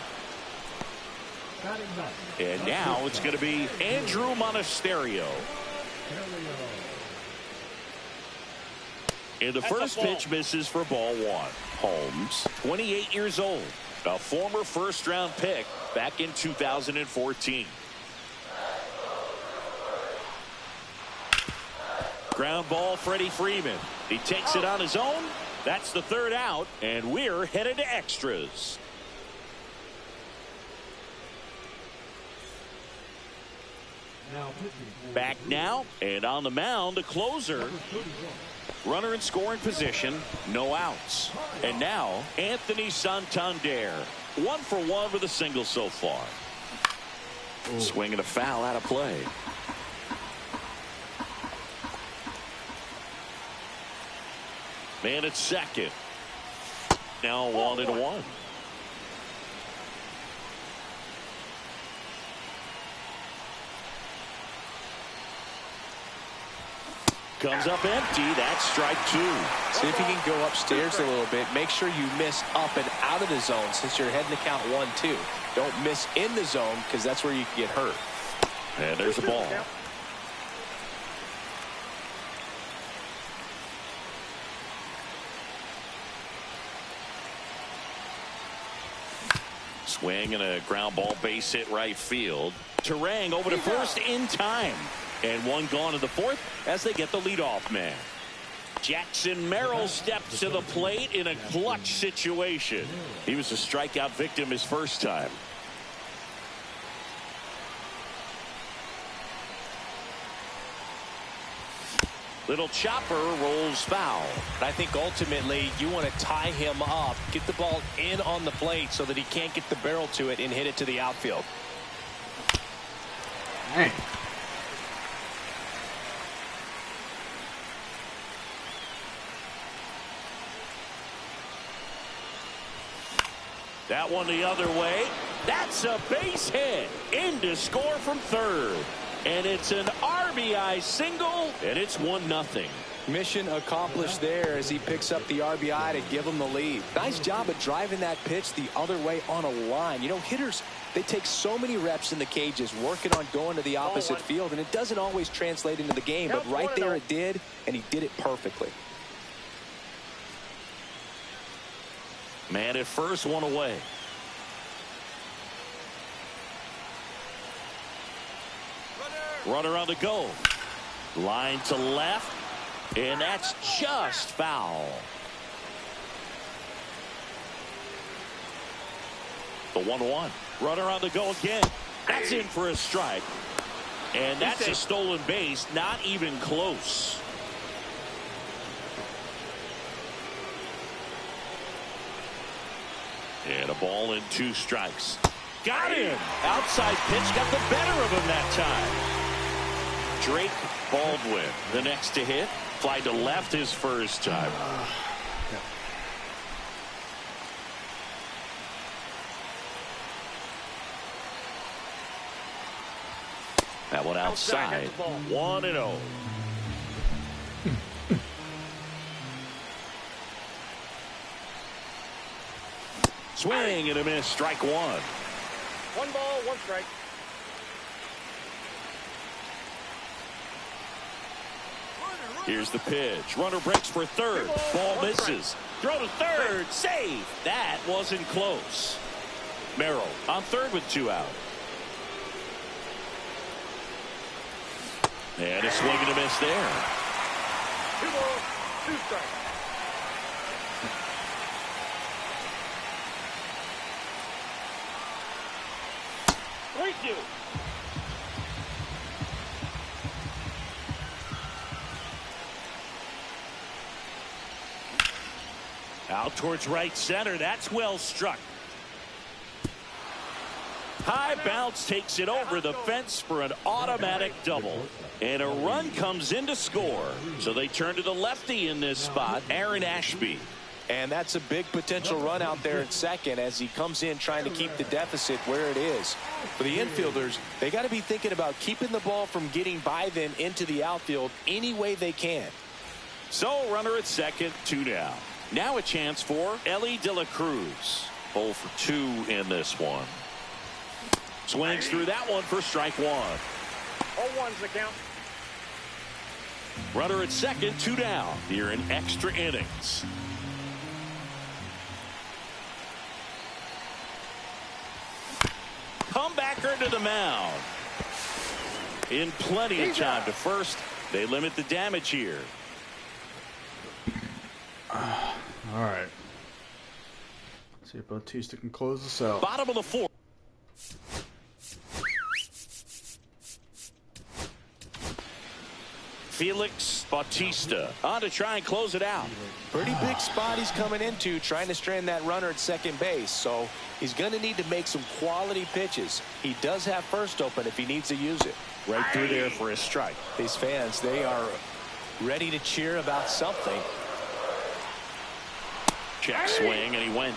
And now it's going to be Andrew Monasterio. And the first pitch misses for ball one. Holmes, 28 years old, a former first-round pick back in 2014. Ground ball, Freddie Freeman. He takes it on his own. That's the third out, and we're headed to extras. Back now, and on the mound, the closer. Runner in scoring position, no outs. And now, Anthony Santander. 1 for 1 with a single so far. Swing and a foul out of play. Man at second. Now 1-1. Comes up empty. That's strike 2. See if you can go upstairs a little bit. Make sure you miss up and out of the zone since you're heading to count 1-2. Don't miss in the zone because that's where you can get hurt. And there's the ball. Swing and a ground ball, base hit right field. Terang over to first in time. And one gone in the fourth as they get the leadoff man. Jackson Merrill steps to the plate in a clutch situation. He was a strikeout victim his first time. Little chopper rolls foul. I think ultimately you want to tie him up, get the ball in on the plate so that he can't get the barrel to it and hit it to the outfield. Dang. That one the other way. That's a base hit. In to score from third. And it's an RBI single, and it's 1-0. Mission accomplished there as he picks up the RBI to give him the lead. Nice job of driving that pitch the other way on a line. You know, hitters, they take so many reps in the cages working on going to the opposite field, and it doesn't always translate into the game, but right there it did, and he did it perfectly. Man at first, one away. Runner on the go. Line to left. And that's just foul. The 1-1. Runner on the go again. That's in for a strike. And that's a stolen base. Not even close. And a ball and 2 strikes. Got him. Outside pitch got the better of him that time. Drake Baldwin, the next to hit. Fly to left his first time. That one outside. 1-0. Swing and a miss. Strike 1. 1 ball, 1 strike. Here's the pitch. Runner breaks for third. Ball misses. Throw to third. Save. That wasn't close. Merrill on third with 2 out. And a swing and a miss there. 2 balls, 2 strikes. Thank you. Out towards right center. That's well struck. High bounce takes it over the fence for an automatic double. And a run comes in to score. So they turn to the lefty in this spot, Aaron Ashby. And that's a big potential run out there at second as he comes in trying to keep the deficit where it is. For the infielders, they got to be thinking about keeping the ball from getting by them into the outfield any way they can. So runner at second, 2 down. Now a chance for Ellie De La Cruz. 0 for 2 in this one. Swings through that one for strike 1. 0-1's the count. Runner at second, 2 down here in extra innings. Comebacker to the mound. In plenty of time to first. They limit the damage here. All right. See if Bautista can close this out. Bottom of the 4th. Felix Bautista on to try and close it out. Pretty big spot he's coming into, trying to strand that runner at second base. So he's going to need to make some quality pitches. He does have first open if he needs to use it. Right through there for a strike. These fans, they are ready to cheer about something. Check swing, and he went.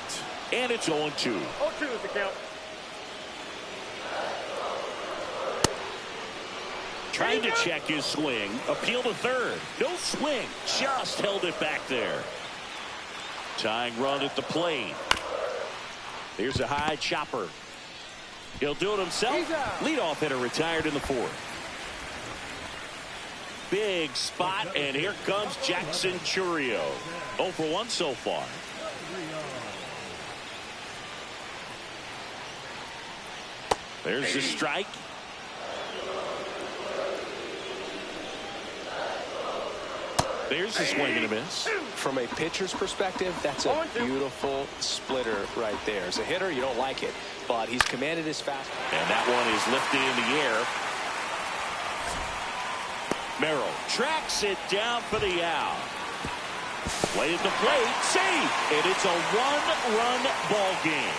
And it's 0-2. 0-2 is the count. Trying to check his swing. Appeal to third. No swing. Just held it back there. Tying run at the plate. Here's a high chopper. He'll do it himself. Leadoff hitter retired in the 4th. Big spot, and here comes Jackson Chourio. 0 for 1 so far. There's the strike. There's the swing and a miss. From a pitcher's perspective, that's a beautiful splitter right there. As a hitter, you don't like it, but he's commanded his fast. And that one is lifted in the air. Merrill tracks it down for the out. Play at the plate, safe, and it's a one-run ball game.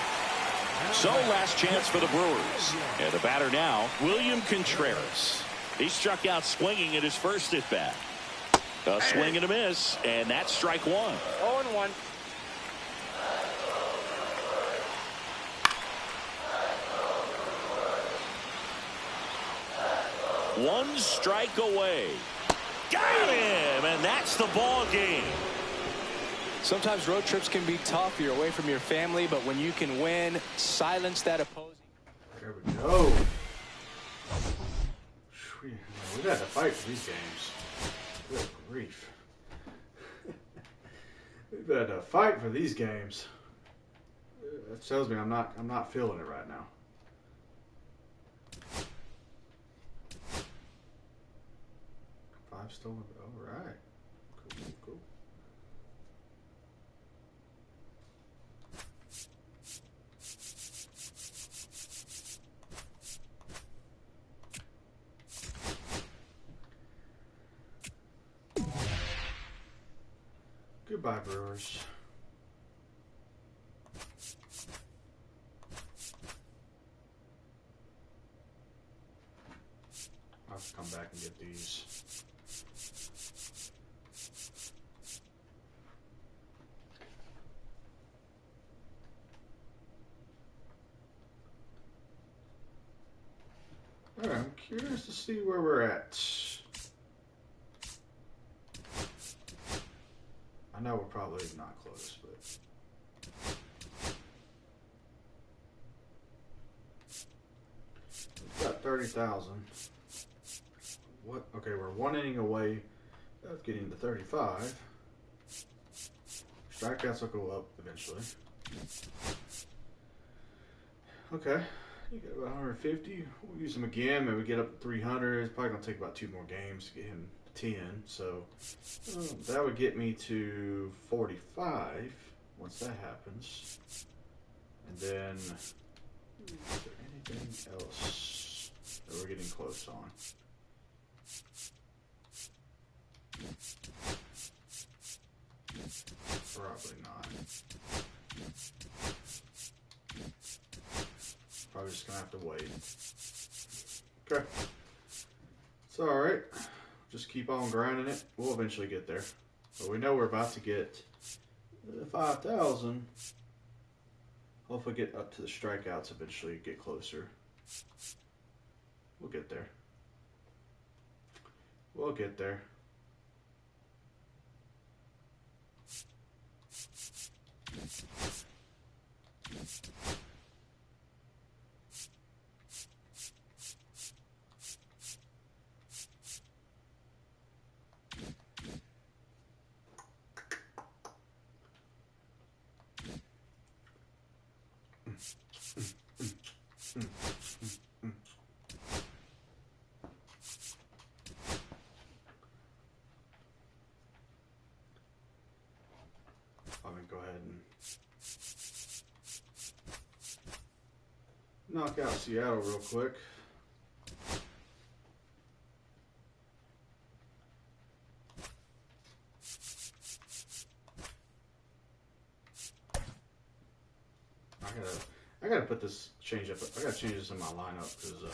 So last chance for the Brewers. And the batter now, William Contreras. He struck out swinging at his first at bat. A swing and a miss, and that's strike 1. 0-1. One strike away. Got him, and that's the ball game. Sometimes road trips can be tough. You're away from your family, but when you can win, silence that opposing. There we go. We've had to fight for these games. Good grief. We've had to fight for these games. That shows me I'm not feeling it right now. Five stolen. All right. Cool, cool. Goodbye, Brewers. I'll have to come back and get these. Alright, I'm curious to see where we're at. I know we're probably not close, but we've got 30,000. What? Okay, we're 1 inning away of getting to 35. Strikeouts will go up eventually. Okay, you got about 150. We'll use them again. Maybe get up to 300. It's probably gonna take about 2 more games to get him 10, so that would get me to 45 once that happens. And then is there anything else that we're getting close on? Probably not. Probably just gonna have to wait. Okay, it's all right. Just keep on grinding it. We'll eventually get there. But we know we're about to get 5,000. Hopefully get up to the strikeouts eventually, get closer. We'll get there. We'll get there. I'm going to go ahead and knock out Seattle real quick. I gotta put this change up. I gotta change this in my lineup because I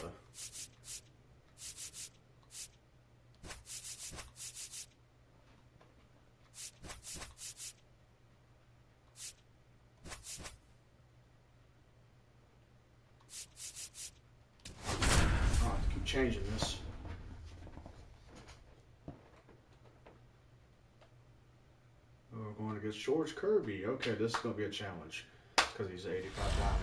have to keep changing this. We're going against George Kirby. Okay, this is gonna be a challenge because he's 85 diamond.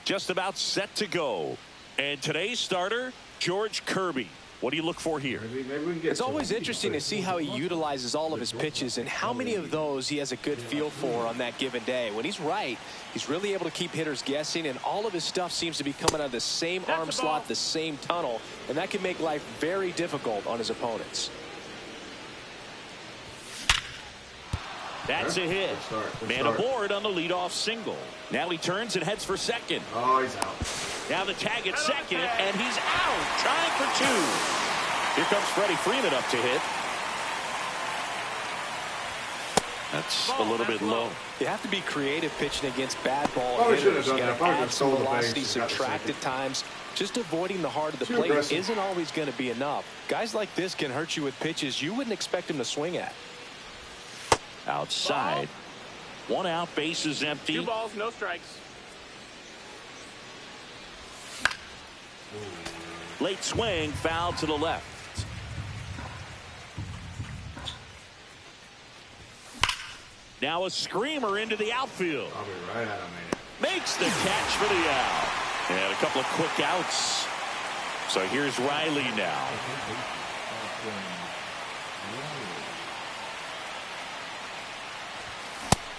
Just about set to go. And today's starter, George Kirby. What do you look for here? Maybe we can get It's always interesting to see how he utilizes all of his pitches and how many of those he has a good feel for on that given day. When he's right, he's really able to keep hitters guessing, and all of his stuff seems to be coming out of the same arm slot, the same tunnel, and that can make life very difficult on his opponents. That's a hit. Man aboard on the leadoff single. Now he turns and heads for second. Oh, he's out. Now the tag at second, and he's out. Trying for two. Here comes Freddie Freeman up to hit. That's a little bit low. You have to be creative pitching against bad ball Probably should hitters. have You done that. got to Probably add just some stole the velocity, base and got subtract second. at times. Just avoiding the heart of the Too plate aggressive. isn't always going to be enough. Guys like this can hurt you with pitches you wouldn't expect him to swing at. Outside. One out, base is empty. 2 balls, no strikes. Late swing, foul to the left. Now a screamer into the outfield. I'll be right at him, man. Makes the catch for the out. And a couple of quick outs. So here's Riley now.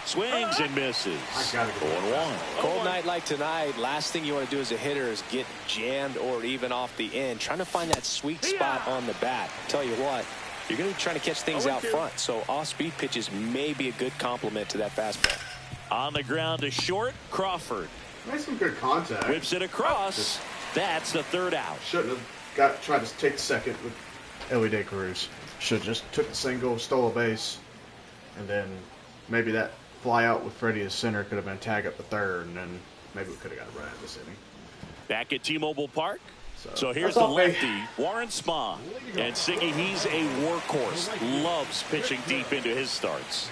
Swings and misses. I gotta go. 0-1. Cold night like tonight, last thing you want to do as a hitter is get jammed or even off the end. Trying to find that sweet spot on the bat. Tell you what, you're going to be trying to catch things out front, so off-speed pitches may be a good complement to that fastball. On the ground to short, Crawford. Nice some good contact. Whips it across. That's the third out. Shouldn't have tried to take the second with Ellie De Cruz. Should have just took the single, stole a base, and then maybe that fly out with Freddie as center could have been tag up the third, and then maybe we could have got a run out of this inning. Back at T-Mobile Park. So here's that's the all me. lefty, Warren Spahn. And Siggy, he's a workhorse. Loves pitching deep into his starts.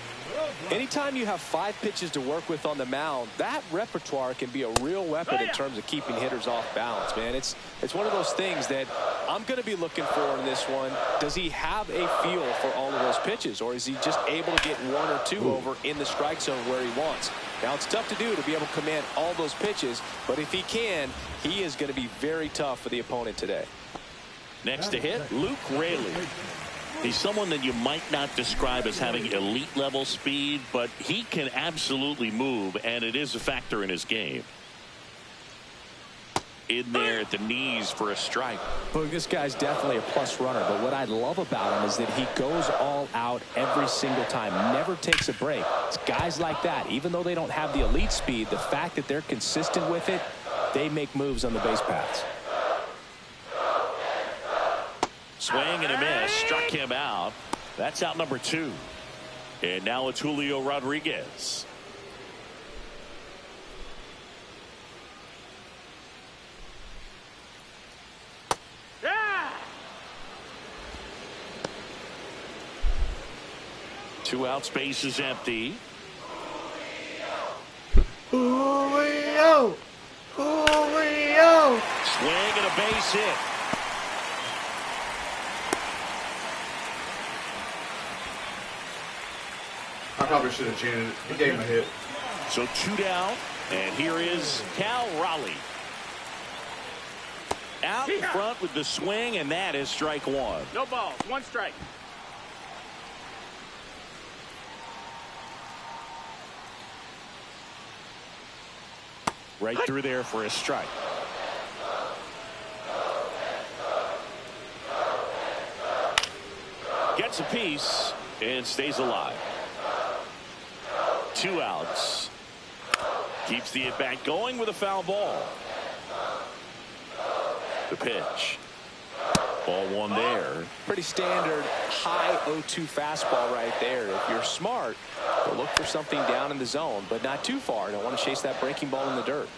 Anytime you have 5 pitches to work with on the mound, that repertoire can be a real weapon in terms of keeping hitters off balance, man. It's one of those things that I'm going to be looking for in this one. Does he have a feel for all of those pitches, or is he just able to get 1 or 2 over in the strike zone where he wants? Now, it's tough to do to be able to command all those pitches, but if he can, he is going to be very tough for the opponent today. Next to hit, Luke Raley. He's someone that you might not describe as having elite level speed, but he can absolutely move, and it is a factor in his game. In there at the knees for a strike. Well, this guy's definitely a plus runner, but what I love about him is that he goes all out every single time, never takes a break. It's guys like that, even though they don't have the elite speed, the fact that they're consistent with it, they make moves on the base paths. Swing and a miss, struck him out. That's out number 2. And now it's Julio Rodriguez. 2 outs, base is empty. Julio! Julio! Swing and a base hit. I probably should have chanted it. He gave him a hit. So 2 down, and here is Cal Raleigh. Out in front with the swing, and that is strike 1. No balls, 1 strike. Right through there for a strike. Gets a piece and stays alive. 2 outs. Keeps the at-bat going with a foul ball. The pitch. Ball 1 there. Pretty standard high 0-2 fastball right there. If you're smart, you'll look for something down in the zone, but not too far. Don't want to chase that breaking ball in the dirt.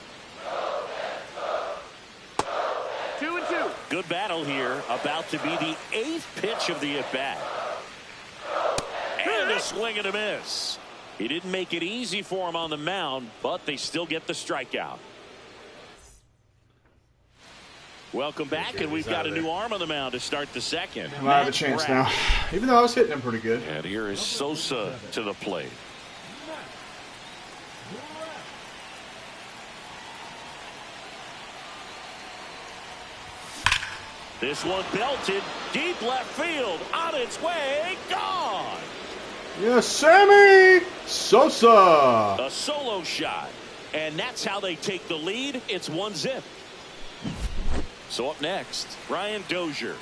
2-2. Good battle here. About to be the 8th pitch of the at-bat. And a swing and a miss. He didn't make it easy for him on the mound, but they still get the strikeout. Welcome back, and we've got a new arm on the mound to start the second. I have a chance now, even though I was hitting him pretty good. And here is Sosa to the plate. This one belted deep left field, on its way, gone. Yes, Sammy Sosa. A solo shot, and that's how they take the lead. It's 1-0. So up next, Ryan Dozier.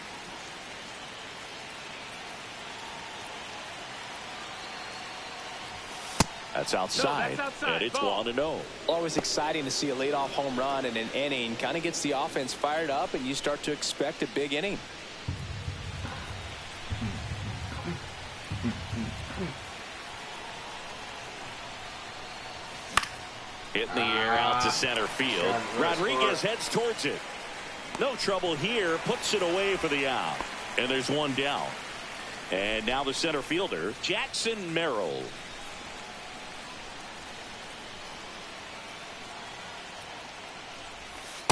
That's outside, and it's 1-0. Always exciting to see a leadoff home run in an inning. Kind of gets the offense fired up, and you start to expect a big inning. Hit in the air out to center field. Rodriguez heads towards it. No trouble here. Puts it away for the out. And there's 1 down. And now the center fielder, Jackson Merrill.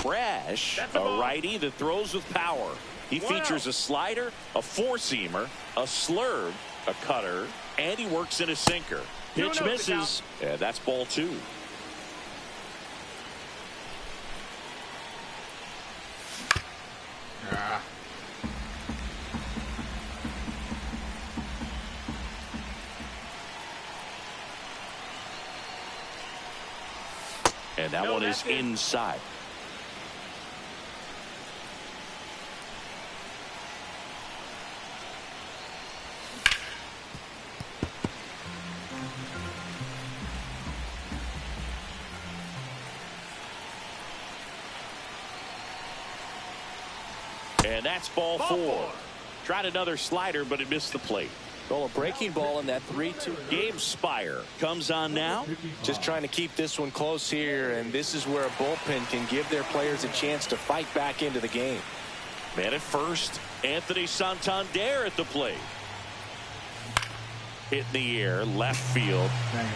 Brash, a righty that throws with power. He features a slider, a four-seamer, a slurve, a cutter, and he works in a sinker. Pitch misses, and that's ball 2. And that one is inside. And that's ball 4. Tried another slider, but it missed the plate. Well, a breaking ball in that 3-2. Gabe Spire comes on now. Just trying to keep this one close here, and this is where a bullpen can give their players a chance to fight back into the game. Man at first, Anthony Santander at the plate. Hit in the air, left field. Dang it.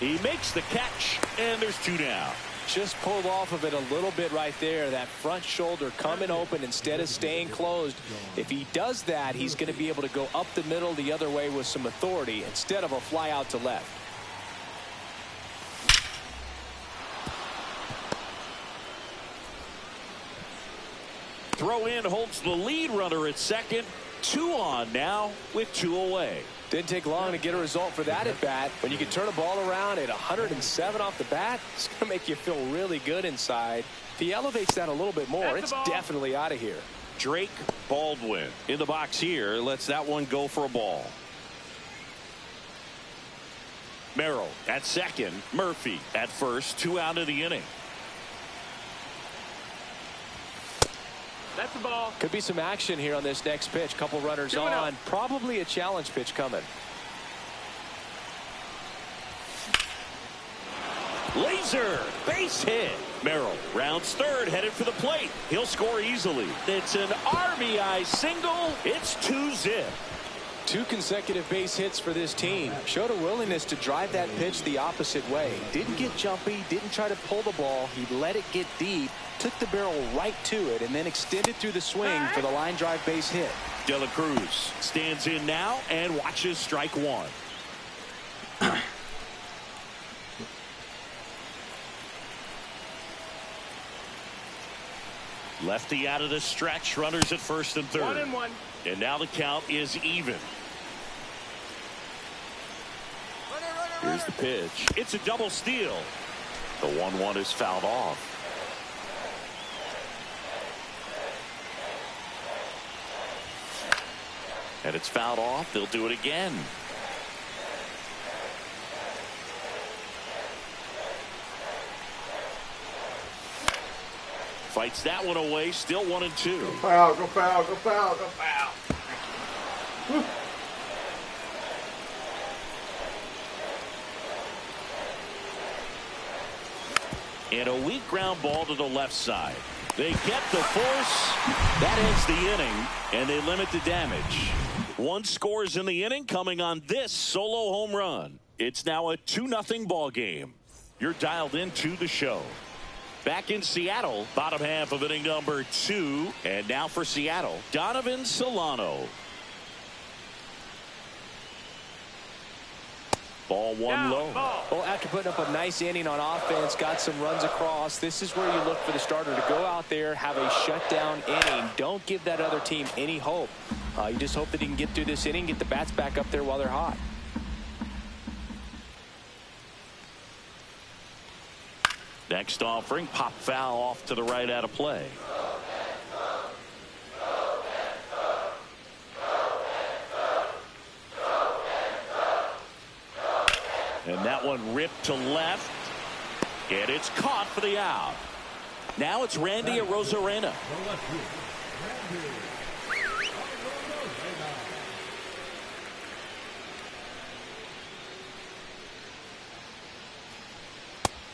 He makes the catch, and there's 2 down. Just pulled off of it a little bit right there. That front shoulder coming open instead of staying closed. If he does that, he's going to be able to go up the middle the other way with some authority instead of a fly out to left. Throw in holds the lead runner at second. 2 on now with 2 away. Didn't take long to get a result for that at bat. When you can turn a ball around at 107 off the bat, it's going to make you feel really good inside. If he elevates that a little bit more, it's definitely out of here. Drake Baldwin in the box here. Lets that one go for a ball. Merrill at second. Murphy at first. 2 out of the inning. That's the ball. Could be some action here on this next pitch. Couple runners on. Probably a challenge pitch coming. Laser base hit. Merrill rounds third, headed for the plate. He'll score easily. It's an RBI single. It's 2-0. 2 consecutive base hits for this team. Showed a willingness to drive that pitch the opposite way. Didn't get jumpy, didn't try to pull the ball. He let it get deep, took the barrel right to it, and then extended through the swing for the line drive base hit. De La Cruz stands in now and watches strike one. Lefty out of the stretch, runners at first and third. 1-1. And now the count is even. Here's the pitch. It's a double steal. The 1-1 is fouled off. And it's fouled off. They'll do it again. Fights that one away. Still 1-2. Go foul, go foul, go foul, go foul. Woo. And a weak ground ball to the left side. They get the force. That ends the inning, and they limit the damage. 1 scores in the inning coming on this solo home run. It's now a 2-0 ball game. You're dialed into the show. Back in Seattle, bottom half of inning number 2. And now for Seattle, Donovan Solano. Ball 1 low. Well, after putting up a nice inning on offense, got some runs across, this is where you look for the starter to go out there, have a shutdown inning. Don't give that other team any hope. You just hope that he can get through this inning, get the bats back up there while they're hot. Next offering, pop foul off to the right out of play. And that one ripped to left. And it's caught for the out. Now it's Randy Arozarena.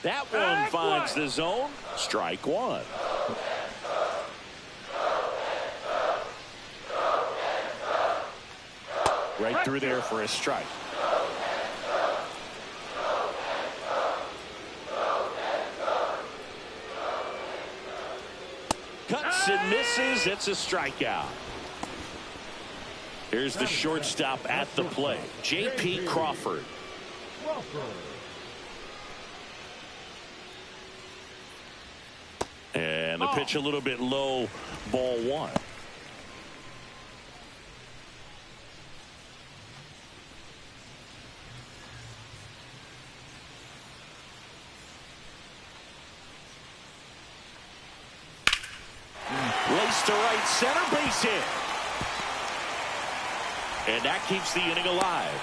That one finds the zone. Strike one. Right through there for a strike. Cuts and misses. It's a strikeout. Here's the shortstop at the plate, J.P. Crawford. And the pitch a little bit low, ball 1. Race to right center, base hit. And that keeps the inning alive.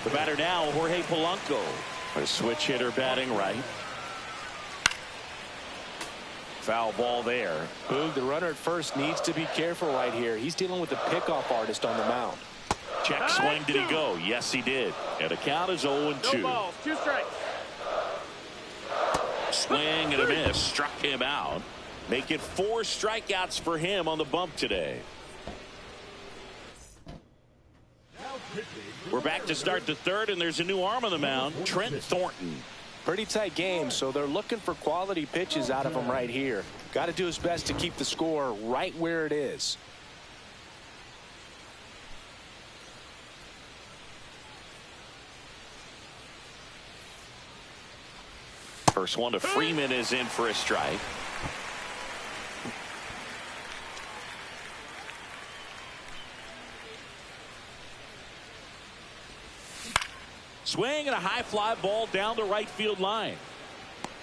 The batter now, Jorge Polanco. A switch hitter batting right. Foul ball there. Boog, the runner at first needs to be careful right here. He's dealing with a pickoff artist on the mound. Check swing, did he go? Yes, he did. And the count is 0-2. No balls, 2 strikes. Swing and a miss. Struck him out. Make it 4 strikeouts for him on the bump today. We're back to start the third, and there's a new arm on the mound, Trent Thornton. Pretty tight game, so they're looking for quality pitches out of him right here. Got to do his best to keep the score right where it is. First one to Freeman is in for a strike. Swing and a high fly ball down the right field line.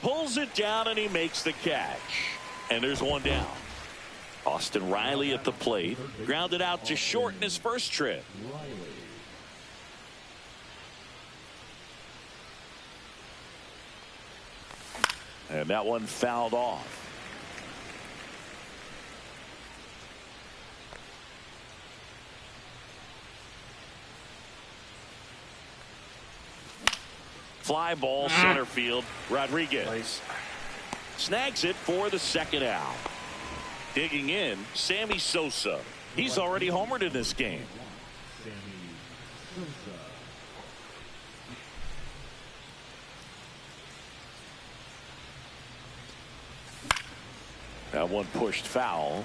Pulls it down and he makes the catch. And there's one down. Austin Riley at the plate. Grounded out to short in his first trip. And that one fouled off. Fly ball center field. Rodriguez snags it for the second out. Digging in, Sammy Sosa. He's already homered in this game. That one pushed foul.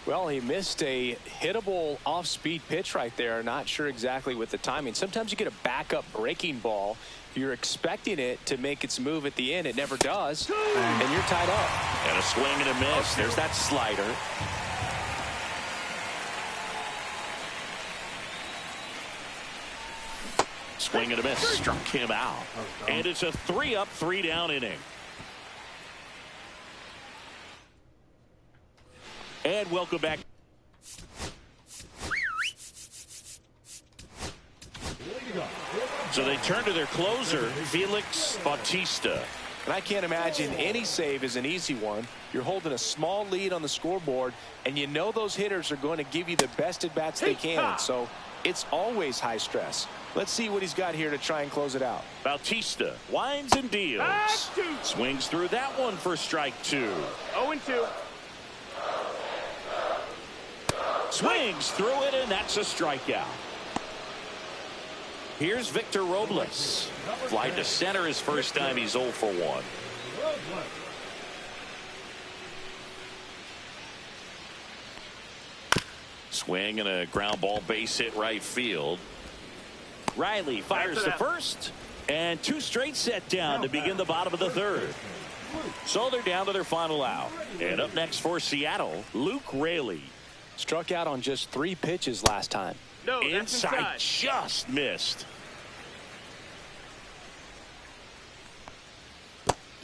Well, he missed a hittable off-speed pitch right there. Not sure exactly with the timing. Sometimes you get a backup breaking ball. You're expecting it to make its move at the end. It never does. And you're tied up. And a swing and a miss. There's that slider. Swing and a miss. Struck him out. And it's a 3-up, 3-down inning. And welcome back. So they turn to their closer, Felix Bautista. And I can't imagine any save is an easy one. You're holding a small lead on the scoreboard, and you know those hitters are going to give you the best at-bats they can. So it's always high stress. Let's see what he's got here to try and close it out. Bautista winds and deals. Swings through that one for strike 2. 0-2. Swings through it, and that's a strikeout. Here's Victor Robles. Fly to center his first time. He's 0 for 1. Swing and a ground ball base hit right field. Riley fires to first, and 2 straight set down to begin the bottom of the 3rd. So they're down to their final out. And up next for Seattle, Luke Raley. Struck out on just 3 pitches last time. No, that's Inside just missed.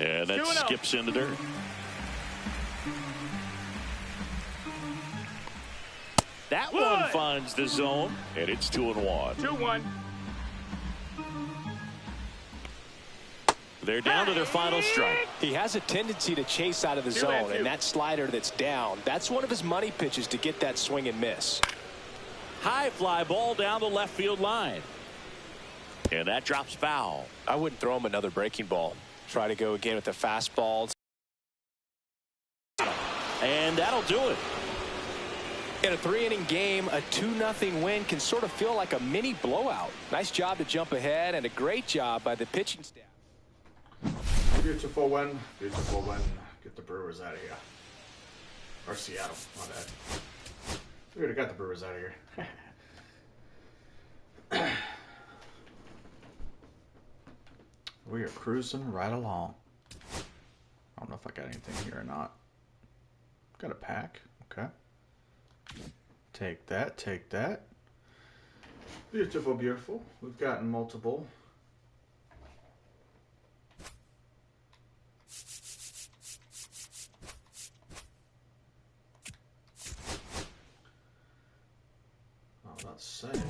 And that skips in the dirt. That one finds the zone, and it's 2-1. 2-1. They're down to their final strike. He has a tendency to chase out of the zone, and that slider that's down, that's one of his money pitches to get that swing and miss. High fly ball down the left field line. And that drops foul. I wouldn't throw him another breaking ball. Try to go again with the fastball. And that'll do it. In a 3-inning game, a 2-0 win can sort of feel like a mini blowout. Nice job to jump ahead, and a great job by the pitching staff. Beautiful win. Beautiful win. Get the Brewers out of here. Or Seattle. My bad. We would have got the Brewers out of here. We are cruising right along. I don't know if I got anything here or not. Got a pack. Okay. Take that. Take that. Beautiful, beautiful. We've gotten multiple. Let's see. Okay.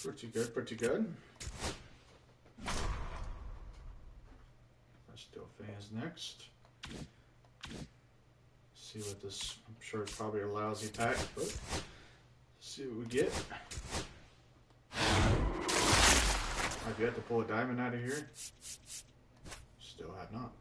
Pretty good, pretty good. Let's do fans next. See what this, I'm sure it's probably a lousy pack, but see what we get. I've yet to pull a diamond out of here. Still have not.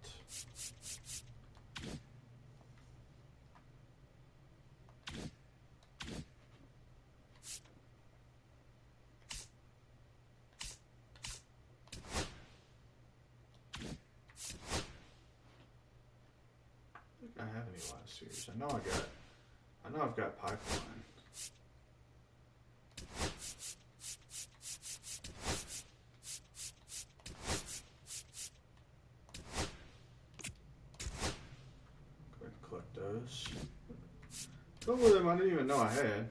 I think I have any last years. I know I've got pipeline. Those. A couple of them I didn't even know I had.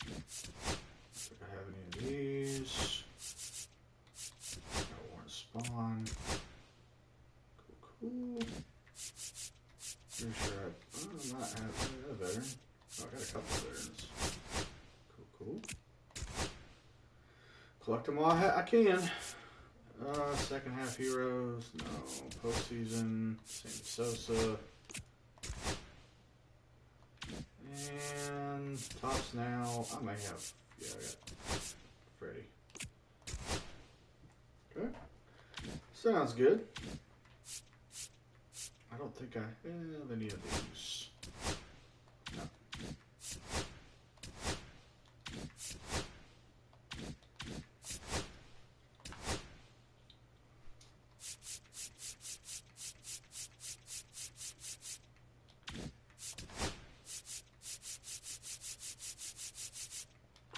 Don't think I have any of these. Got Warren Spawn. pretty sure I might have a veteran. Oh, I got a couple of veterans. Cool. Collect them all I can. Second half heroes. No. Postseason. Sammy Sosa. And tops now. I may have. Yeah, I got Freddie. Okay. Sounds good. I don't think I have any of these. No.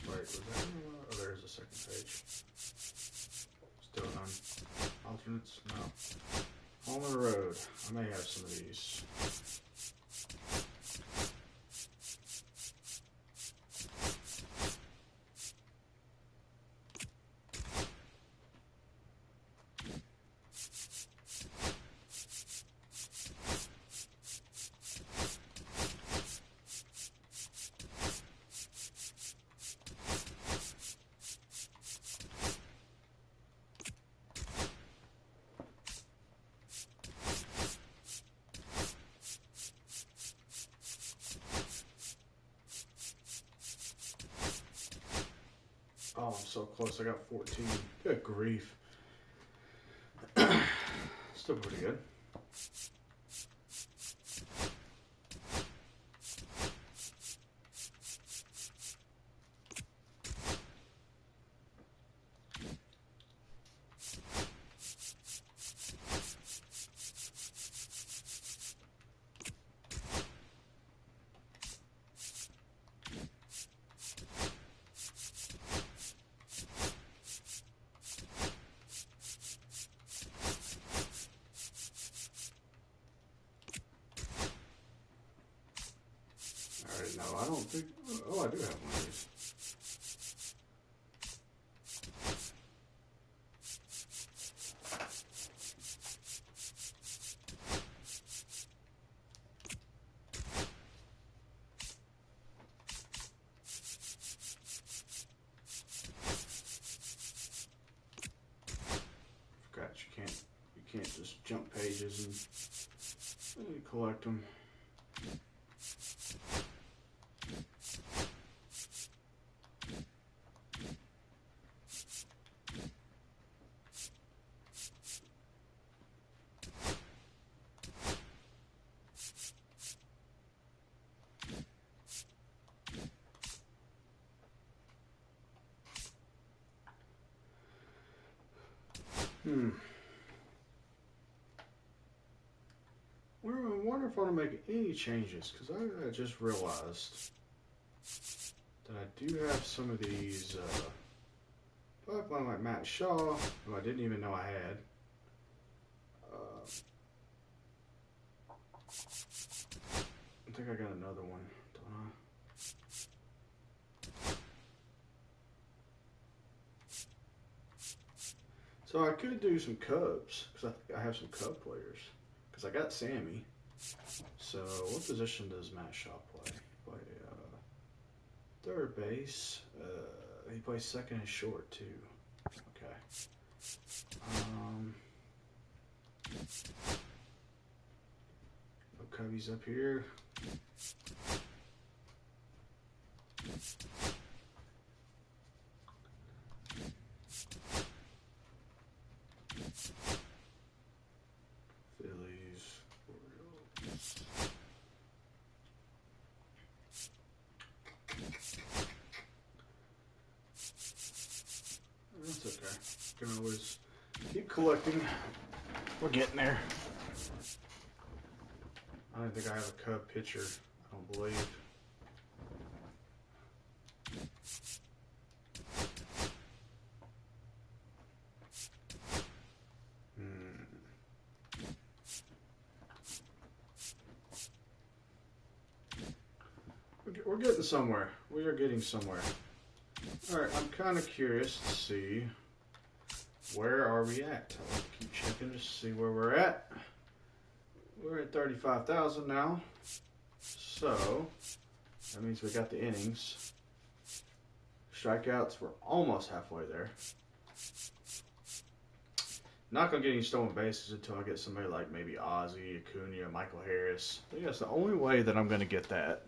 Wait, was that? Oh, there's a second page. Still none. Alternates? No. On the road. I may have some of these. Oh, I'm so close. I got 14. Good grief. Still pretty good. Alright, no, I don't think... Oh, I do have one of these. Forgot you can't just jump pages and collect them. I wonder if I want to make any changes, because I just realized that I do have some of these, one like Matt Shaw, who I didn't even know I had. I think I got another one, don't I? So I could do some Cubs, because I think I have some Cub players. Because I got Sammy. So what position does Matt Shaw play? Play third base. He plays second and short too. Okay. No Cubbies up here. Phillies, Orioles. That's okay. Can always keep collecting. We're getting there. I don't think I have a Cub pitcher. I don't believe. We're getting somewhere. We are getting somewhere. Alright, I'm kind of curious to see where are we at. I like to keep checking to see where we're at. we're at 35,000 now. So that means we got the innings. Strikeouts, we're almost halfway there. Not going to get any stolen bases until I get somebody like maybe Ozzie, Acuna, Michael Harris. I think that's the only way that I'm going to get that.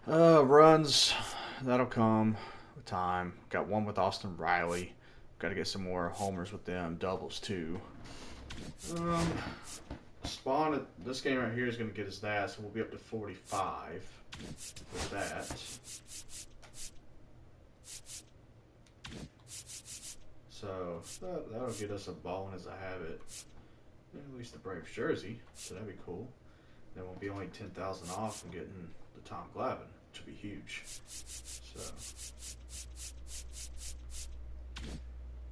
Runs, that'll come with time. Got one with Austin Riley. Got to get some more homers with them. Doubles too. Spawn at this game right here is going to get us that, so we'll be up to 45 with that. So that'll get us a ball as I have it. At least the Braves jersey, so that'd be cool. Then we'll be only 10,000 off from getting the Tom Glavine, which would be huge. So,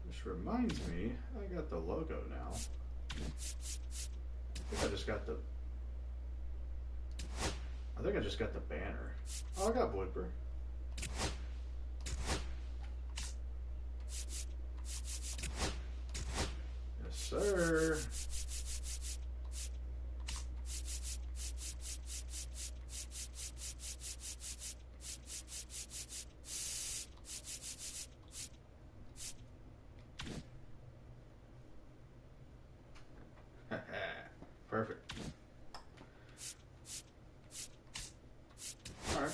which reminds me, I got the logo now. I think I just got the banner. Oh, I got Blooper. Yes, sir. Perfect. All right.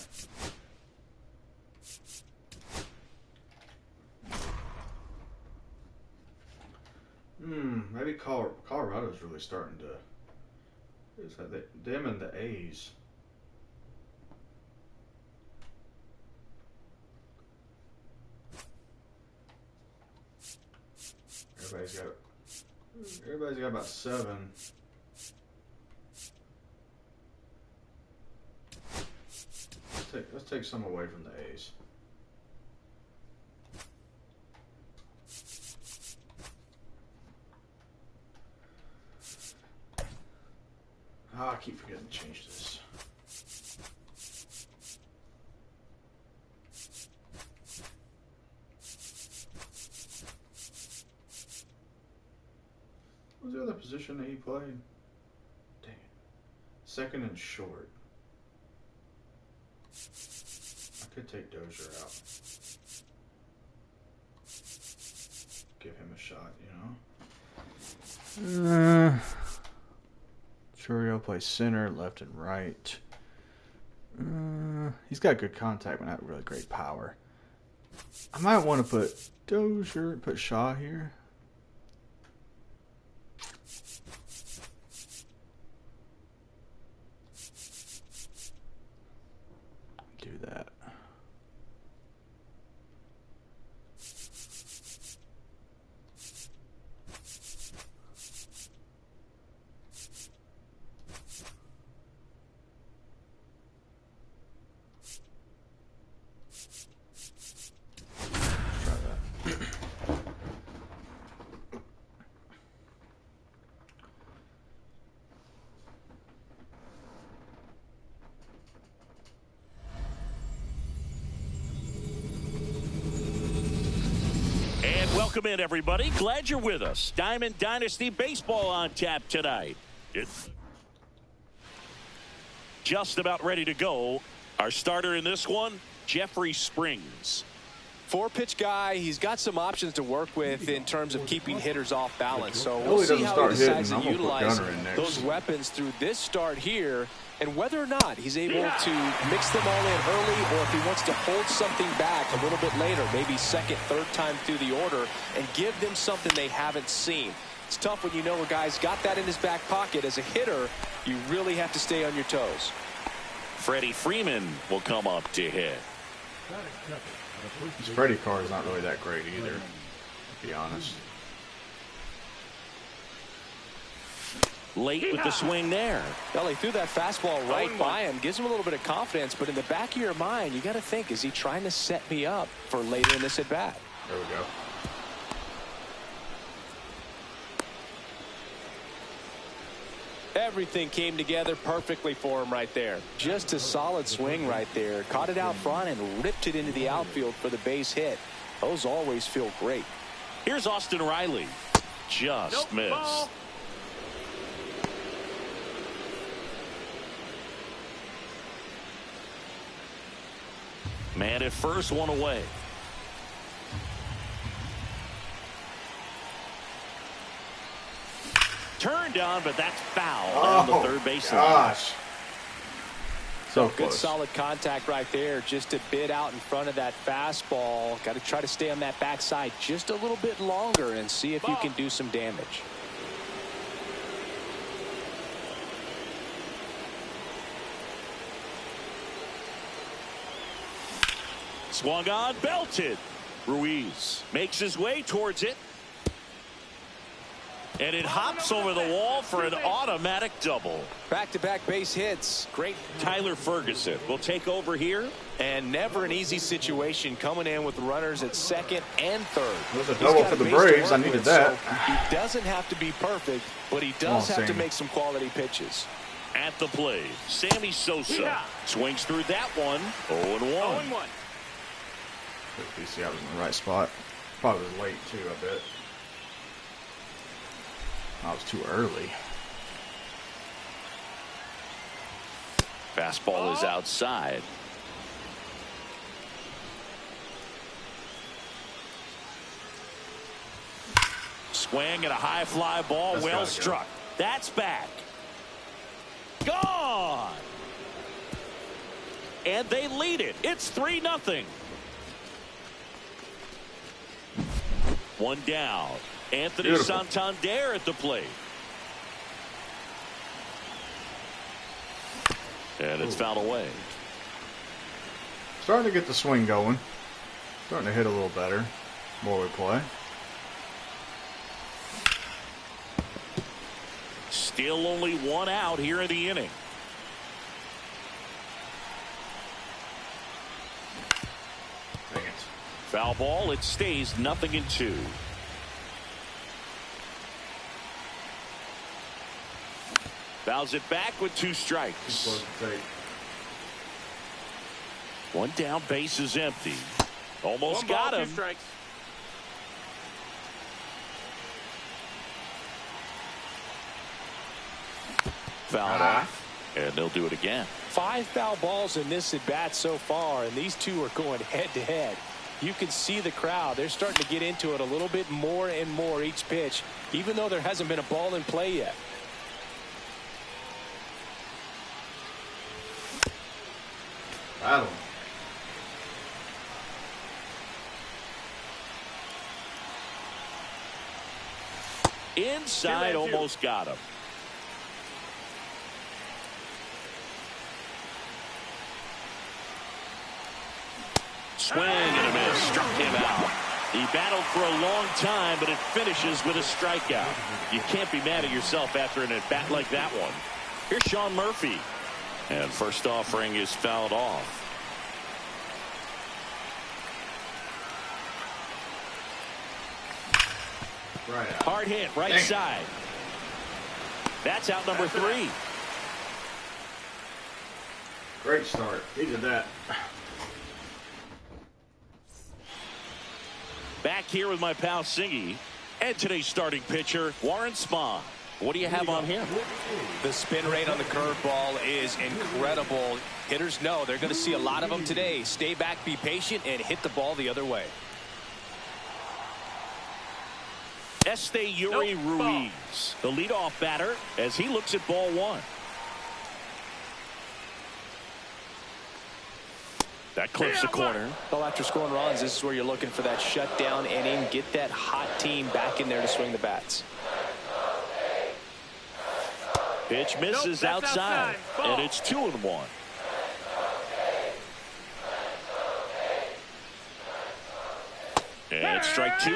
Maybe Colorado's really starting to. Is that them and the A's? Everybody's got about 7. Let's take some away from the A's. Oh, I keep forgetting to change this. What was the other position that he played? Dang it. Second and short. I could take Dozier out. Give him a shot, you know? Churio plays center, left and right. He's got good contact, but not really great power. I might want to put Dozier, put Shaw here. Do that. Welcome in, everybody. Glad you're with us. Diamond Dynasty Baseball on tap tonight. It's just about ready to go. Our starter in this one, Jeffrey Springs. 4-pitch guy. He's got some options to work with in terms of keeping hitters off balance. So we'll see how he decides to utilize those weapons through this start here, and whether or not he's able to mix them all in early, or if he wants to hold something back a little bit later, maybe second, third time through the order, and give them something they haven't seen. It's tough when you know a guy's got that in his back pocket. As a hitter, you really have to stay on your toes. Freddie Freeman will come up to hit. His Freddie card is not really that great either, to be honest. Late with the swing there. Well, he threw that fastball right by him. Gives him a little bit of confidence, but in the back of your mind, you got to think, is he trying to set me up for later in this at-bat? There we go. Everything came together perfectly for him right there. Just a solid swing right there. Caught it out front and ripped it into the outfield for the base hit. Those always feel great. Here's Austin Riley. Just missed. Ball. Man at first, one away. Turned on, but that's foul down the third base line. Gosh. So Good close. solid contact right there, just a bit out in front of that fastball. Got to try to stay on that backside just a little bit longer and see if you can do some damage. Swung on, belted. Ruiz makes his way towards it. And it hops over the wall for an automatic double. Back-to-back base hits. Great. Tyler Ferguson will take over here. And never an easy situation coming in with runners at second and third. There's a double for the Braves. I needed that. So he doesn't have to be perfect, but he does have to Sammy. make some quality pitches. At the plate, Sammy Sosa swings through that one. 0-1. 0-1. PC, I was in the right spot. Probably was late too, I bet. I was too early. Fastball is outside. Swing and a high fly ball. That's Well gotta go. struck. That's back. Gone. And they lead it. It's 3-0. One down. Anthony Beautiful. Santander at the plate. And it's fouled away. Starting to get the swing going. Starting to hit a little better. More we play. Still only one out here in the inning. Dang it. Foul ball. It stays 0-2. Fouls it back with 2 strikes. Close to take. One down, base is empty. Almost One ball, got 2 him. strikes. Fouled off. And they'll do it again. 5 foul balls in this at bat so far, and these two are going head to head. You can see the crowd. They're starting to get into it a little bit more and more each pitch, even though there hasn't been a ball in play yet. Battle. Inside, 2-2. almost got him. Swing and a miss. Struck him out. He battled for a long time, but it finishes with a strikeout. You can't be mad at yourself after an at-bat like that one. Here's Sean Murphy. And first offering is fouled off. Right out. Hard hit, right Dang. side. That's out number 3. Great start. Needed that. Back here with my pal Singy and today's starting pitcher Warren Spahn. What do you have on him? The spin rate on the curveball is incredible. Hitters know they're going to see a lot of them today. Stay back, be patient, and hit the ball the other way. Yuri Ruiz, the leadoff batter, as he looks at ball 1. That clips the corner. Well, after scoring runs, this is where you're looking for that shutdown inning. Get that hot team back in there to swing the bats. Pitch misses Nope, that's outside, Ball. and it's 2-1. And it's strike 2.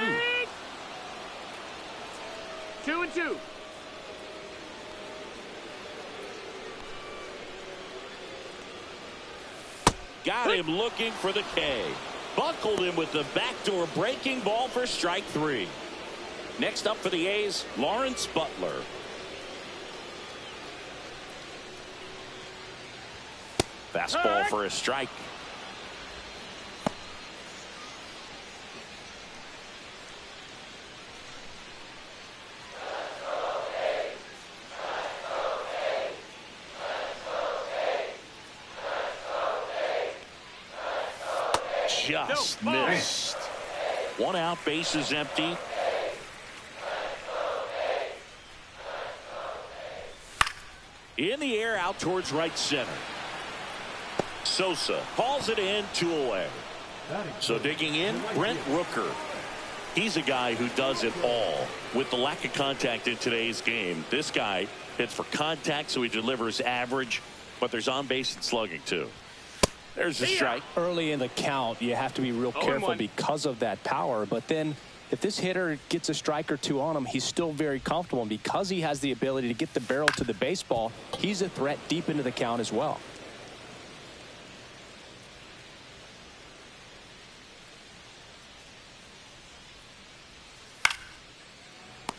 2-2. Got him looking for the K. Buckled him with the backdoor breaking ball for strike 3. Next up for the A's, Lawrence Butler. Fastball for a strike. just missed. One out, base is empty. In the air, out towards right center. Sosa calls it in, 2 away. So digging in, Brent Rooker. He's a guy who does it all. With the lack of contact in today's game, this guy hits for contact, so he delivers average, but there's on base and slugging too. There's a strike. Early in the count, you have to be real careful because of that power, but then if this hitter gets a strike or two on him, he's still very comfortable, and because he has the ability to get the barrel to the baseball, he's a threat deep into the count as well.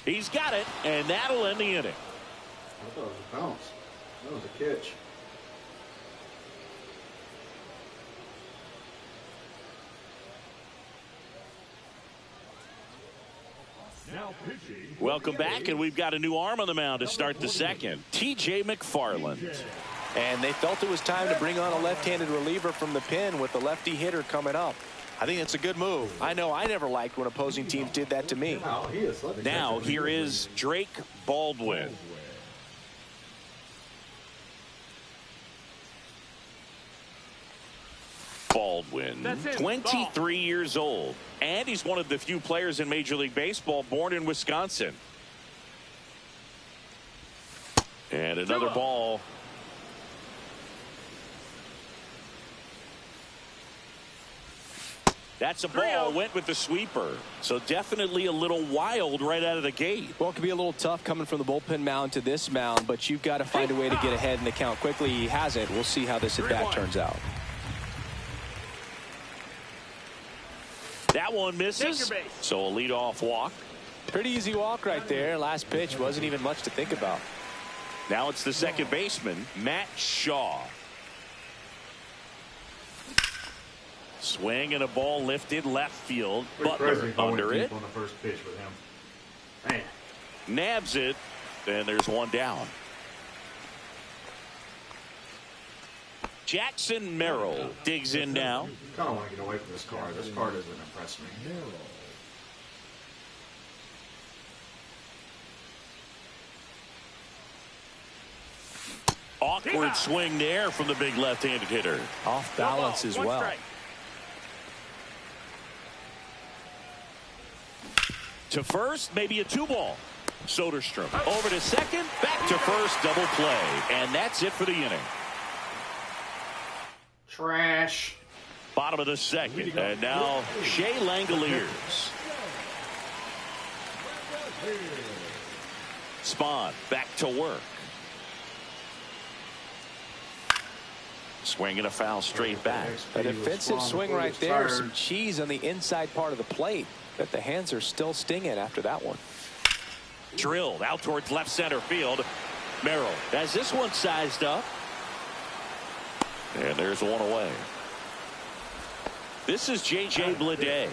He's got it, and that'll end the inning. I thought it was a bounce. That was a catch. Now pitching. Welcome back, and we've got a new arm on the mound to start the second. T.J. McFarland. And they felt it was time to bring on a left-handed reliever from the pen with the lefty hitter coming up. I think it's a good move. I know I never liked when opposing teams did that to me. Now here is Drake Baldwin. Baldwin, 23 years old, and he's one of the few players in Major League Baseball born in Wisconsin. And another ball. That's a ball, went with the sweeper. So definitely a little wild right out of the gate. Well, it could be a little tough coming from the bullpen mound to this mound, but you've got to find a way to get ahead in the count quickly. He hasn't. We'll see how this at bat turns out. That one misses. So a leadoff walk. Pretty easy walk right there. Last pitch wasn't even much to think about. Now it's the second baseman, Matt Shaw. Swing and a ball lifted left field. Butler under it. On the first pitch with him. Man. Nabs it. And there's one down. Jackson Merrill digs in now. I kind of want to get away from this car. This car doesn't impress me. Awkward swing there from the big left-handed hitter. Off balance as well. To first, maybe a 2-ball. Soderstrom over to second, back to first, double play, and that's it for the inning. Trash. Bottom of the second, and now Shea Langoliers. Spahn back to work. Swing and a foul straight back. A defensive swing right there. Some cheese on the inside part of the plate. But the hands are still stinging after that one. Drilled out towards left center field. Merrill has this one sized up. And there's one away. This is J.J. Bleday.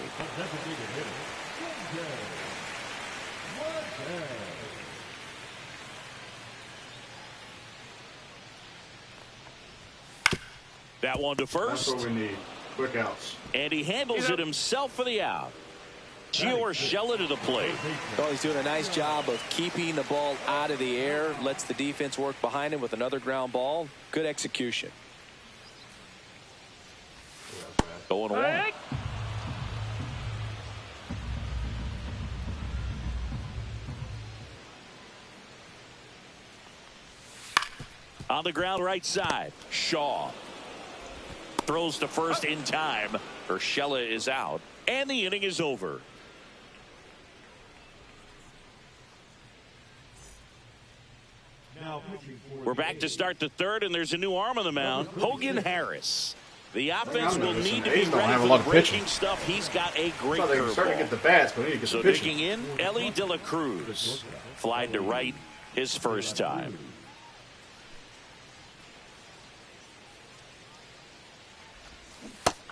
That one to first. That's what we need. Quick outs. And he handles it himself for the out. Gio Urshela to the plate. Well, he's doing a nice job of keeping the ball out of the air. Lets the defense work behind him with another ground ball. Good execution. Going away. On the ground right side. Shaw throws to first in time. Urshela is out. And the inning is over. We're back to start the third, and there's a new arm on the mound. Hogan Harris. The offense will need to be ready for the breaking stuff. He's got a great curveball. So digging in, Ellie De La Cruz. Flied to right his first time.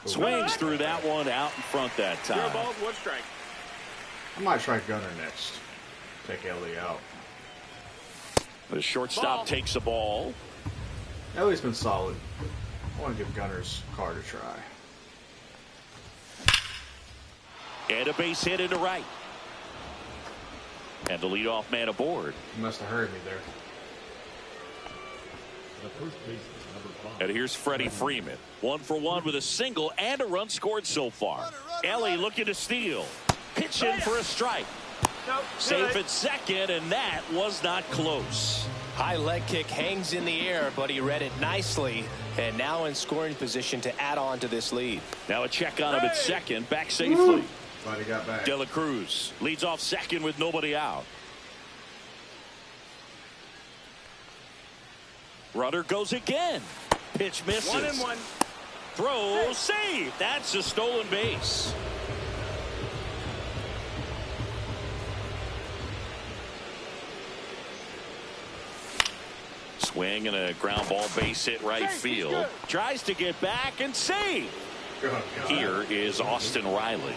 Swings through that one out in front that time. Ball, 1 strike. I might try Gunner next. Take Ellie out. The shortstop takes a ball. Ellie's been solid. I want to give Gunner's car to try. And a base hit into right. And the leadoff man aboard. You must have heard me there. The first baseman, number 5. And here's Freddie Freeman. 1 for 1 with a single and a run scored so far. Ellie looking to steal. Pitch in for a strike. Safe at second, and that was not close. High leg kick hangs in the air, but he read it nicely. And now in scoring position to add on to this lead. Now a check on him at second. Back safely. Glad he got back. De La Cruz leads off second with nobody out. Runner goes again. Pitch misses. 1-1. Throw, save. That's a stolen base. Swing and a ground ball base hit right field. Tries to get back and save. Here is Austin Riley.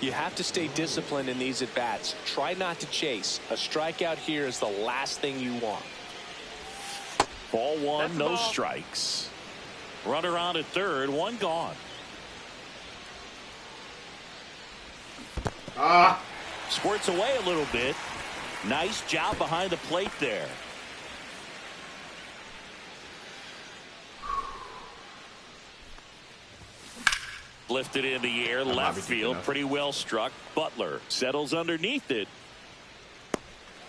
You have to stay disciplined in these at-bats. Try not to chase. A strikeout here is the last thing you want. Ball one, no strikes. Runner on at third, one gone. Squirts away a little bit. Nice job behind the plate there. Lifted in the air, left field, pretty well struck. Butler settles underneath it.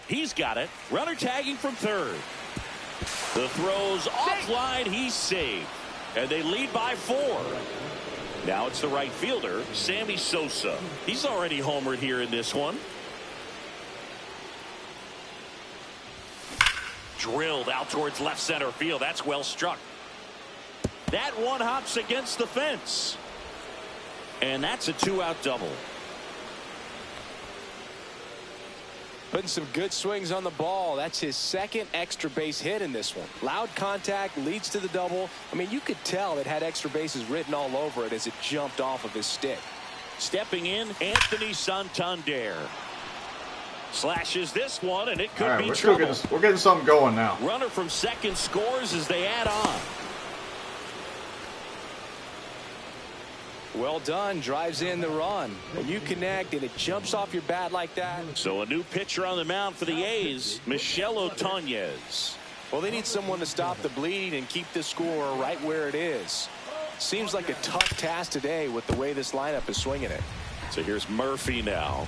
He's got it. Runner tagging from third. The throw's offline. He's saved. And they lead by 4. Now it's the right fielder, Sammy Sosa. He's already homered here in this one. Drilled out towards left center field. That's well struck. That one hops against the fence. And that's a 2-out double. Putting some good swings on the ball. That's his second extra base hit in this one. Loud contact leads to the double. I mean, you could tell it had extra bases written all over it as it jumped off of his stick. Stepping in, Anthony Santander. Slashes this one, and it could be trouble. We're getting something going now. Runner from second scores as they add on. Well done. Drives in the run. When you connect and it jumps off your bat like that. So a new pitcher on the mound for the A's, Michel Otañez. Well, they need someone to stop the bleed and keep the score right where it is. Seems like a tough task today with the way this lineup is swinging it. So here's Murphy now.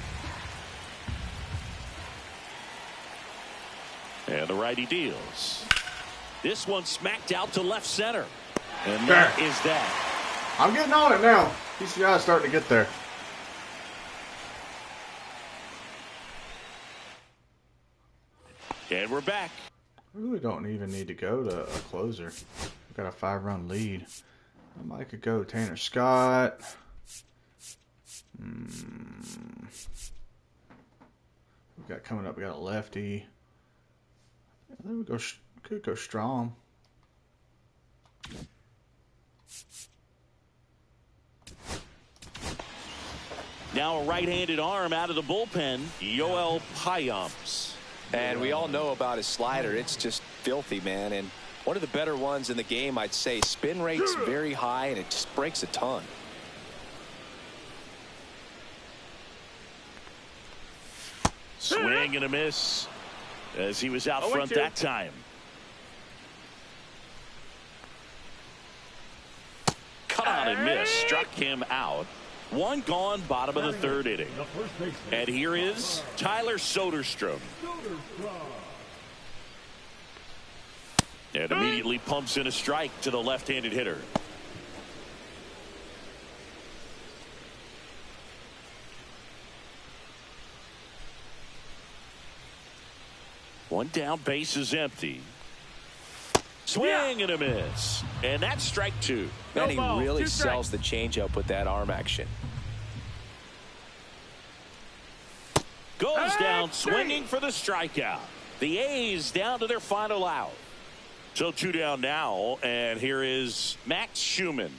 And the righty deals. This one smacked out to left center. And that is that. I'm getting on it now. PCI is starting to get there. And we're back. I really don't even need to go to a closer. We've got a 5-run lead. I might could go Tanner Scott. We got coming up. We got a lefty. I think we could go Strom. Now a right-handed arm out of the bullpen, Yoel Payamps. And we all know about his slider. It's just filthy, man. And one of the better ones in the game, I'd say. Spin rate's very high, and it just breaks a ton. Swing and a miss as he was out front that time. Cut on and miss. Struck him out. One gone, bottom of the third inning. And here is Tyler Soderstrom. And immediately pumps in a strike to the left-handed hitter. One down, base is empty. Swing and a miss. And that's strike 2. And he really sells the changeup with that arm action. Goes down swinging for the strikeout. The A's down to their final out. So 2 down now, and here is Max Schumann.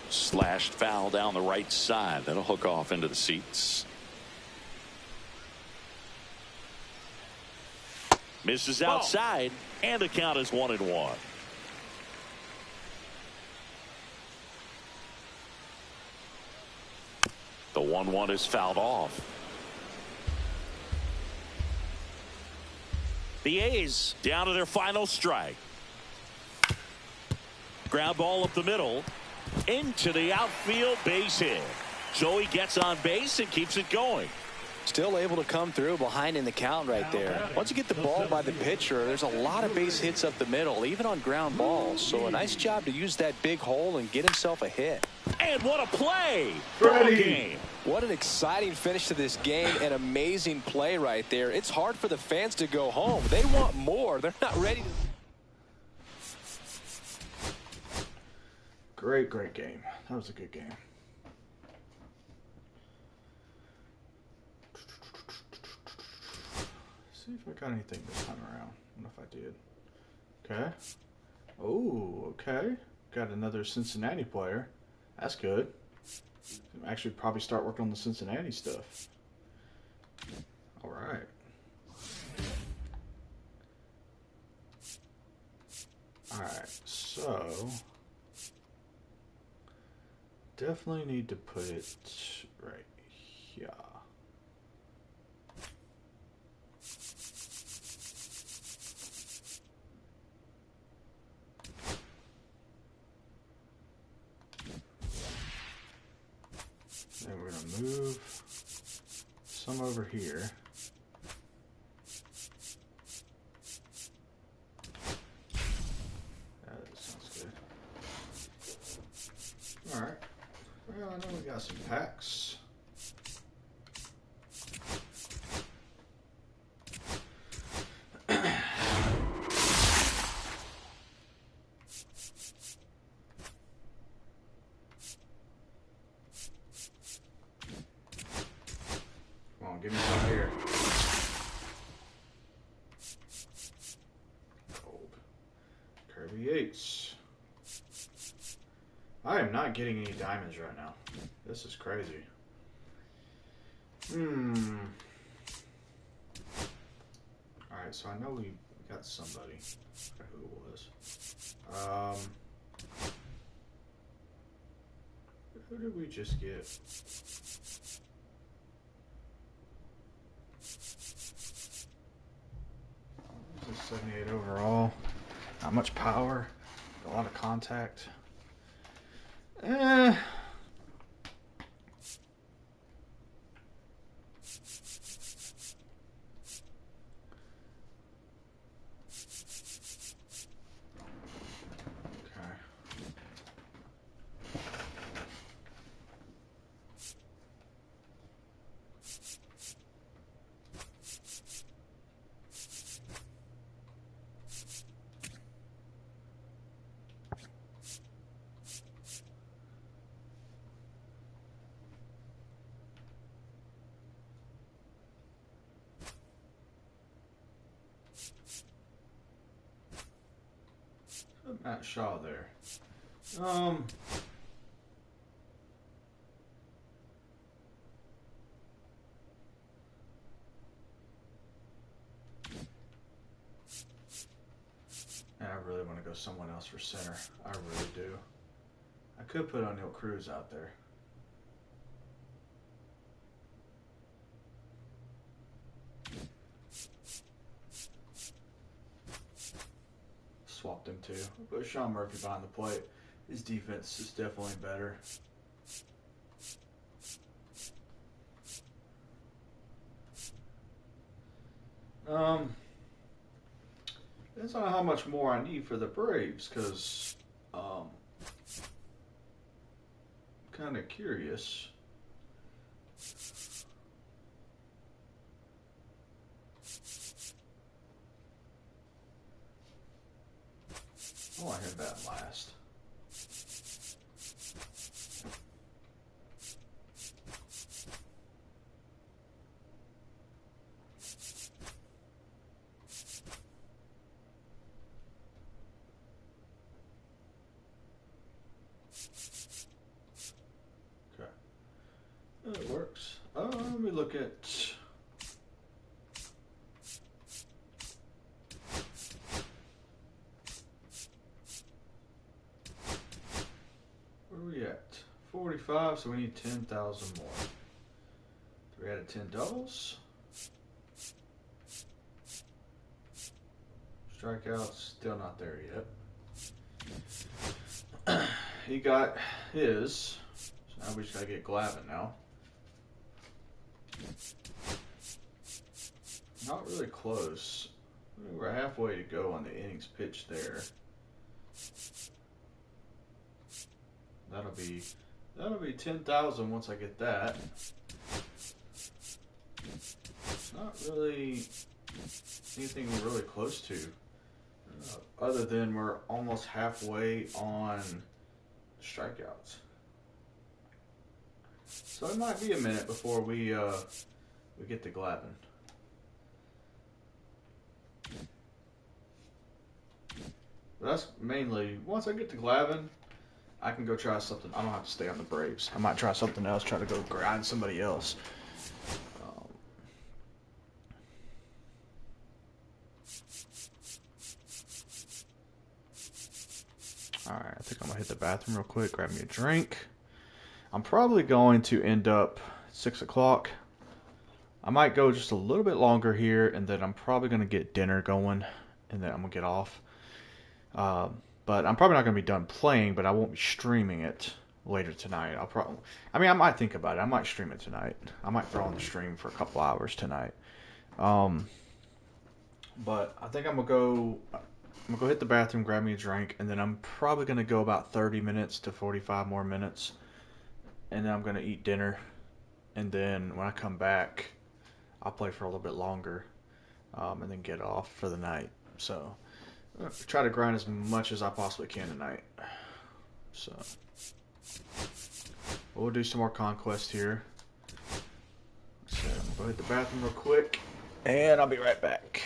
Slashed foul down the right side. That'll hook off into the seats. Misses outside, and the count is 1-1. The 1-1 is fouled off. The A's down to their final strike. Ground ball up the middle. Into the outfield, base hit. Joey gets on base and keeps it going. Still able to come through behind in the count right there. Once you get the ball by the pitcher, there's a lot of base hits up the middle, even on ground balls. So a nice job to use that big hole and get himself a hit. And what a play! Ball game. What an exciting finish to this game. An amazing play right there. It's hard for the fans to go home. They want more. They're not ready to. Great game. That was a good game. See if I got anything this time around. I don't know if I did. Okay. Oh, okay. Got another Cincinnati player. That's good. Actually, probably start working on the Cincinnati stuff. All right. All right. So definitely need to put it right here. Then we're going to move some over here. That sounds good. Alright. Well, I know we got some packs. Give me some here. Gold. Kirby Yates. I am not getting any diamonds right now. This is crazy. Alright, so I know we got somebody. I forgot who it was. Who did we just get? This is 78 overall. Not much power. A lot of contact. Matt Shaw there. And I really want to go someone else for center. I really do. I could put O'Neal Cruz out there. Swapped him too. But Sean Murphy behind the plate. His defense is definitely better. Depends on how much more I need for the Braves, because kind of curious. Oh, I had that last. Okay. It works. Let me look at... Where are we at? 45, so we need 10,000 more. 3 out of 10 doubles. Strikeouts, still not there yet. He got his. So now we just gotta get Glavin now. Not really close. We're halfway to go on the innings pitched there. That'll be 10,000 once I get that. Not really anything we're really close to, other than we're almost halfway on strikeouts. So it might be a minute before we get to Glavin. But that's mainly, once I get to Glavin, I can go try something. I don't have to stay on the Braves. I might try something else, try to go grind somebody else. Alright, I think I'm going to hit the bathroom real quick, grab me a drink. I'm probably going to end up 6 o'clock. I might go just a little bit longer here, and then I'm probably going to get dinner going, and then I'm going to get off. But I'm probably not going to be done playing, but I won't be streaming it later tonight. I might think about it. I might stream it tonight. I might throw on the stream for a couple hours tonight. But I think I'm going to go hit the bathroom, grab me a drink, and then I'm probably going to go about 30 minutes to 45 more minutes. And then I'm going to eat dinner. And then when I come back, I'll play for a little bit longer, and then get off for the night. So try to grind as much as I possibly can tonight. So we'll do some more Conquest here. So I'm going to hit the bathroom real quick, and I'll be right back.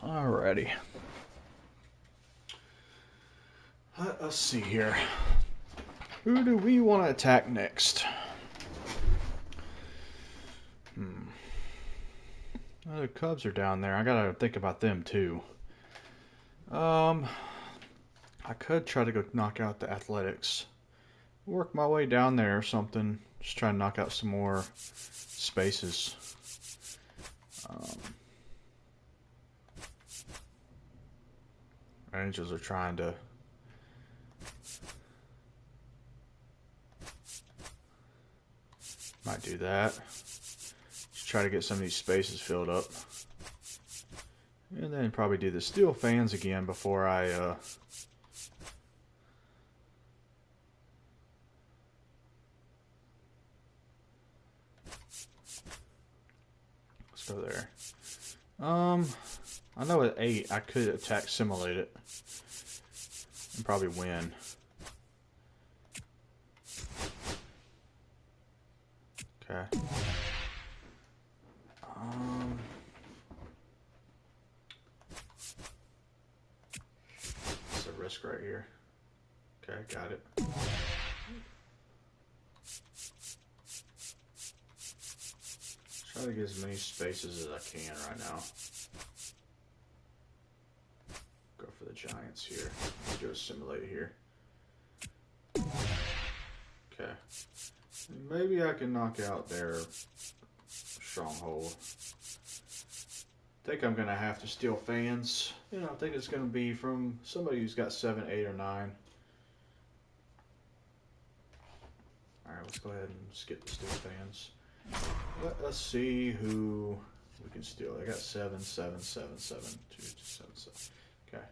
Alrighty. Let us see here. Who do we want to attack next? The Cubs are down there. I gotta think about them too. I could try to go knock out the Athletics. Work my way down there or something. Just try to knock out some more spaces. Angels are trying to might do that. Just try to get some of these spaces filled up. And then probably do the steel fans again before I let's go there. I know at 8 I could attack simulate it and probably win. Okay. It's a risk right here. Okay, got it. Try to get as many spaces as I can right now. Go for the Giants here. Let's do a simulate here. Okay. Maybe I can knock out their stronghold. I think I'm going to have to steal fans. You know, I think it's going to be from somebody who's got 7, 8, or 9. Alright, let's go ahead and skip the steal fans. Let's see who we can steal. I got 7, 7, 7, 7, 2, 7, 7. Okay.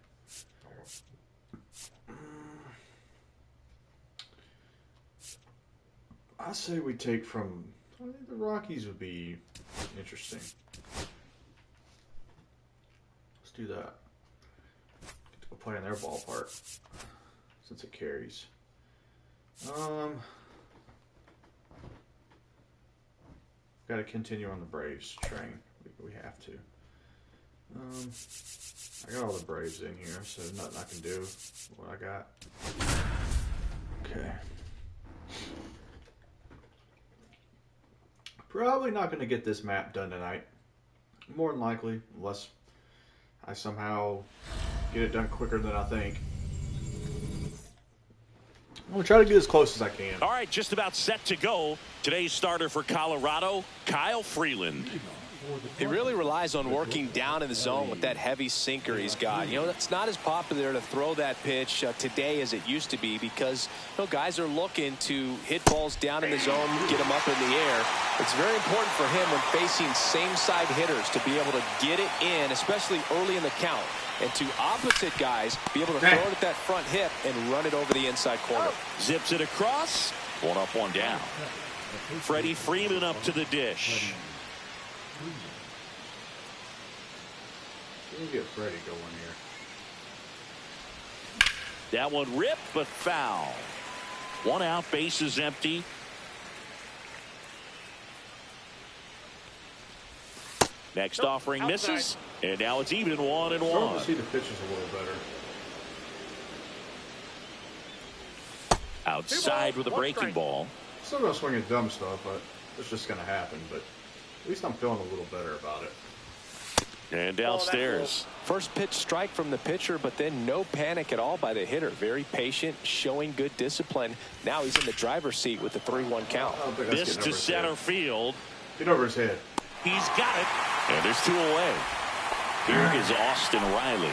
I say we take from. I think the Rockies would be interesting. Let's do that. Get to go play in their ballpark since it carries. Got to continue on the Braves train. We have to. I got all the Braves in here, so nothing I can do. What I got. Okay. Probably not going to get this map done tonight. More than likely, unless I somehow get it done quicker than I think. I'm going to try to get as close as I can. All right, just about set to go. Today's starter for Colorado, Kyle Freeland. He really relies on working down in the zone with that heavy sinker he's got. You know, it's not as popular to throw that pitch today as it used to be because, you know, guys are looking to hit balls down in the zone, get them up in the air. It's very important for him when facing same-side hitters to be able to get it in, especially early in the count, and to opposite guys be able to throw it at that front hip and run it over the inside corner. Zips it across. One up, one down. Freddie Freeman up to the dish. We'll get Freddie going here. That one ripped, but foul. One out, bases empty. Next offering misses, and now it's even 1-1. Starting to see the pitches a little better. Outside with a breaking ball. Still gonna swing at dumb stuff, but it's just gonna happen. But at least I'm feeling a little better about it. And downstairs. First pitch strike from the pitcher, but then no panic at all by the hitter. Very patient, showing good discipline. Now he's in the driver's seat with the 3-1 count. This to center field. Get over his head. He's got it. And there's 2 away. Here is Austin Riley.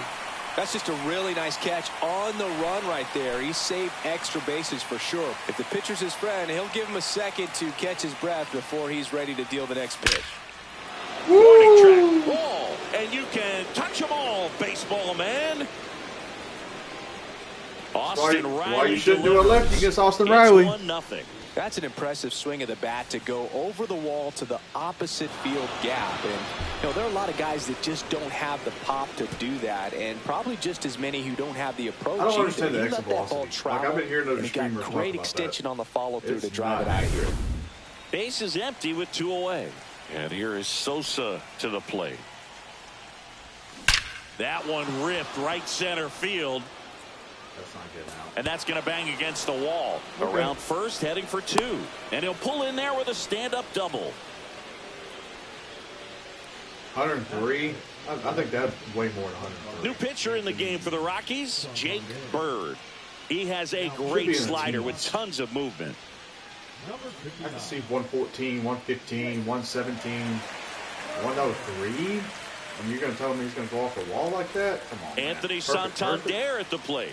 That's just a really nice catch on the run right there. He saved extra bases for sure. If the pitcher's his friend, he'll give him a second to catch his breath before he's ready to deal the next pitch. Warning track ball, and you can touch them all, baseball man. Austin Riley. Why you shouldn't do a lefty against Austin Riley? 1-0. That's an impressive swing of the bat to go over the wall to the opposite field gap. And, you know, there are a lot of guys that just don't have the pop to do that, and probably just as many who don't have the approach. I don't understand the let that ball velocity. travel. Like, I've been hearing those and he got streamers talk great about extension that. on the follow-through to It's drive it not out of here. accurate. Base is empty with 2 away. And here is Sosa to the plate. That one ripped right center field. That's not getting out. And that's going to bang against the wall. Okay. Around first, heading for 2. And he'll pull in there with a stand-up double. 103? I think that's way more than 103. New pitcher in the game for the Rockies, Jake Bird. He has a great slider with tons of movement. I can see 114, 115, 117, 103. And you're going to tell me he's going to go off the wall like that? Come on, Anthony man. Perfect. Santander at the plate.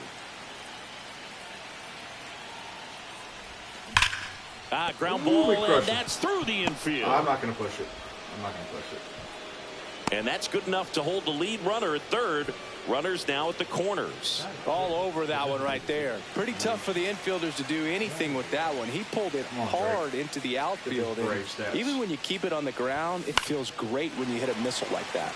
Ground ball, and that's through the infield. I'm not going to push it. I'm not going to push it. And that's good enough to hold the lead runner at third. Runners now at the corners. All over that one right there. Pretty tough for the infielders to do anything with that one. He pulled it hard into the outfield. And even when you keep it on the ground, it feels great when you hit a missile like that.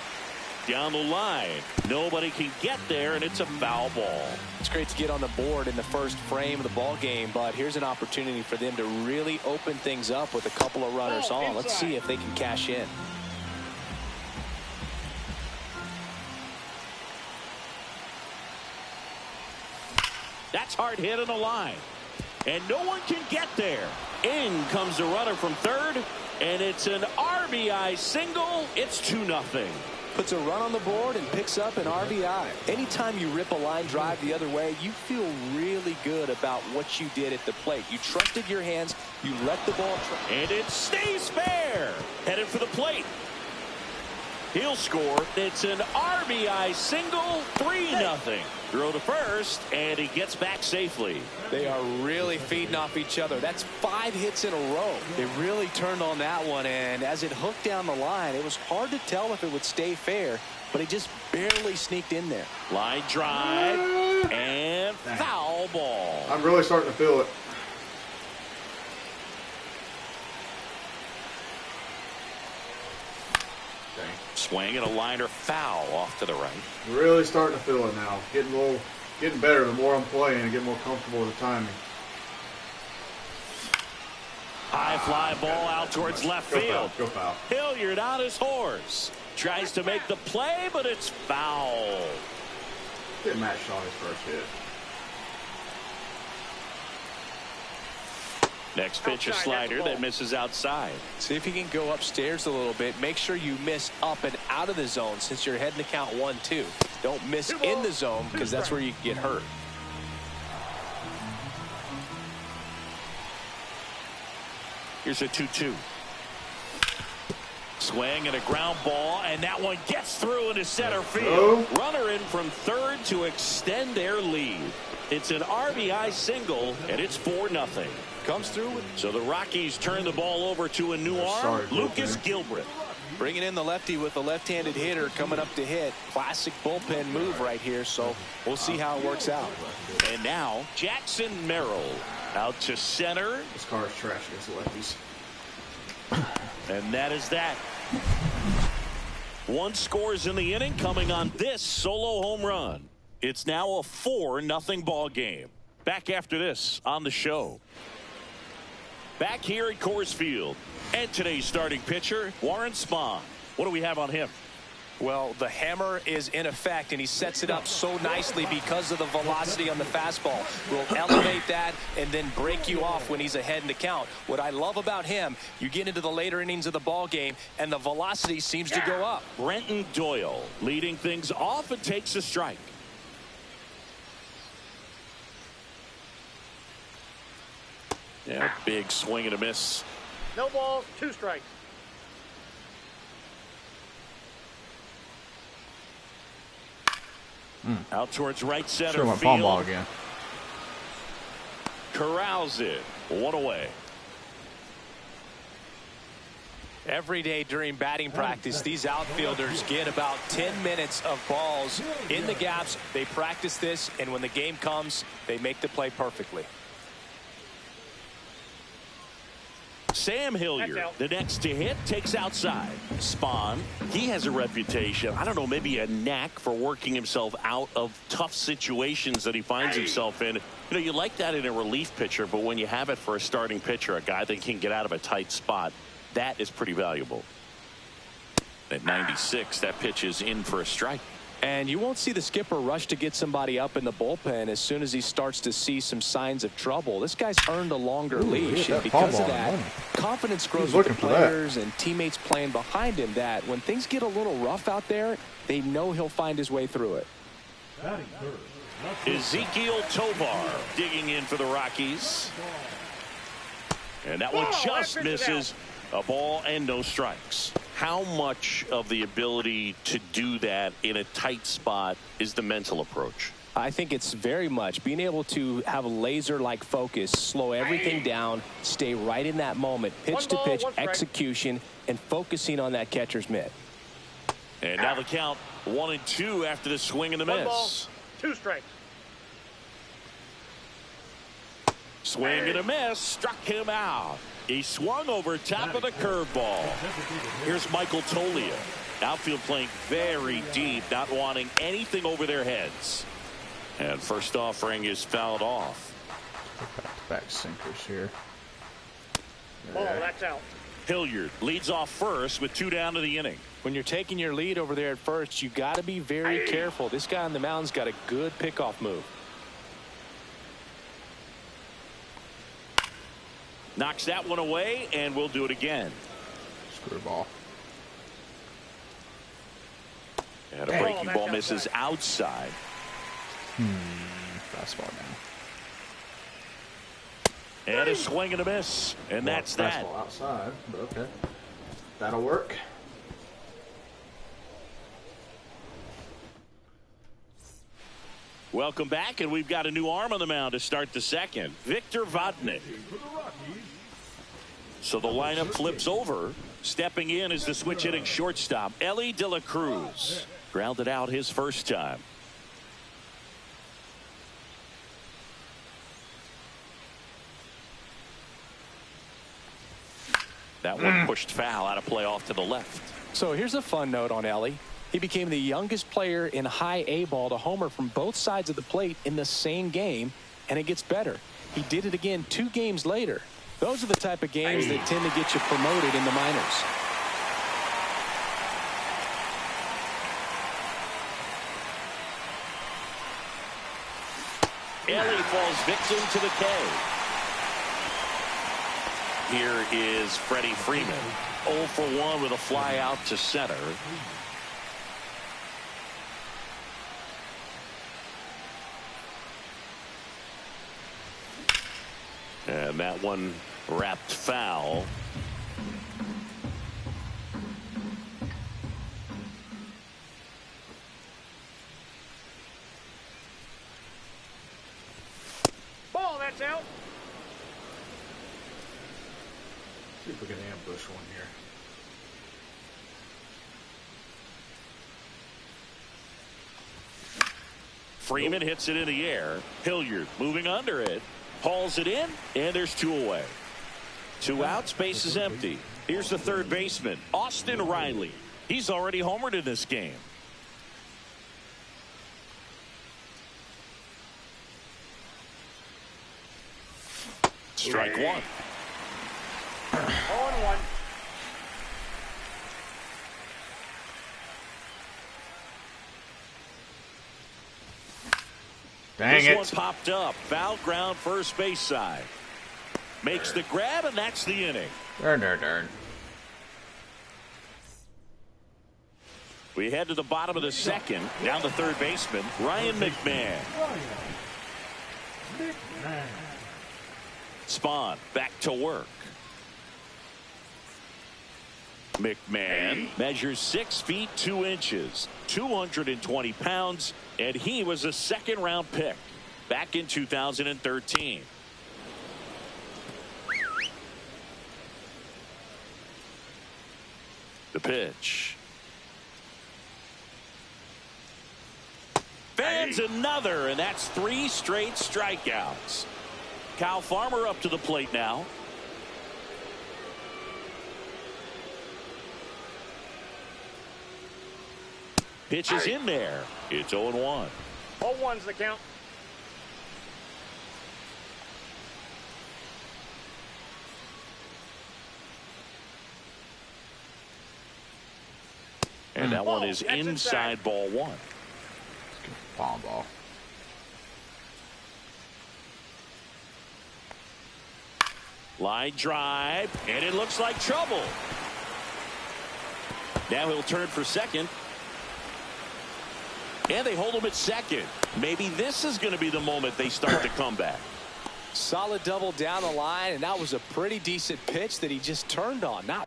down the line. Nobody can get there, and it's a foul ball. It's great to get on the board in the first frame of the ball game, but here's an opportunity for them to really open things up with a couple of runners on. Let's see if they can cash in. That's hard hit on the line. And no one can get there. In comes the runner from third, and it's an RBI single. It's 2-0. Puts a run on the board and picks up an RBI. Anytime you rip a line drive the other way, you feel really good about what you did at the plate. You trusted your hands. You let the ball. And it stays fair. Headed for the plate. He'll score. It's an RBI single. 3-0. Throw to first, and he gets back safely. They are really feeding off each other. That's 5 hits in a row. They really turned on that one, and as it hooked down the line, it was hard to tell if it would stay fair, but it just barely sneaked in there. Line drive, and foul ball. I'm really starting to feel it. Swing and a liner foul off to the right. Really starting to feel it now. Getting better the more I'm playing and getting more comfortable with the timing. High fly ball out towards left field. Go foul. Hilliard on his horse. Tries to make the play, but it's foul. Didn't match on his first hit. Next pitch, a slider that misses outside. See if you can go upstairs a little bit. Make sure you miss up and out of the zone since you're heading to count 1-2. Don't miss in the zone because that's where you can get hurt. Here's a 2-2. Swing and a ground ball, and that one gets through into center field. Runner in from third to extend their lead. It's an RBI single, and it's 4-0. Comes through. So the Rockies turn the ball over to a new arm, Lucas Gilbreth. Bringing in the lefty with a left-handed hitter coming up to hit. Classic bullpen move right here, so we'll see how it works out. And now Jackson Merrill out to center. This car is trash against the lefties. And that is that. 1 scores in the inning coming on this solo home run. It's now a 4-0 ball game. Back after this on the show. Back here at Coors Field. And today's starting pitcher, Warren Spahn. What do we have on him? Well, the hammer is in effect, and he sets it up so nicely because of the velocity on the fastball. Will elevate that and then break you off when he's ahead in the count. What I love about him, you get into the later innings of the ball game, and the velocity seems to go up. Brenton Doyle leading things off and takes a strike. Yeah, big swing and a miss. No balls, 2 strikes. Out towards right center Sure went field. palm ball again. Corrals it. 1 away. Every day during batting practice, these outfielders get about 10 minutes of balls in the gaps. They practice this, and when the game comes, they make the play perfectly. Sam Hilliard, the next to hit, takes outside. Spahn, he has a reputation, I don't know, maybe a knack for working himself out of tough situations that he finds himself in. You know, you like that in a relief pitcher, but when you have it for a starting pitcher, a guy that can get out of a tight spot, that is pretty valuable. At 96, that pitch is in for a strike. And you won't see the skipper rush to get somebody up in the bullpen as soon as he starts to see some signs of trouble. This guy's earned a longer leash, and because of that, confidence grows with the players and teammates playing behind him, that when things get a little rough out there, they know he'll find his way through it. Ezekiel Tovar digging in for the Rockies. And that one just misses. A ball and no strikes. How much of the ability to do that in a tight spot is the mental approach? I think it's very much being able to have a laser-like focus, slow everything down, stay right in that moment, pitch-to-pitch execution, and focusing on that catcher's mitt. And now the count 1-2 after the swing and the miss. 1 ball, 2 strikes. Swing and a miss, struck him out. He swung over top of the curveball. Here's Michael Toglia. Outfield playing very deep, not wanting anything over their heads. And first offering is fouled off. Back sinkers here. Ball, that's out. Hilliard leads off first with 2 down to the inning. When you're taking your lead over there at first, you got to be very careful. This guy on the mound's got a good pickoff move. Knocks that one away, and we'll do it again. Screwball. And a breaking ball misses outside. Fastball down. And a swing and a miss. And that's that. Fastball outside, but okay. That'll work. Welcome back, and we've got a new arm on the mound to start the second. Victor Vodnik. So the lineup flips over. Stepping in is the switch hitting shortstop, Ellie De La Cruz. Grounded out his first time. That one pushed foul out of play off to the left. So here's a fun note on Ellie. He became the youngest player in high A ball to homer from both sides of the plate in the same game, and it gets better. He did it again 2 games later. Those are the type of games that tend to get you promoted in the minors. Ellie falls victim to the K. Here is Freddie Freeman. 0 for 1 with a fly out to center. And that one wrapped foul. Ball, that's out. See if we can ambush one here. Freeman hits it in the air. Hilliard moving under it. Hauls it in, and there's 2 away. 2 outs, base is empty. Here's the third baseman, Austin Riley. He's already homered in this game. Strike 1. 0-1. Dang this it. one popped up. Foul ground first base side. Makes the grab, and that's the inning. Darn. We head to the bottom of the second. Down the third baseman, Ryan McMahon. Spahn back to work. McMahon measures 6 feet 2 inches, 220 pounds, and he was a second-round pick back in 2013. The pitch. Fans another, and that's 3 straight strikeouts. Kyle Farmer up to the plate now. Pitch is in there. It's 0-1. 0-1's the count. And that one is inside ball 1. Bomb ball. Line drive, and it looks like trouble. Now he'll turn for second. And they hold him at second. Maybe this is going to be the moment they start the comeback. Solid double down the line, and that was a pretty decent pitch that he just turned on. Not.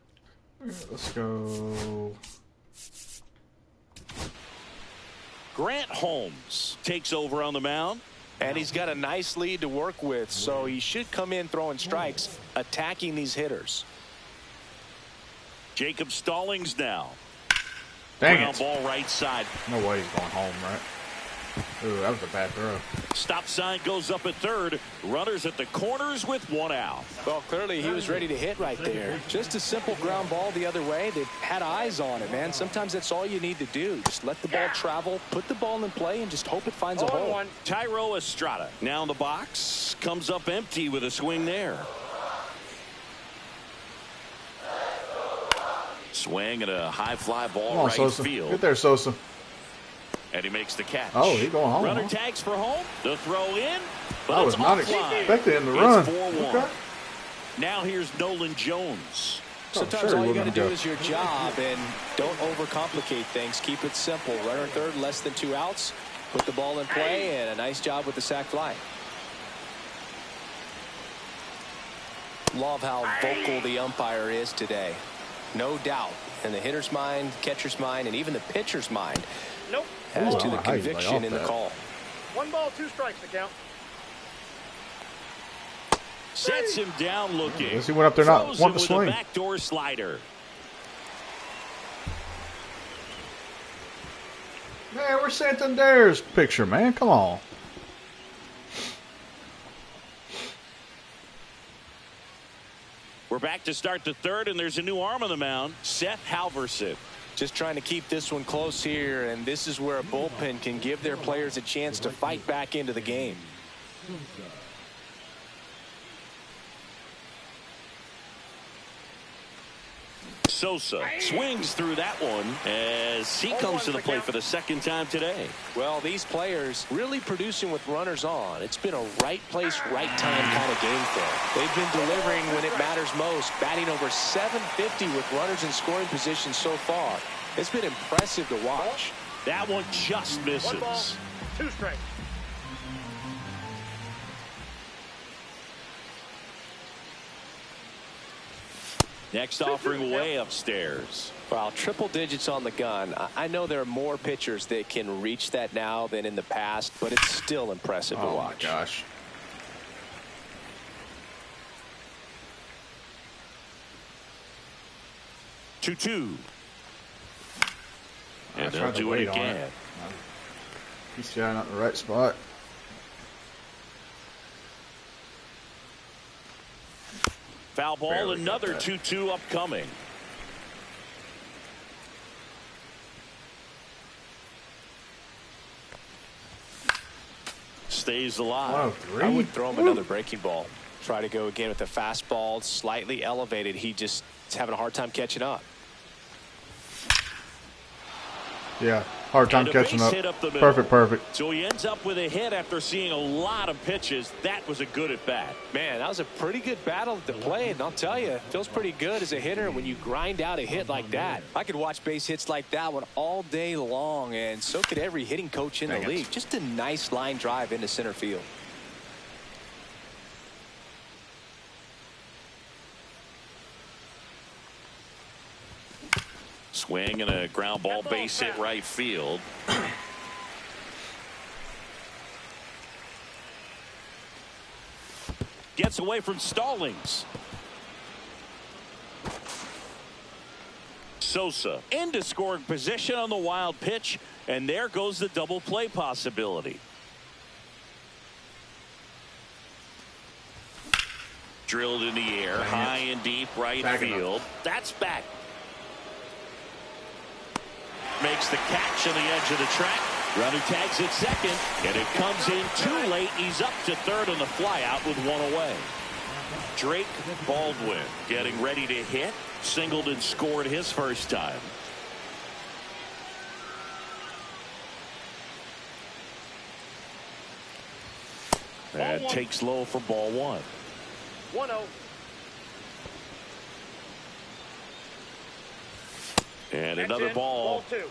Let's go. Grant Holmes takes over on the mound. And he's got a nice lead to work with, so he should come in throwing strikes, attacking these hitters. Jacob Stallings now. Dang Ground it. ball right side. No way he's going home, right? Ooh, that was a bad throw. Stop sign goes up at third. Runners at the corners with one out. Well, clearly he was ready to hit right there. Just a simple ground ball the other way. They had eyes on it, man. Sometimes that's all you need to do. Just let the ball travel, put the ball in play, and just hope it finds a hole. Tyro Estrada now in the box. Comes up empty with a swing there. Swing at a high fly ball right Sosa. field. Get there, Sosa. And he makes the catch. Oh, he's going home. Runner tags for home. The throw in. But I was not expecting him to run. 4-1. Okay. Now here's Nolan Jones. Sometimes all you got to do is your job, and don't overcomplicate things. Keep it simple. Runner third, less than 2 outs. Put the ball in play, and a nice job with the sac fly. Love how vocal the umpire is today. No doubt. In the hitter's mind, catcher's mind, and even the pitcher's mind. Nope. As to the conviction in the call. 1 ball, 2 strikes to count. Sets him down looking. Yes, he went up there not wanting to swing. Backdoor slider. Man, where's Santander's picture, man? Come on. We're back to start the third, and there's a new arm on the mound, Seth Halverson. Just trying to keep this one close here, and this is where a bullpen can give their players a chance to fight back into the game. Sosa swings through that one as he comes to the plate for the second time today. Well, these players really producing with runners on. It's been a right place, right time kind of game for them. They've been delivering when it matters most, batting over 750 with runners in scoring position so far. It's been impressive to watch. That one just misses. 1 ball, 2 strikes. Next offering way upstairs. Well, triple digits on the gun. I know there are more pitchers that can reach that now than in the past, but it's still impressive to watch. Oh, my gosh. Two. And I they'll tried to do wait it on again. it. He's trying not in the right spot. Foul ball, Barely another 2-2 upcoming. Stays alive. 103. I would throw him another breaking ball. Try to go again with the fastball, slightly elevated. He just is having a hard time catching up. Yeah, hard time catching up. Perfect. So he ends up with a hit after seeing a lot of pitches. That was a good at bat. Man, that was a pretty good battle at the plate, and I'll tell you, it feels pretty good as a hitter when you grind out a hit like that. I could watch base hits like that one all day long, and so could every hitting coach in the league. Just a nice line drive into center field. Swing and a ground ball, base hit right field. Gets away from Stallings. Sosa into scoring position on the wild pitch, and there goes the double play possibility. Drilled in the air, high and deep right field. That's back. Makes the catch on the edge of the track. Runner tags at second, and it comes in too late. He's up to third on the flyout with 1 away. Drake Baldwin getting ready to hit. Singled and scored his first time. And takes low for ball 1. 1-0. And another ball. Ball 2.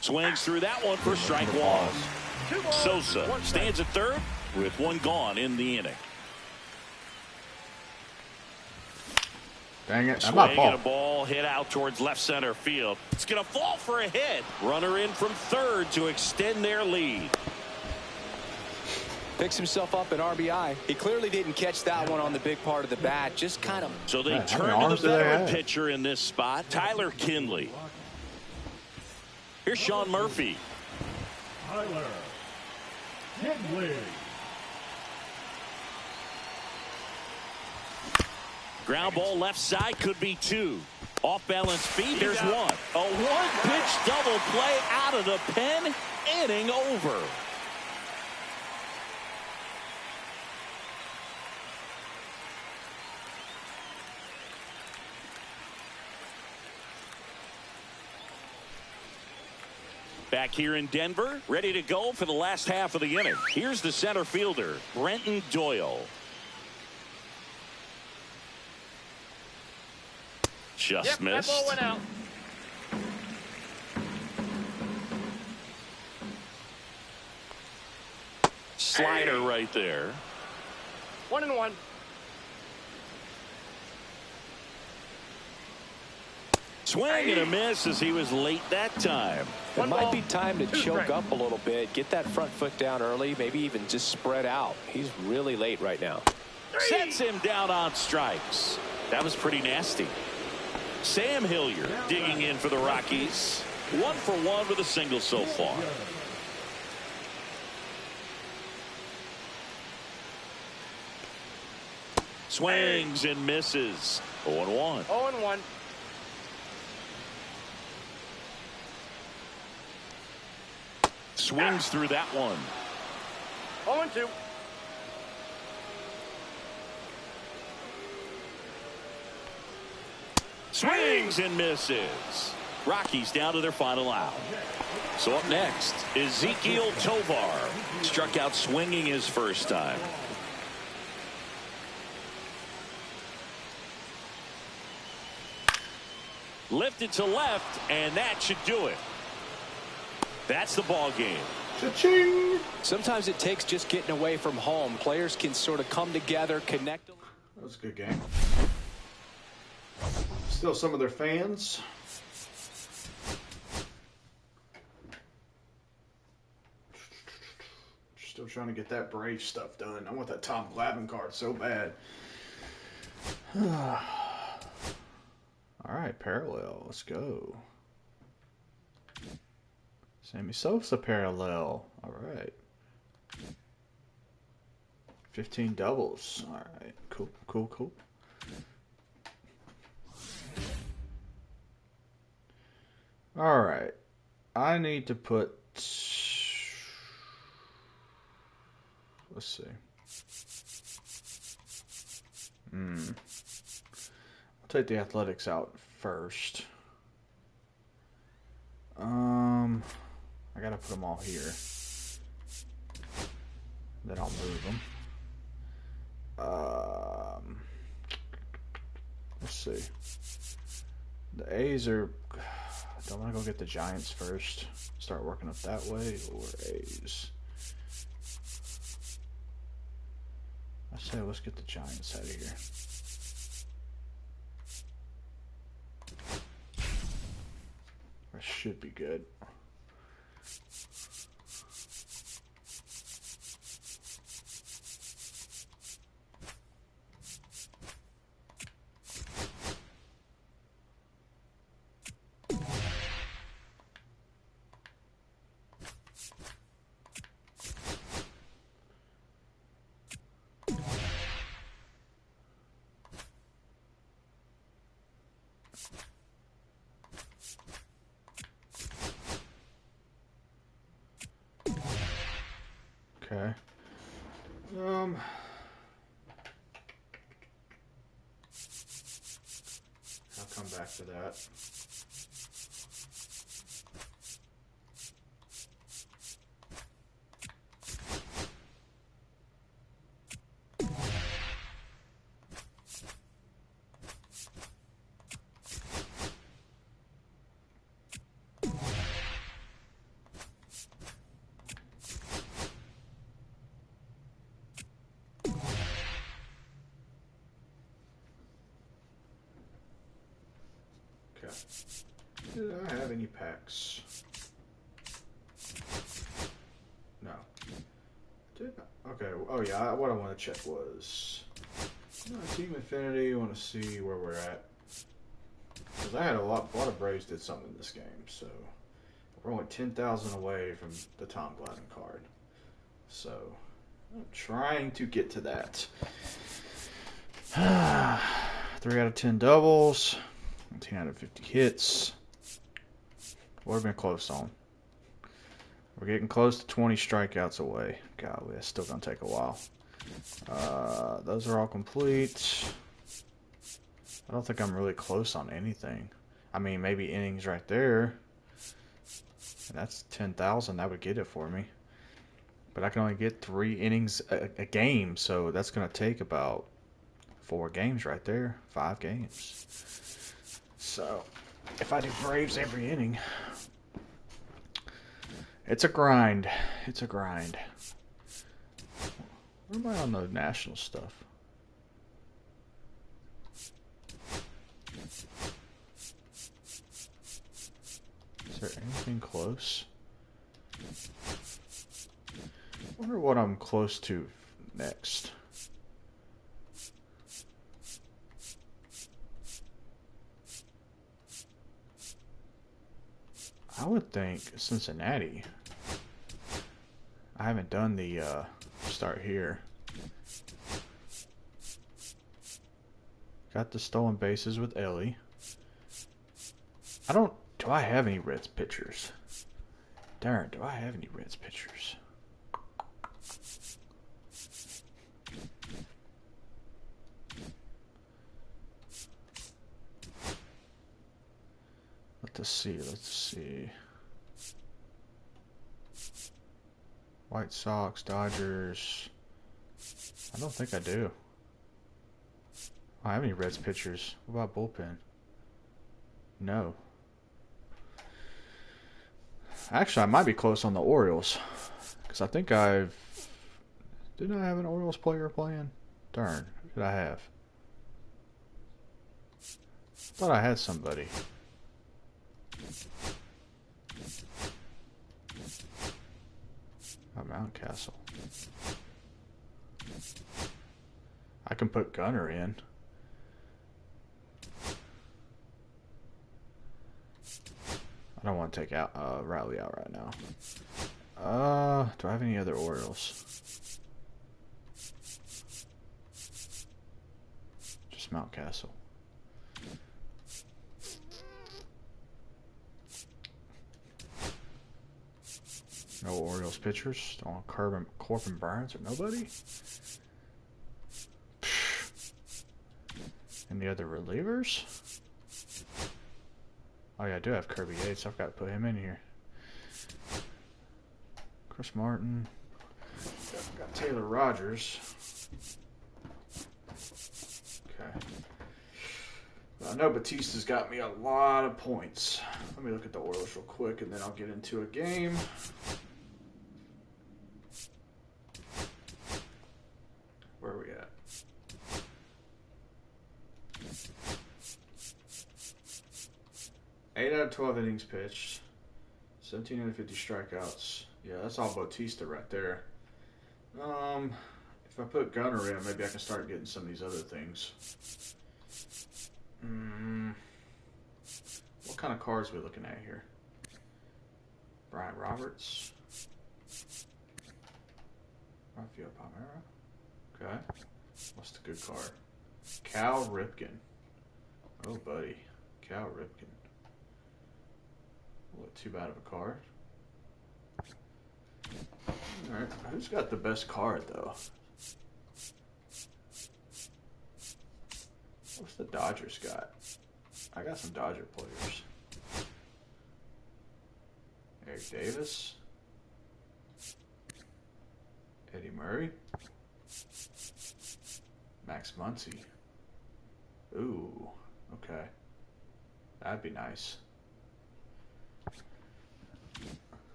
Swings through that one for strike 1. Sosa stands at third with 1 gone in the inning. Dang it. I'm Swing not and a ball. ball hit out towards left center field. It's going to fall for a hit. Runner in from third to extend their lead. Picks himself up an RBI. He clearly didn't catch that one on the big part of the bat. Just kind of. So they turn to the veteran pitcher in this spot, Tyler Kinley. Here's Sean Murphy. Tyler Kinley. Ground ball left side, could be 2. Off balance speed, there's 1. A one-pitch double play out of the pen, inning over. Back here in Denver, ready to go for the last half of the inning. Here's the center fielder, Brenton Doyle. Just missed. That ball went out. Slider right there. 1-1. Swing and a miss as he was late that time. It might be time to choke up a little bit, get that front foot down early, maybe even just spread out. He's really late right now. Sets him down on strikes. That was pretty nasty. Sam Hilliard digging in for the Rockies. 1 for 1 with a single so far. Swings and misses. 0-1. 0-1. Swings through that one. 0-2. Swings and misses. Rockies down to their final out. So up next, Ezekiel Tovar. Struck out swinging his first time. Lifted to left, and that should do it. That's the ball game. Cha-ching! Sometimes it takes just getting away from home. Players can sort of come together, connect. That was a good game. Still some of their fans. Still trying to get that Brave stuff done. I want that Tom Glavine card so bad. All right, parallel. Let's go. Sammy Sosa parallel. All right. 15 doubles. All right. Cool, cool, cool. All right. I need to put... Let's see. I'll take the Athletics out first. I gotta put them all here. Then I'll move them. Let's see. The A's are... Do I want to go get the Giants first? Start working up that way, or A's? I say let's get the Giants out of here. That should be good. Okay. I'll come back to that. Did I have any packs? No. Did not. Okay. Oh yeah. What I want to check was Team Infinity. I want to see where we're at because I had a lot of Braves did something in this game, so we're only 10,000 away from the Tom Glavine card. So I'm trying to get to that. 3 out of 10 doubles, 10 out of 50 hits. We've been close on. We're getting close to 20 strikeouts away. Golly, that's still going to take a while. Those are all complete. I don't think I'm really close on anything. I mean, maybe innings right there. That's 10,000. That would get it for me. But I can only get 3 innings a game, so that's going to take about 4 games right there. 5 games. So, if I do Braves every inning, it's a grind. It's a grind. Where am I on the national stuff? Is there anything close? I wonder what I'm close to next. I would think Cincinnati. I haven't done the start here. Got the stolen bases with Ellie. Do I have any Reds pitchers? Darn, do I have any Reds pitchers? Let's see. White Sox, Dodgers. I don't think I do. I don't have any Reds pitchers. What about bullpen? No. Actually, I might be close on the Orioles. Because I think didn't I have an Orioles player playing? Darn, who did I have? I thought I had somebody. Oh, Mountcastle. I can put Gunner in. I don't want to take out Riley out right now. Do I have any other Orioles? Just Mountcastle. No Orioles pitchers. Don't want Corbin Burns or nobody. Any other relievers? Oh yeah, I do have Kirby Yates. I've got to put him in here. Chris Martin. Got Taylor Rogers. Okay. I know Batista's got me a lot of points. Let me look at the Orioles real quick, and then I'll get into a game. Where are we at? Eight out of 12 innings pitched. 17 out of 50 strikeouts. Yeah, that's all Bautista right there. If I put Gunner in, maybe I can start getting some of these other things. What kind of cards are we looking at here? Brian Roberts. Rafael Palmeiro. Okay. What's the good card? Cal Ripken. Oh, buddy. Cal Ripken. What, too bad of a card. Alright, who's got the best card, though? What's the Dodgers got? I got some Dodger players. Eric Davis. Eddie Murray. Max Muncy. Ooh, okay. That'd be nice.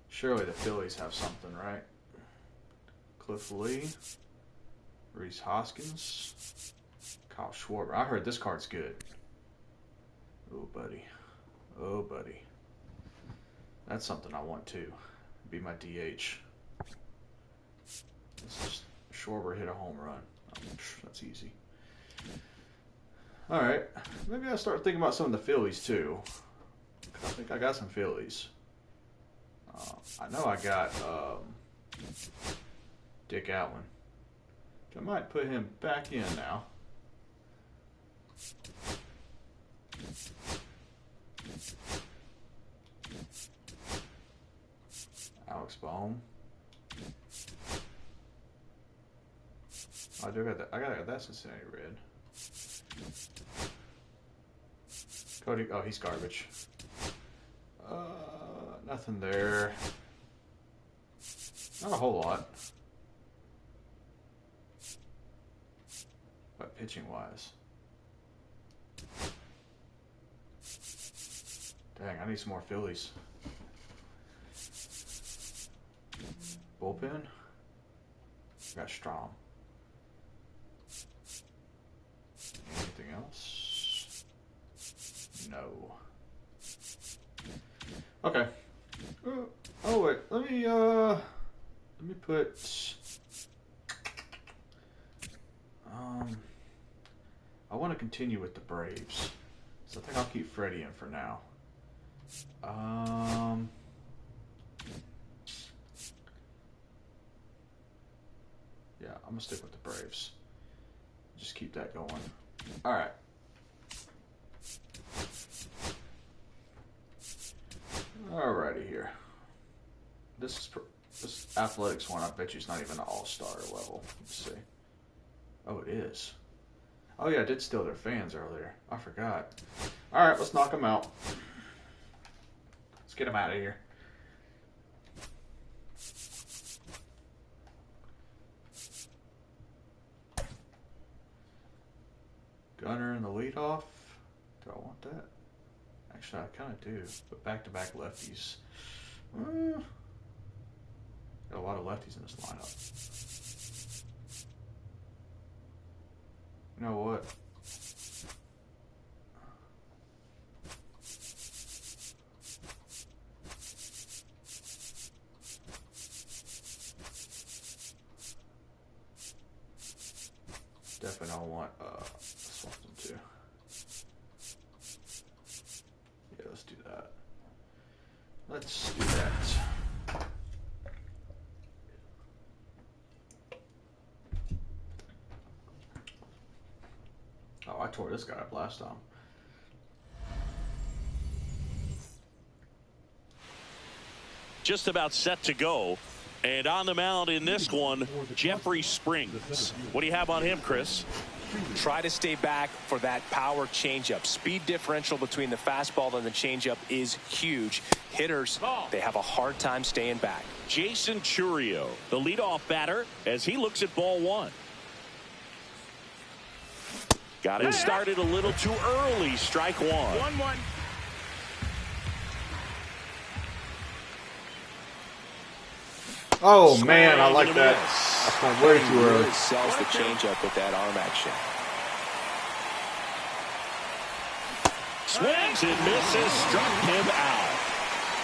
Surely the Phillies have something, right? Cliff Lee. Reese Hoskins. Kyle Schwarber. I heard this card's good. Oh, buddy. Oh, buddy. That's something I want too. be my DH. Schwarber hit a home run. That's easy. All right, maybe I'll start thinking about some of the Phillies too. I think I got some Phillies. I know I got Dick Allen. I might put him back in now. Alex Bohm. I do got that. I got that Cincinnati Red. Cody. Oh, he's garbage. Nothing there. Not a whole lot. But pitching wise. Dang, I need some more Phillies. Bullpen? Got Strom. Anything else? No. Okay. Oh wait, let me put I want to continue with the Braves. So I think I'll keep Freddie in for now. Yeah, I'm gonna stick with the Braves. Just keep that going. All right. Alrighty here. This athletics one, I bet you it's not even an all-star level. Let's see. Oh, it is. Oh yeah, I did steal their fans earlier. I forgot. All right, let's knock them out. Let's get them out of here. Gunner in the leadoff. Do I want that? Actually, I kind of do. But back-to-back lefties. Got a lot of lefties in this lineup. You know what? Definitely don't want swap them too. Yeah, let's do that. Let's do that. Oh, I tore this guy up last time. Just about set to go. And on the mound in this one, Jeffrey Springs. What do you have on him, Chris? Try to stay back for that power changeup. Speed differential between the fastball and the changeup is huge. Hitters, they have a hard time staying back. Jason Churio, the leadoff batter, as he looks at ball one. Got it started a little too early. Strike one. 1-1. Oh man, I like that. That's going way too early. Really sells the changeup with that arm action. Swings and misses, struck him out.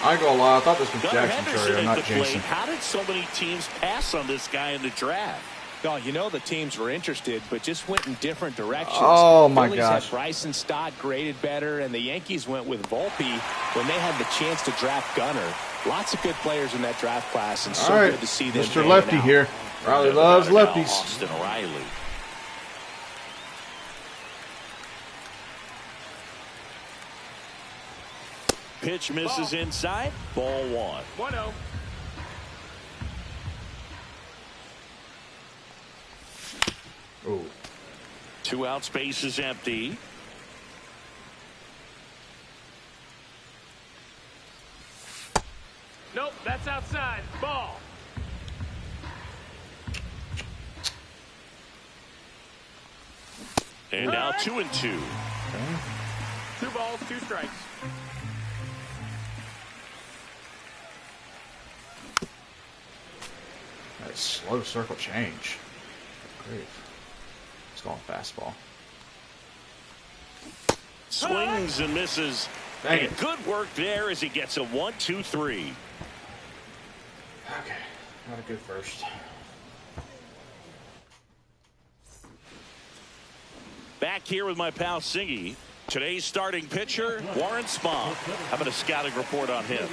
I ain't gonna lie, I thought this was Gunnar Jackson Henderson Churio, at not the Jason. plate. How did so many teams pass on this guy in the draft? Oh, you know the teams were interested, but just went in different directions. Oh my Phillies gosh. had Bryson Stott graded better, and the Yankees went with Volpe when they had the chance to draft Gunnar. Lots of good players in that draft class, and so good to see them. Mr. Lefty here. Riley loves lefties. Austin Riley. Pitch misses inside. Ball one. 1-0. Oh. 2 out, space is empty. Nope, that's outside. Ball. And now 2-2. 2 balls, 2 strikes. That slow circle change. Great. It's going fastball. Swings and misses. Dang And it. good work there as he gets a 1-2-3. Okay, not a good first. Back here with my pal Singy. Today's starting pitcher, Warren Spahn. How about a scouting report on him?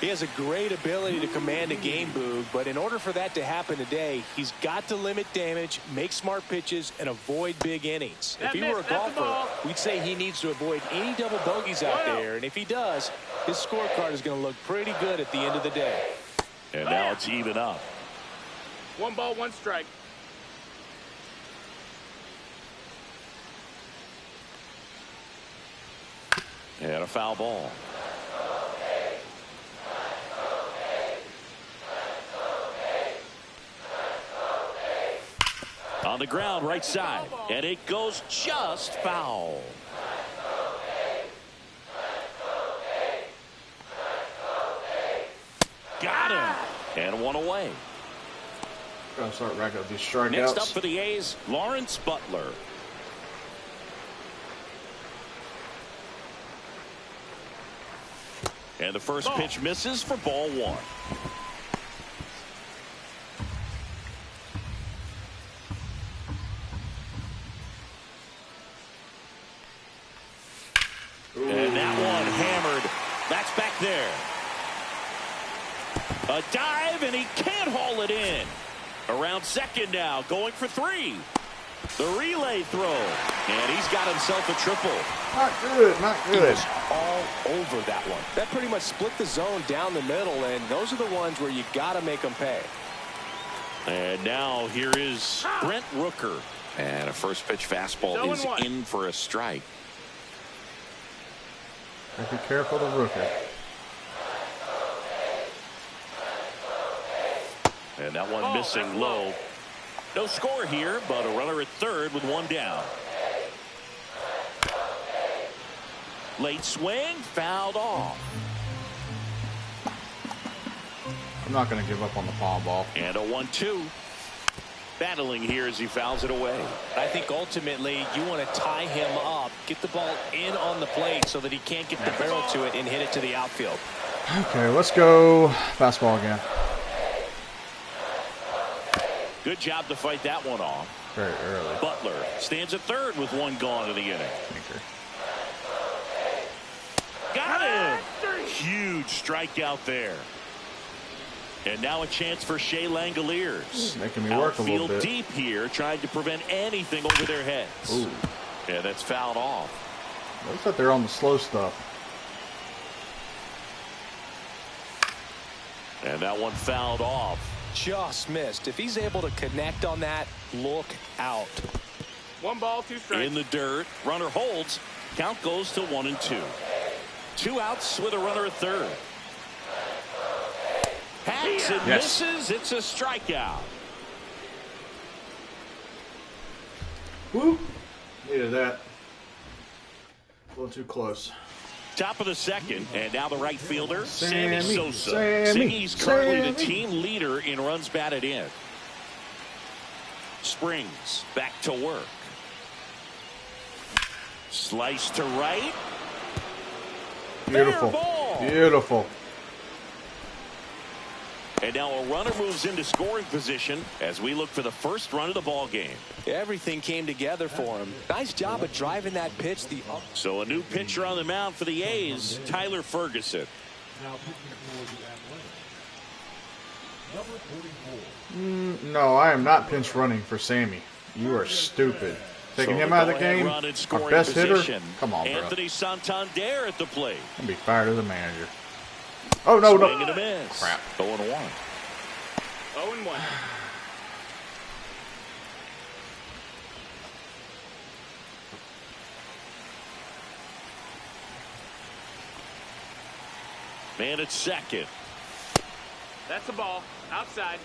He has a great ability to command a game, Boog, but in order for that to happen today, he's got to limit damage, make smart pitches, and avoid big innings. If he were a golfer, we'd say he needs to avoid any double bogeys out there, and if he does, his scorecard is going to look pretty good at the end of the day. And now it's even up. 1 ball, 1 strike. And a foul ball. On the ground, right side, and it goes just foul. Got him, and one away. Gotta start racking up these strikeouts. Next up for the A's, Lawrence Butler. And the first pitch misses for ball 1. And that one hammered. That's back there. A dive, and he can't haul it in. Around second now, going for 3. The relay throw, and he's got himself a triple. Not good, not He good. was all over that one. That pretty much split the zone down the middle, and those are the ones where you got to make them pay. And now here is Brent Rooker. And a first pitch fastball is in for a strike. Be careful of the Rooker. And that one missing low. No score here, but a runner at third with 1 down. Late swing, fouled off. I'm not going to give up on the foul ball. And a 1-2. Battling here as he fouls it away. I think ultimately you want to tie him up, get the ball in on the plate so that he can't get the barrel to it and hit it to the outfield. Okay, let's go fastball again. Good job to fight that one off. Very early. Butler stands at third with 1 gone in the inning. Thinker. Got him! Huge strikeout there. And now a chance for Shea Langoliers. Making me work a little bit. Deep here, trying to prevent anything over their heads. Ooh. Yeah, that's fouled off. Looks like they're on the slow stuff. And that one fouled off. Just missed. If he's able to connect on that, look out. 1 ball, 2 strikes. In the dirt, runner holds. Count goes to 1-2. 2 outs with a runner at third. Hacks and misses. It's a strikeout. Woo! Needed that. A little too close. Top of the second, and now the right fielder, Sammy Sosa. Sammy. He's currently the team leader in runs batted in. Springs back to work. Slice to right. Beautiful. Fair ball. Beautiful. And now a runner moves into scoring position as we look for the first run of the ball game. Everything came together for him. Nice job of driving that pitch. So a new pitcher on the mound for the A's, Tyler Ferguson. Now pitching for the Athletics, number 44. No, I am not pinch running for Sammy. You are stupid. Taking him out of the game, our best hitter? Come on, bro. Anthony Santander at the plate. I'll be fired as a manager. Oh, no, Swing and no. a miss. Crap. 0-1. 0-1. Man at second. That's the ball. Outside.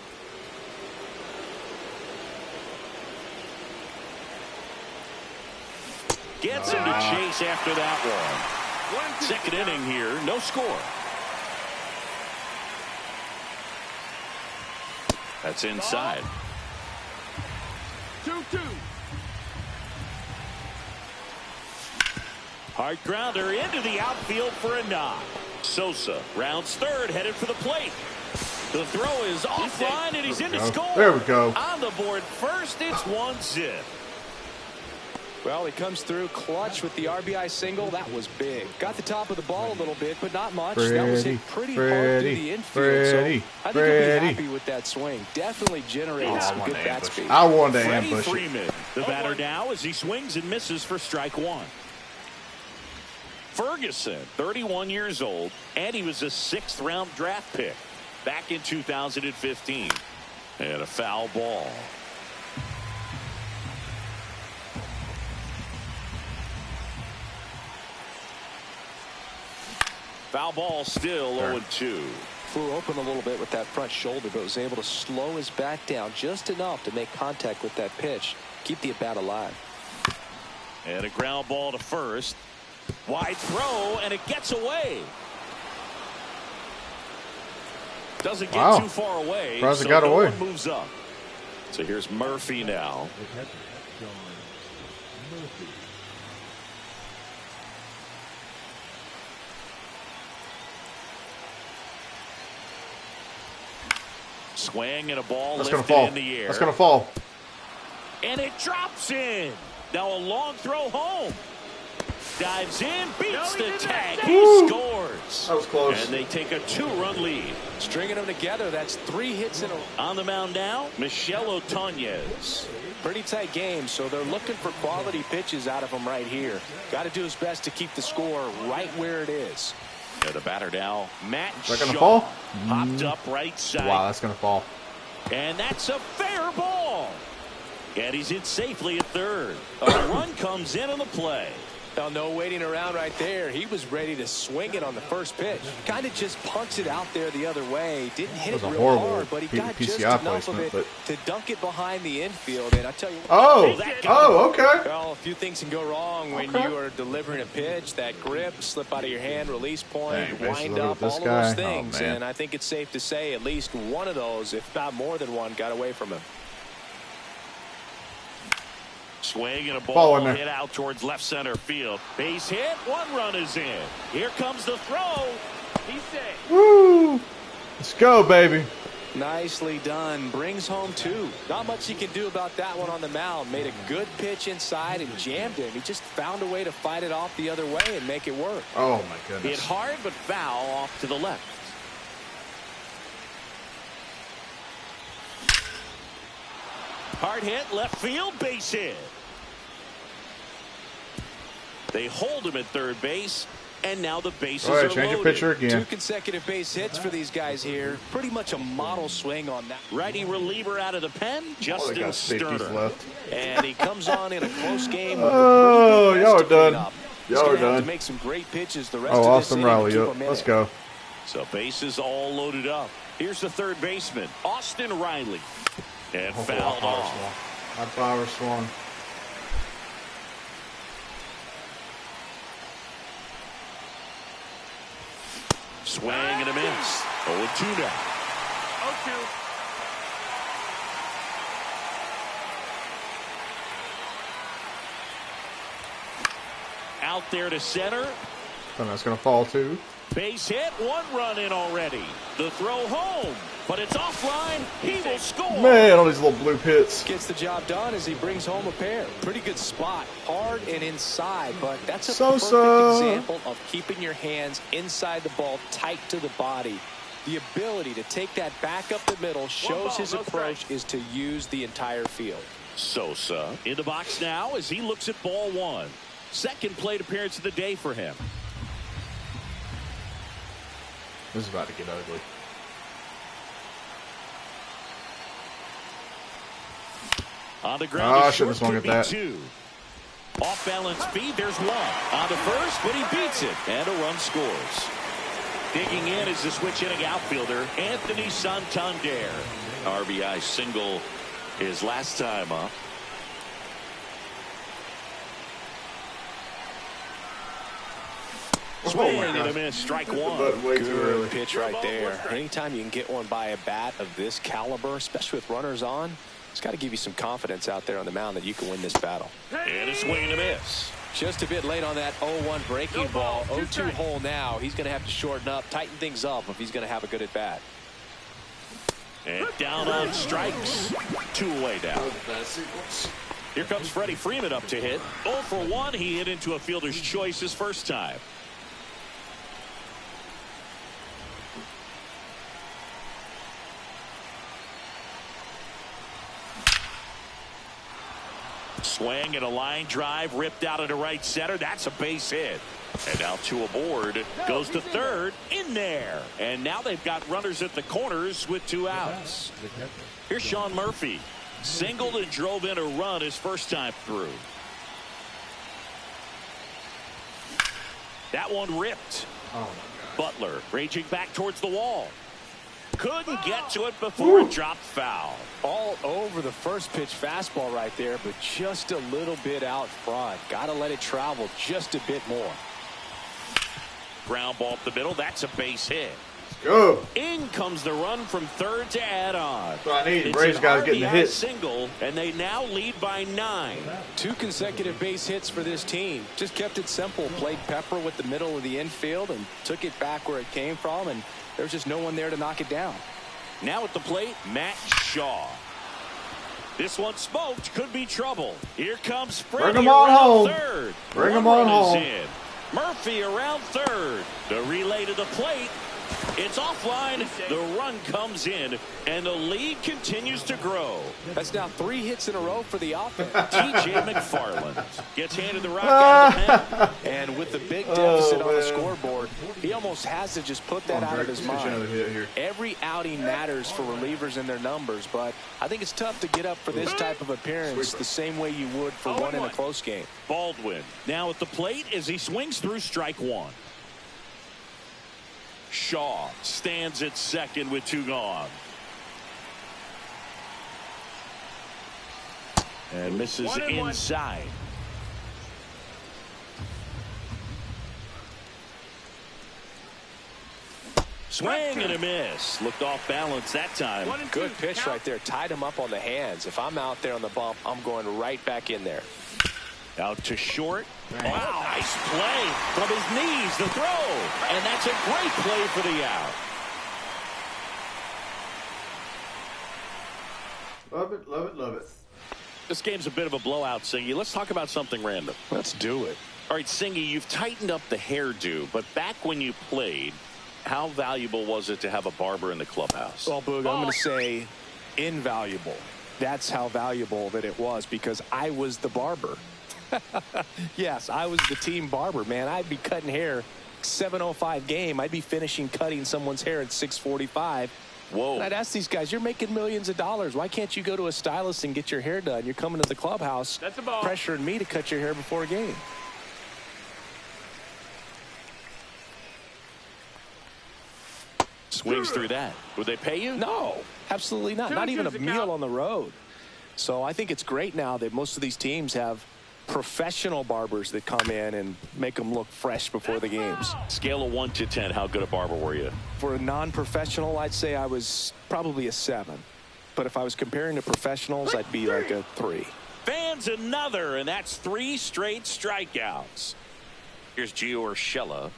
Gets him to chase after that one. Second inning here, no score. That's inside. 2-2. Hard grounder into the outfield for a knock. Sosa rounds third, headed for the plate. The throw is offline, and he's in to score. There we go. On the board first, it's 1-zip. Well, he comes through clutch with the RBI single. That was big. Got the top of the ball a little bit, but not much. That was hit pretty hard through the infield. So I think he'll be happy with that swing. Definitely generated some good bat speed. I wanted to ambush Freeman, the batter now, as he swings and misses for strike one. Ferguson, 31 years old, and he was a 6th-round draft pick back in 2015. And a foul ball. Foul ball, still 0-2. Flew open a little bit with that front shoulder, but was able to slow his bat down just enough to make contact with that pitch. Keep the at-bat alive. And a ground ball to first. Wide throw, and it gets away. Doesn't get too far away, so got away. One moves up. So here's Murphy now. Swing and a ball lifted in the air. That's going to fall. And it drops in. Now a long throw home. Dives in, beats the tag. He scores. That was close. And they take a 2-run lead. Stringing them together, that's 3 hits in a row. On the mound now, Michel Otonez. Pretty tight game, so they're looking for quality pitches out of him right here. Got to do his best to keep the score right where it is. And the batter now, Matt Shaw. Is that going to fall? Popped up right side. Wow, that's going to fall. And that's a fair ball. And he's in safely at third. A run comes in on the play. Now, no waiting around right there. He was ready to swing it on the first pitch. Kind of just punts it out there the other way. Didn't hit it real hard, but he got just enough of it to dunk it behind the infield. And I tell you what. Okay. Well, a few things can go wrong when you are delivering a pitch. That grip, slip out of your hand, release point, wind up, all of those things. And I think it's safe to say at least one of those, if not more than one, got away from him. Swing and a ball hit out towards left center field. Base hit. 1 run is in. Here comes the throw. He's safe. Woo! Let's go, baby. Nicely done. Brings home 2. Not much he can do about that one on the mound. Made a good pitch inside and jammed him. He just found a way to fight it off the other way and make it work. Oh, my goodness. Hit hard but foul off to the left. Hard hit, left field, base hit. They hold him at third base, and now the bases are change loaded. your pitcher again. 2 consecutive base hits for these guys here. Pretty much a model swing on that. Righty reliever out of the pen, Justin Sterner. And he comes on in a close game. Oh, y'all are done. Y'all are done. To make some great pitches the rest of this Austin Riley. Let's go. So bases all loaded up. Here's the third baseman, Austin Riley. And fouled off. High power swung. Swing and a miss. 0-2 now. 0-2. Out there to center. And that's going to fall too. Base hit, 1 run in already. The throw home, but it's offline. He will score. Man, all these little blue pits. Gets the job done as he brings home a pair. Pretty good spot, hard and inside, but that's a perfect example of keeping your hands inside the ball, tight to the body. The ability to take that back up the middle shows his approach is to use the entire field. Sosa in the box now as he looks at ball 1. Second plate appearance of the day for him. This is about to get ugly. On the ground, shouldn't have swung at that. 2. Off balance feed, there's 1. On the first, but he beats it, and a run scores. Digging in is the switch-hitting outfielder, Anthony Santander. RBI single his last time up. Swing and a miss, strike 1. Good pitch right there. Anytime you can get one by a bat of this caliber, especially with runners on, it's got to give you some confidence out there on the mound that you can win this battle. And a swing and a miss. Just a bit late on that 0-1 breaking ball. 0-2 hole now. He's going to have to shorten up, tighten things up if he's going to have a good at bat. And down on strikes. 2 away now. Here comes Freddie Freeman up to hit. 0 for 1. He hit into a fielder's choice his first time. Swing and a line drive ripped out into right center. That's a base hit. And now 2 aboard. Goes to third. In there. And now they've got runners at the corners with 2 outs. Here's Sean Murphy. Singled and drove in a run his first time through. That one ripped. Butler raging back towards the wall. Couldn't get to it before it dropped foul. All over the first pitch fastball right there, but just a little bit out front. Got to let it travel just a bit more. Ground ball up the middle. That's a base hit. Go. In comes the run from third to add on. That's what I need. It's Braves an guys getting the RBI hit. single, and they now lead by 9. 2 consecutive base hits for this team. Just kept it simple. Played Pepper with the middle of the infield and took it back where it came from, and there's just no one there to knock it down. Now at the plate, Matt Shaw. This one smoked. Could be trouble. Here comes Freddie Bring him on around home. third. Bring him One on run is home. in. Murphy around third. The relay to the plate. It's offline. The run comes in, and the lead continues to grow. That's now 3 hits in a row for the offense. T.J. McFarland gets handed the rock out of the pen. And with the big deficit on the man. scoreboard, he almost has to just put that out of his mind. Every outing matters for relievers and their numbers, but I think it's tough to get up for this type of appearance the same way you would for one in a close game. Baldwin now at the plate as he swings through strike 1. Shaw stands at second with 2 gone. And misses 1 and 1. inside. Swing and a miss. Looked off balance that time. 1 and 2. Good pitch right there. Tied him up on the hands. If I'm out there on the bump, I'm going right back in there. Out to short. Wow, nice play from his knees, the throw. And that's a great play for the out. Love it, love it, love it. This game's a bit of a blowout, Singy. Let's talk about something random. Let's do it. All right, Singy, you've tightened up the hairdo, but back when you played, how valuable was it to have a barber in the clubhouse? Well, Boog, I'm going to say invaluable. That's how valuable that it was because I was the barber. Yes, I was the team barber, man. I'd be cutting hair 7:05 game. I'd be finishing cutting someone's hair at 6:45. Whoa. And I'd ask these guys, you're making millions of dollars. Why can't you go to a stylist and get your hair done? You're coming to the clubhouse That's a ball. pressuring me to cut your hair before a game. Swings through that. Would they pay you? No, absolutely not. Not even a meal on the road. So I think it's great now that most of these teams have professional barbers that come in and make them look fresh before the games. Scale of 1 to 10, how good a barber were you? For a non-professional, I'd say I was probably a 7. But if I was comparing to professionals, I'd be like a 3. Fans another, and that's 3 straight strikeouts. Here's Gio Urshela.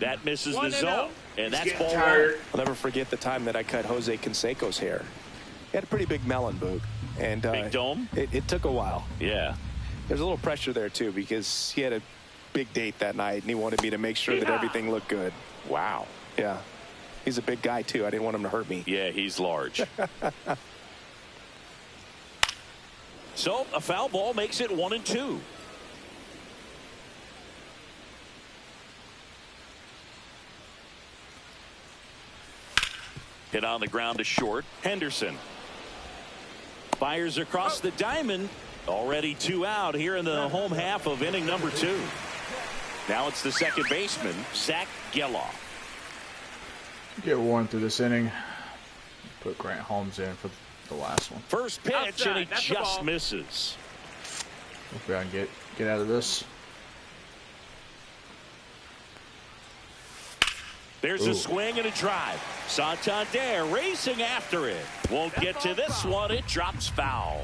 That misses the 1-0. zone, and that's ball 1. I'll never forget the time that I cut Jose Canseco's hair. He had a pretty big melon, Boog. And Big dome? It took a while. Yeah. There's a little pressure there, too, because he had a big date that night, and he wanted me to make sure that everything looked good. Wow. Yeah. He's a big guy, too. I didn't want him to hurt me. Yeah, he's large. So a foul ball makes it 1-2. Hit on the ground to short. Henderson fires across the diamond. Already 2 out here in the home half of inning number 2. Now it's the second baseman, Zach Geloff. Get 1 through this inning. Put Grant Holmes in for the last one. First pitch, Outside, and he that's the just ball. misses. Hopefully I can get out of this. There's a swing and a drive. Santander racing after it. Won't get to this one. It drops foul.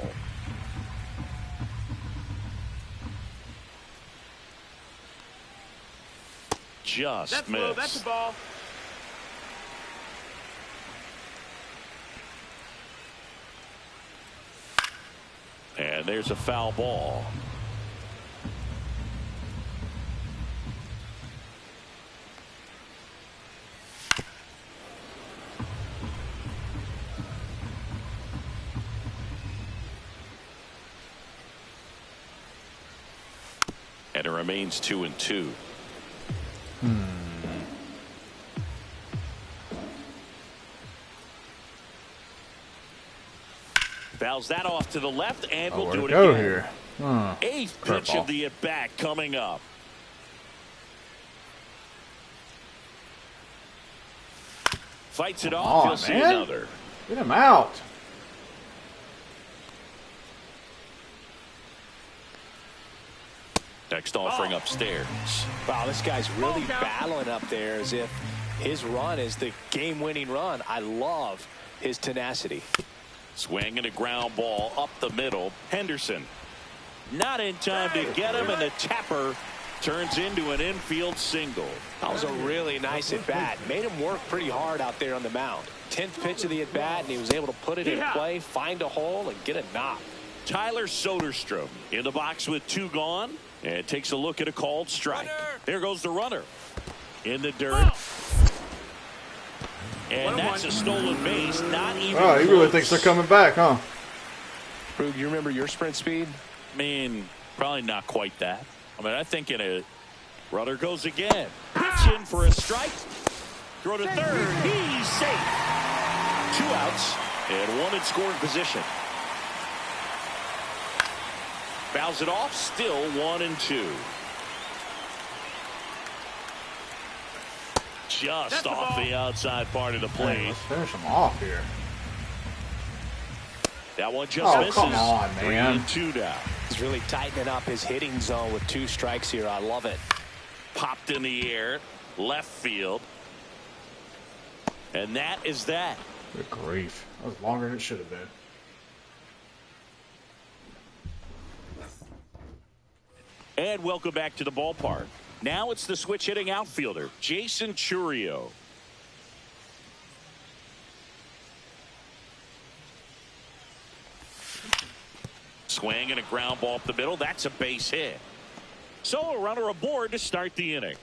Just That's missed. low. That's a ball. And there's a foul ball. And it remains 2-2. Fouls that off to the left, and we'll do it go again. Here. Eighth pitch of the at-bat coming up. Fights it off. You'll see another. Get him out. Next offering upstairs. Wow, this guy's really battling up there as if his run is the game-winning run. I love his tenacity. Swing and a ground ball up the middle. Henderson not in time to get him, and the tapper turns into an infield single. That was a really nice at-bat. Made him work pretty hard out there on the mound. 10th pitch of the at-bat, and he was able to put it in play, find a hole, and get a knock. Tyler Soderstrom in the box with 2 gone, and takes a look at a called strike. There goes the runner in the dirt. And that's a stolen base. Not even Oh, he really close. thinks they're coming back, huh? Rube, you remember your sprint speed? I mean, probably not quite that. I mean, I think in a runner goes again. Pitch in for a strike. Throw to third. He's safe. 2 outs and 1 in scoring position. Fouls it off. Still 1-2. Just off the outside part of the plate. Let's finish him off here. That one just misses. Come on, man. 3-2 down. He's really tightening up his hitting zone with 2 strikes here. I love it. Popped in the air, left field. And that is that. Good grief. That was longer than it should have been. And welcome back to the ballpark. Now it's the switch hitting outfielder, Jason Churio. Swing and a ground ball up the middle. That's a base hit. So a runner aboard to start the inning.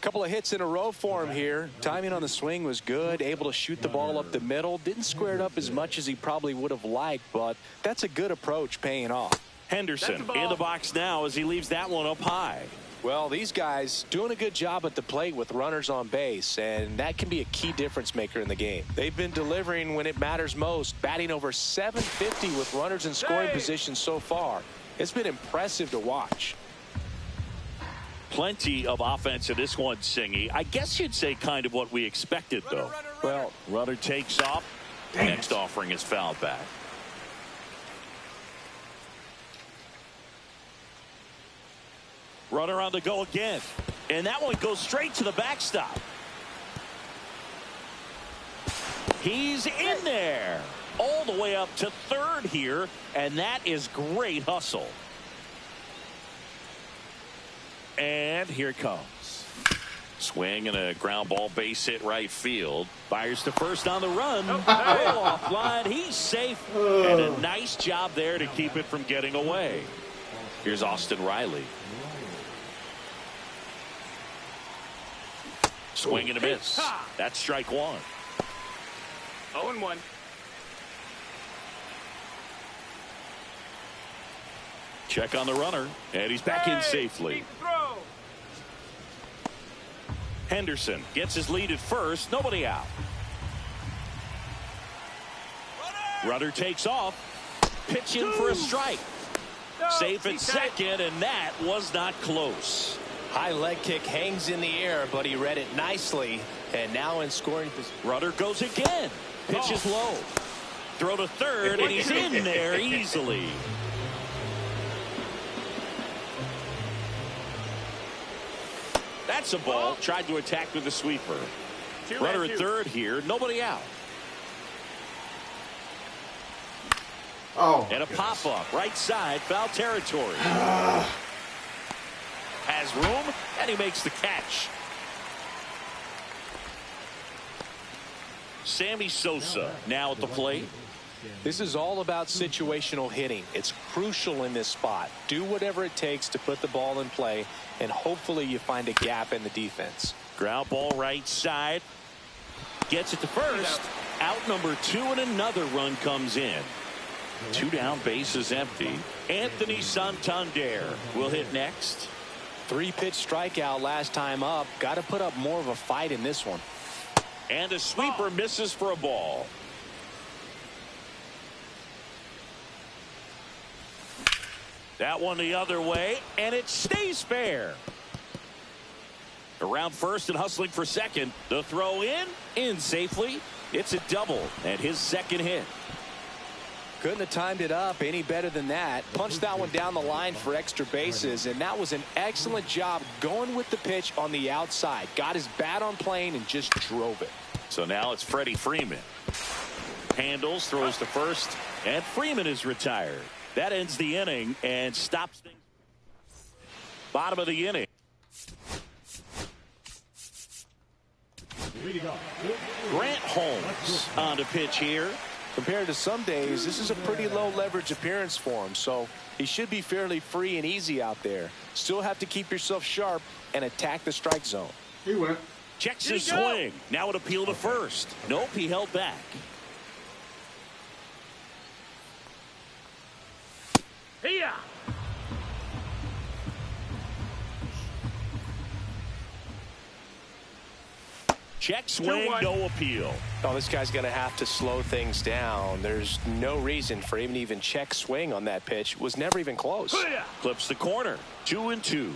Couple of hits in a row for him here. Timing on the swing was good. Able to shoot the ball up the middle. Didn't square it up as much as he probably would have liked, but that's a good approach paying off. Henderson in the box now as he leaves that one up high. Well, these guys doing a good job at the plate with runners on base, and that can be a key difference maker in the game. They've been delivering when it matters most, batting over .750 with runners in scoring position so far. It's been impressive to watch. Plenty of offense in this one, Singy. I guess you'd say kind of what we expected, though. Well, runner takes off. Next offering is fouled back. Runner on the go again. And that one goes straight to the backstop. He's in there. All the way up to third here. And that is great hustle. And here it comes. Swing and a ground ball, base hit right field. Fires to first on the run. Oh, offline. He's safe. And a nice job there to keep it from getting away. Here's Austin Riley. Swing and a miss. That's strike 1. 0-1. Check on the runner. And he's back in safely. Henderson gets his lead at first. Nobody out. Runner takes off. Pitch in for a strike. Safe at second, and that was not close. high leg kick hangs in the air, but he read it nicely. And now in scoring position. Runner goes again. Pitch is low. Throw to third, and he's in there easily. That's a ball. Tried to attack with a sweeper. Runner at third here. Nobody out. Oh. And a pop-up. Right side. Foul territory. he makes the catch. Sammy Sosa now at the plate. This is all about situational hitting. It's crucial in this spot. Do whatever it takes to put the ball in play, and hopefully you find a gap in the defense. Ground ball right side. Gets it to first. Out number 2, and another run comes in. 2 down, bases empty. Anthony Santander will hit next. 3-pitch strikeout last time up. Got to put up more of a fight in this one. And a sweeper misses for a ball. That one the other way, and it stays fair. Around first and hustling for second. The throw in safely. It's a double and his second hit. Couldn't have timed it up any better than that. Punched that one down the line for extra bases, and that was an excellent job going with the pitch on the outside. Got his bat on plane and just drove it. So now it's Freddie Freeman. Handles, throws to first, and Freeman is retired. That ends the inning and stops things. Bottom of the inning. Grant Holmes on to pitch here. Compared to some days, this is a pretty low leverage appearance for him, so he should be fairly free and easy out there. Still have to keep yourself sharp and attack the strike zone. He went. Checks his swing. Now an appeal to first. Nope, he held back. Here. Check swing, no appeal. Oh, this guy's going to have to slow things down. There's no reason for him to even check swing on that pitch. Was never even close. Clips the corner. 2-2.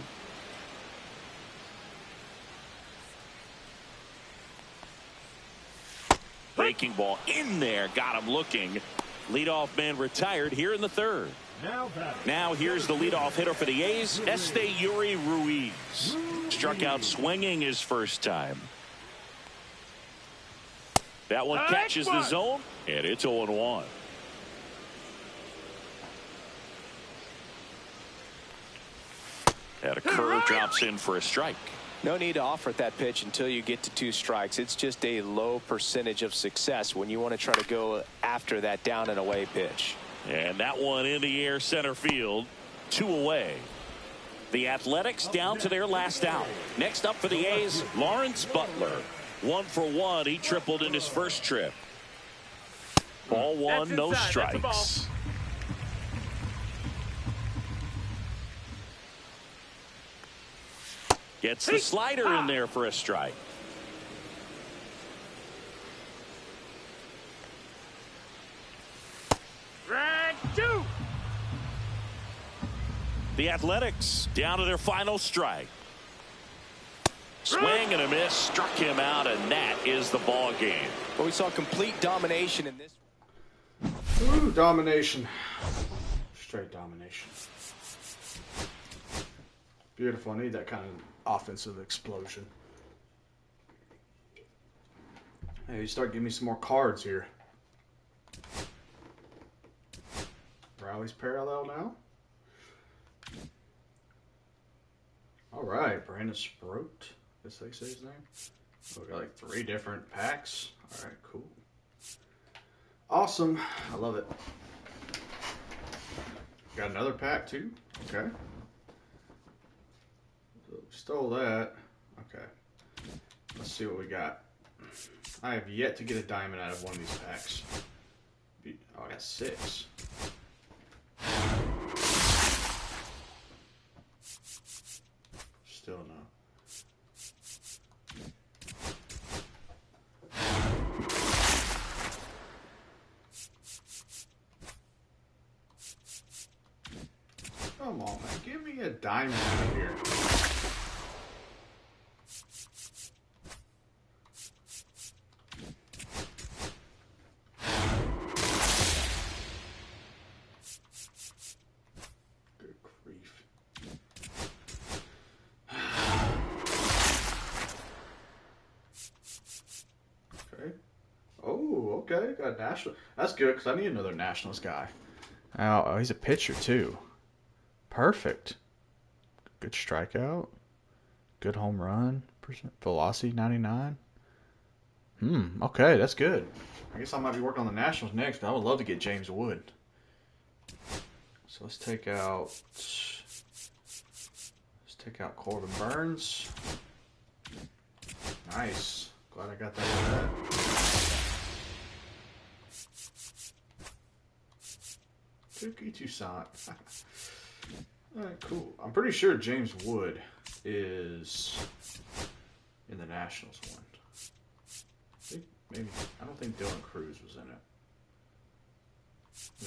Breaking ball in there. Got him looking. Leadoff man retired here in the third. Now here's the leadoff hitter for the A's, Yuri Ruiz. Struck out swinging his first time. That one catches the zone, and it's 0-1. And a curve drops in for a strike. No need to offer that pitch until you get to 2 strikes. It's just a low percentage of success when you want to try to go after that down and away pitch. And that one in the air center field. 2 away. The Athletics down to their last out. Next up for the A's, Lawrence Butler. 1 for 1. He tripled in his first trip. Ball 1, no strikes. Gets the slider in there for a strike. Drag 2. The Athletics down to their final strike. Swing and a miss, struck him out, and that is the ball game. Well, we saw complete domination in this. Ooh, domination. Straight domination. Beautiful. I need that kind of offensive explosion. Hey, you start giving me some more cards here. Rally's parallel now. All right, Brandon Sproat. Guess they say his name. Oh, we got like 3 different packs. All right, cool. Awesome. I love it. Got another pack too. Okay. So stole that. Okay. Let's see what we got. I have yet to get a diamond out of one of these packs. Oh, I got 6. Still no. Come on, man. Give me a diamond out here. Good grief. Okay. Oh, okay. Got a national. That's good because I need another Nationals guy. Oh, he's a pitcher too. Perfect. Good strikeout. Good home run percent. Velocity 99. Okay, that's good. I guess I might be working on the Nationals next, but I would love to get James Wood. So let's take out Corbin Burns. Nice. Glad I got that. Tuki Toussaint. Alright, cool. I'm pretty sure James Wood is in the Nationals one. Maybe. I don't think Dylan Cruz was in it.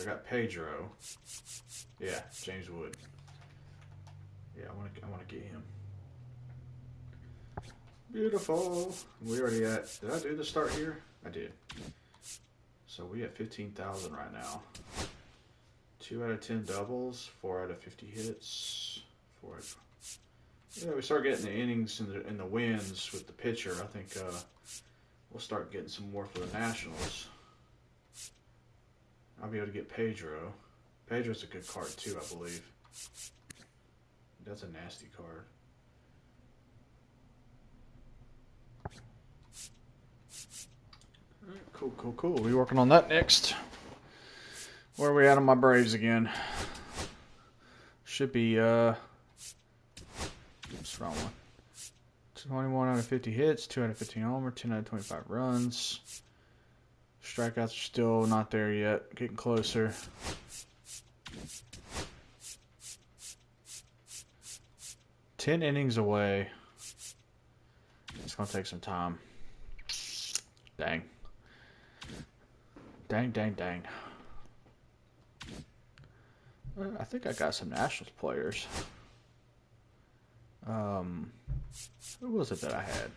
I got Pedro. Yeah, James Wood. Yeah, I want to get him. Beautiful. We already at. Did I do the start here? I did. So we at 15,000 right now. 2 out of 10 doubles, 4 out of 50 hits. We start getting the innings and the wins with the pitcher. I think we'll start getting some more for the Nationals. I'll be able to get Pedro. Pedro's a good card too, I believe. That's a nasty card. Alright, cool. We working on that next. Where are we at on my Braves again? Should be oops, wrong one. 21 out of 50 hits, 2 out of 15 homer, 10 out of 25 runs. Strikeouts are still not there yet. Getting closer. Ten innings away. It's going to take some time. Dang. Dang. I think I got some Nationals players. Who was it that I had?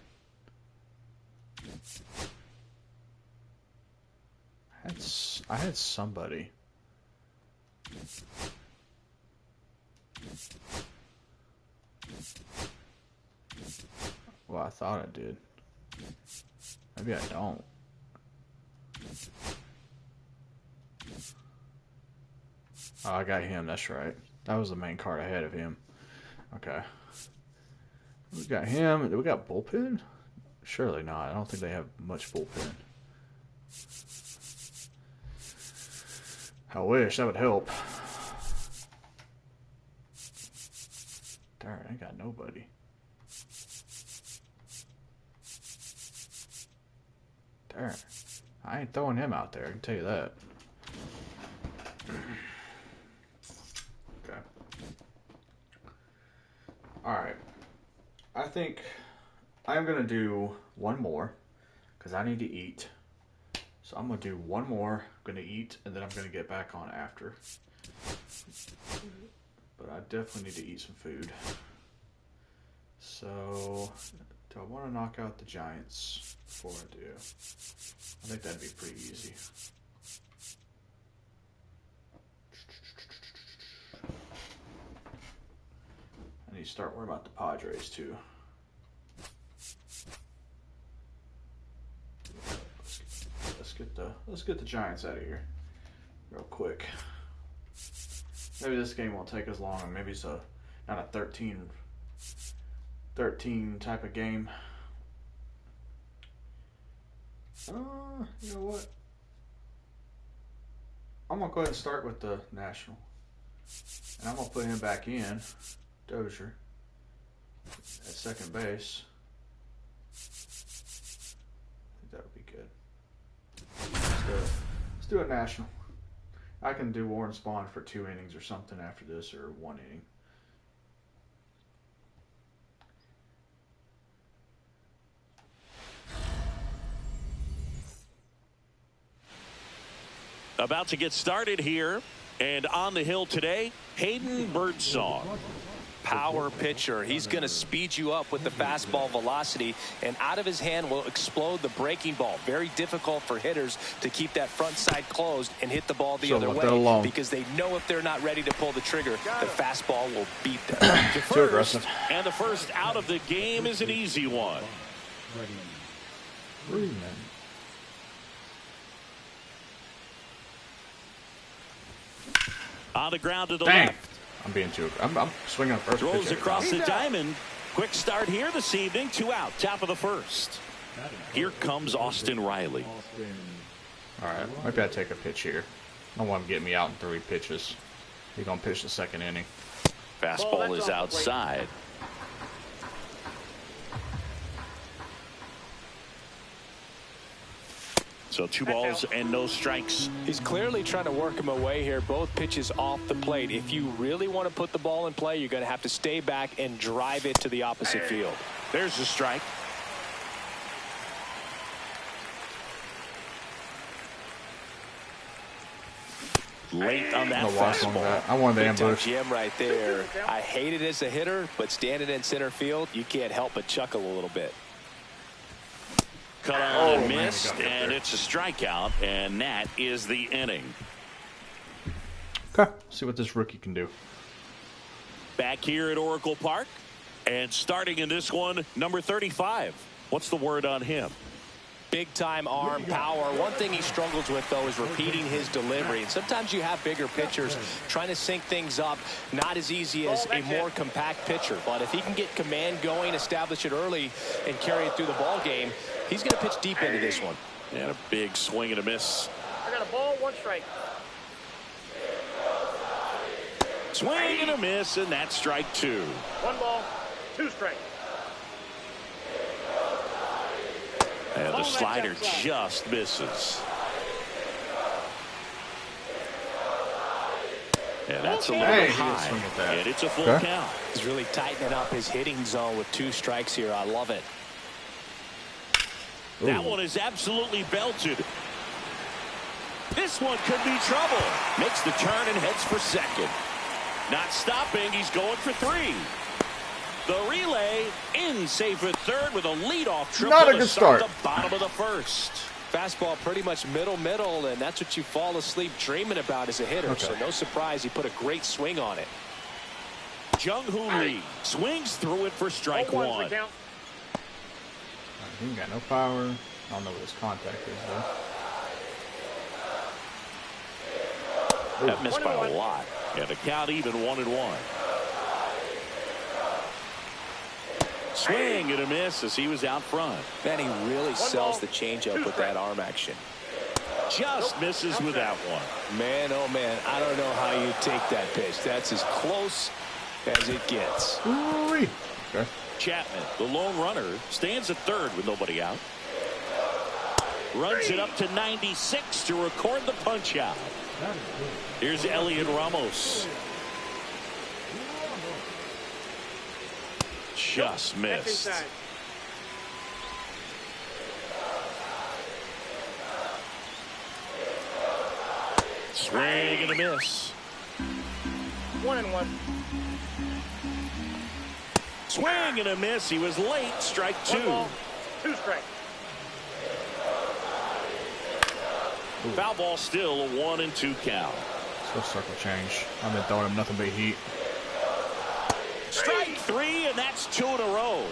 I had somebody. Well, I thought I did. Maybe I don't. Oh, I got him. That's right. That was the main card I had of him. Okay. We got him. Do we got bullpen? Surely not. I don't think they have much bullpen. I wish. That would help. Darn, I ain't got nobody. Darn. I ain't throwing him out there, I can tell you that. Okay. Alright. I think I'm going to do one more because I need to eat. So I'm going to do one more, I'm going to eat, and then I'm going to get back on after. But I definitely need to eat some food. So, do I want to knock out the Giants before I do? I think that'd be pretty easy. I need to start worrying about the Padres too. Let's get the Giants out of here real quick. Maybe this game won't take as long, and maybe it's not a 13 type of game. You know what? I'm gonna go ahead and start with the National, and I'm gonna put him back in, Dozier, at second base. I think that would be good. Let's do a National. I can do Warren Spahn for 2 innings or something after this, or 1 inning. About to get started here, and on the hill today, Hayden Birdsong. Power pitcher. He's going to speed you up with the fastball velocity, and out of his hand will explode the breaking ball. Very difficult for hitters to keep that front side closed and hit the ball the other way, because they know if they're not ready to pull the trigger, the fastball will beat them. Too aggressive. And the first out of the game is an easy one. On the ground to the left. I'm being too. I'm swinging first. Throws across the diamond. Quick start here this evening. 2 out. Top of the first. Here comes Austin Riley. All right, maybe I take a pitch here. I don't want him getting me out in 3 pitches. He's gonna pitch the 2nd inning. Fastball is outside. So 2 balls and no strikes. He's clearly trying to work him away here. Both pitches off the plate. If you really want to put the ball in play, you're going to have to stay back and drive it to the opposite field. There's the strike. Late on that fastball. I wanted the Big time ambush. Jim right there. I hate it as a hitter, but standing in center field, you can't help but chuckle a little bit. Cut on and missed, and it's a strikeout, and that is the inning. Okay, see what this rookie can do. Back here at Oracle Park, and starting in this one, number 35. What's the word on him? Big time arm power. One thing he struggles with, though, is repeating his delivery. And sometimes you have bigger pitchers trying to sync things up. Not as easy as a more compact pitcher. But if he can get command going, establish it early, and carry it through the ball game, he's going to pitch deep into this one. And a big swing and a miss. I got a ball, 1 strike. Swing and a miss, and that's strike 2. 1 ball, 2 strikes. And the slider just misses. And that's a little high. And it's a full count. He's really tightening up his hitting zone with 2 strikes here. I love it. That one is absolutely belted. This one could be trouble. Makes the turn and heads for second. Not stopping. He's going for 3. The relay in safe at third with a leadoff triple. Not a good start. The bottom of the first. Fastball pretty much middle, and that's what you fall asleep dreaming about as a hitter. Okay. So no surprise he put a great swing on it. Jung-Hoo Lee swings through it for strike 1. He ain't got no power. I don't know what his contact is though. That missed by a lot. Yeah, the count even 1-1. Swing and a miss as he was out front. Man, he really sells the changeup with that arm action. Just misses with that one. Man, oh man, I don't know how you take that pitch. That's as close as it gets. Ooh-wee. Okay. Chapman, the lone runner, stands at third with nobody out. Runs it up to 96 to record the punch out. Here's Elliot Ramos. Just missed. Swing and a miss. 1-1. Swing and a miss. He was late. Strike 2. 1 ball, 2 strikes. Foul ball still a 1-2 count. So circle change. I've been throwing him nothing but heat. Strike 3, and that's 2 in a row.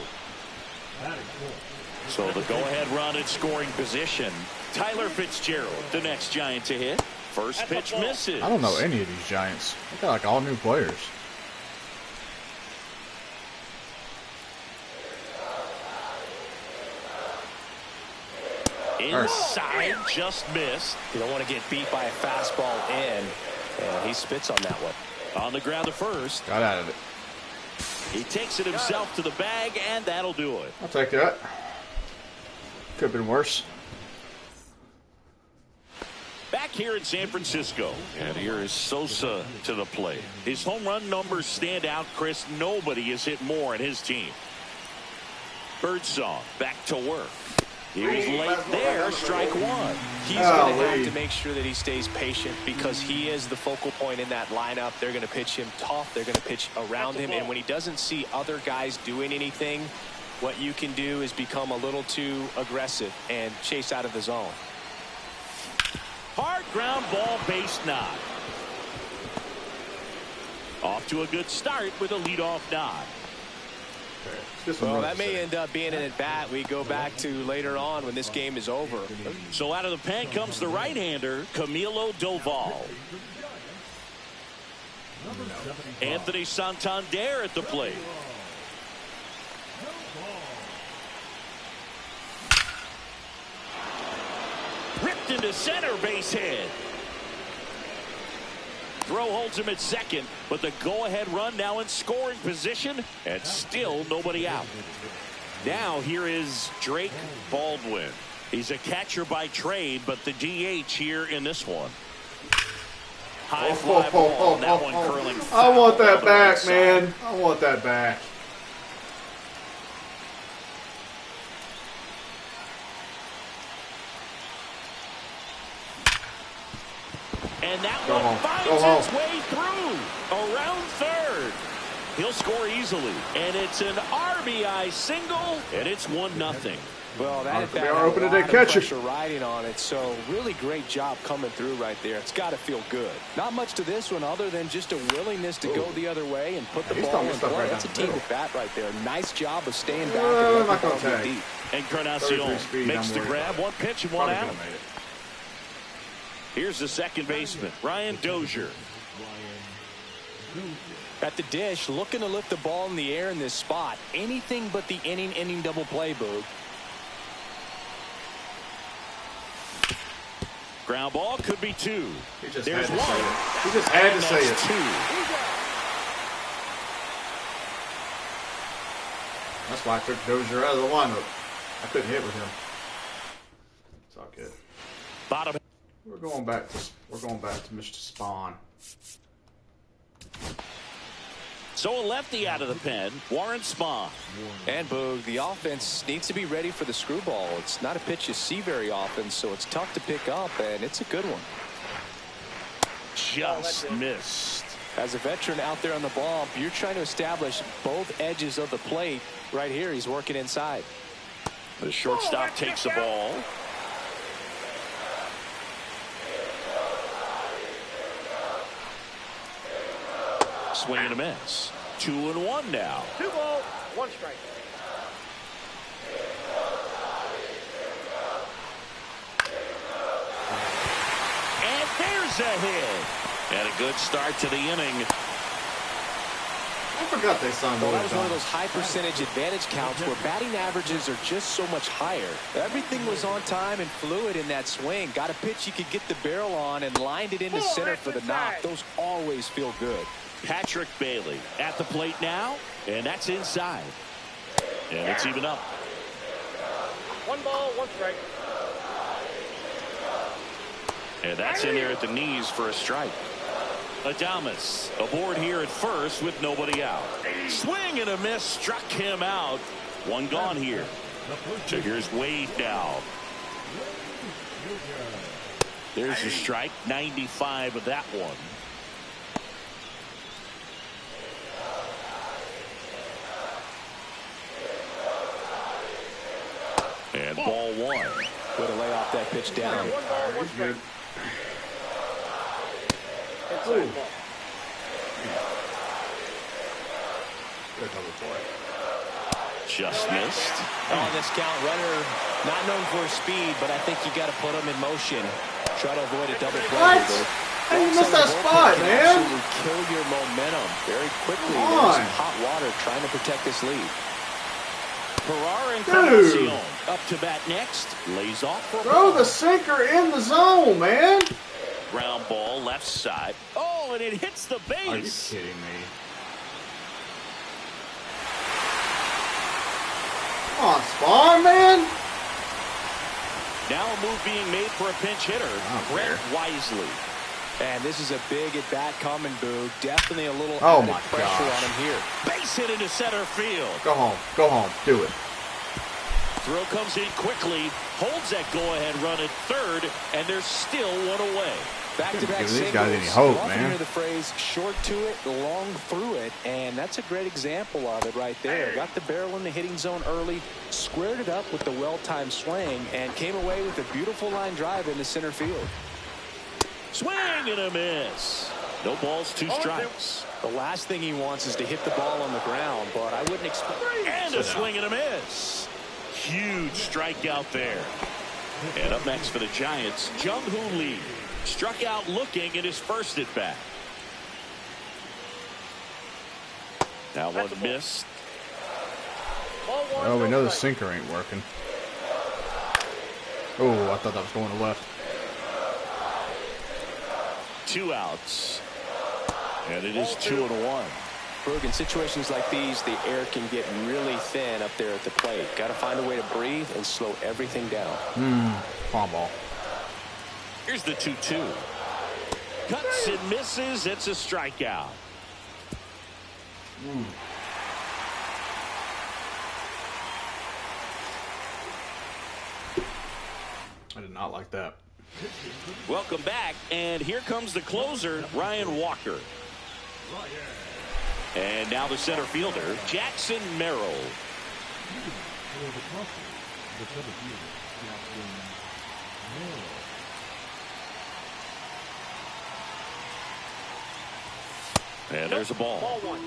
So the go-ahead run at scoring position. Tyler Fitzgerald, the next Giant to hit. First pitch misses. I don't know any of these Giants. They're like all new players. Inside, just missed. You don't want to get beat by a fastball in, and he spits on that one. On the ground to first. Got out of it. He takes it himself to the bag, and that'll do it. I'll take that. Could have been worse. Back here in San Francisco, and here is Sosa to the plate. His home run numbers stand out, Chris. Nobody has hit more in his team. Birdsong back to work. He was late there, strike 1. He's going to have to make sure that he stays patient because he is the focal point in that lineup. They're going to pitch him tough. They're going to pitch around him. And when he doesn't see other guys doing anything, what you can do is become a little too aggressive and chase out of the zone. Hard ground ball, base nod. Off to a good start with a leadoff nod. Well, that may end up being an at-bat we go back to later on when this game is over. So out of the pen comes the right-hander, Camilo Doval. Anthony Santander at the plate. Ripped into center, base hit. Throw holds him at second, but the go-ahead run now in scoring position, and still nobody out. Now here is Drake Baldwin. He's a catcher by trade, but the DH here in this one. High fly ball, that one curling. I want that back, man. I want that back. And that one finds its way through around third. He'll score easily, and it's an RBI single, and it's 1-0. Well, that they are open to catch pressure riding on it, so really great job coming through right there. It's got to feel good. Not much to this one other than just a willingness to go the other way and put the ball in play. Right, that's a team at bat right there. Nice job of staying back and letting the ball go deep. Encarnacion makes the grab. One pitch and one out. Here's the second baseman, Ryan Dozier. At the dish, looking to lift the ball in the air in this spot. Anything but the inning double play, Boog. Ground ball could be two. There's one. He just had to say it. Two. That's why I took Dozier out of the lineup. I couldn't hit with him. It's all good. Bottom. We're going back to Mr. Spawn. So a lefty out of the pen, Warren Spahn. And Boog, the offense needs to be ready for the screwball. It's not a pitch you see very often, so it's tough to pick up, and it's a good one. Just missed. As a veteran out there on the ball, you're trying to establish both edges of the plate. Right here, he's working inside. The shortstop takes the ball. Swing and a miss. 2-1 now. 2 ball, 1 strike. And there's a hit. And a good start to the inning. I forgot they signed. Well, that was one of those high percentage advantage counts where batting averages are just so much higher. Everything was on time and fluid in that swing. Got a pitch you could get the barrel on and lined it into center for the knock. Those always feel good. Patrick Bailey at the plate now, and that's inside. And it's even up. 1 ball, 1 strike. And that's in there at the knees for a strike. Adames aboard here at first with nobody out. Swing and a miss, struck him out. One gone here. So here's Wade now. There's your strike, 95 of that one. And ball 1. Way to lay off that pitch down. 1 ball, 1 strike. Good Just missed. On this count, runner not known for his speed, but I think you got to put him in motion. Try to avoid a double play. What? How you missed that spot, man? Absolutely kill your momentum very quickly. There's some hot water trying to protect this lead. Ferrara and Encarnacion up to bat next. Lays off for throw the sinker in the zone, man. Ground ball left side. Oh, and it hits the base. Are you kidding me? Come on, Spawn, man. Now a move being made for a pinch hitter, Brett Wisely. And this is a big at bat coming, Boog. Definitely a little added pressure on him here. Base hit into center field. Go home, do it. Throw comes in quickly, holds that go-ahead run at third, and there's still one away. Back-to-back singles. These guys any hope, man. You hear the phrase short to it, long through it, and that's a great example of it right there. Got the barrel in the hitting zone early, squared it up with the well-timed swing, and came away with a beautiful line drive into center field. Swing and a miss. No balls, 2 strikes. The last thing he wants is to hit the ball on the ground, but I wouldn't expect. And a swing and a miss. Huge strikeout there. And up next for the Giants, Jung-Hoo Lee. Struck out looking at his first at bat. That one missed. Ball one, Oh, we no know the strike. sinker ain't working. Oh, I thought that was going to left. 2 outs. And it is 2-1. Berg, in situations like these, the air can get really thin up there at the plate. Got to find a way to breathe and slow everything down. Foul ball. Here's the 2-2. Cuts and misses. It's a strikeout. I did not like that. Welcome back, and here comes the closer, Ryan Walker. And now the center fielder, Jackson Merrill. For the Cubs, the center fielder, Jackson Merrill. And there's a ball. Ball one.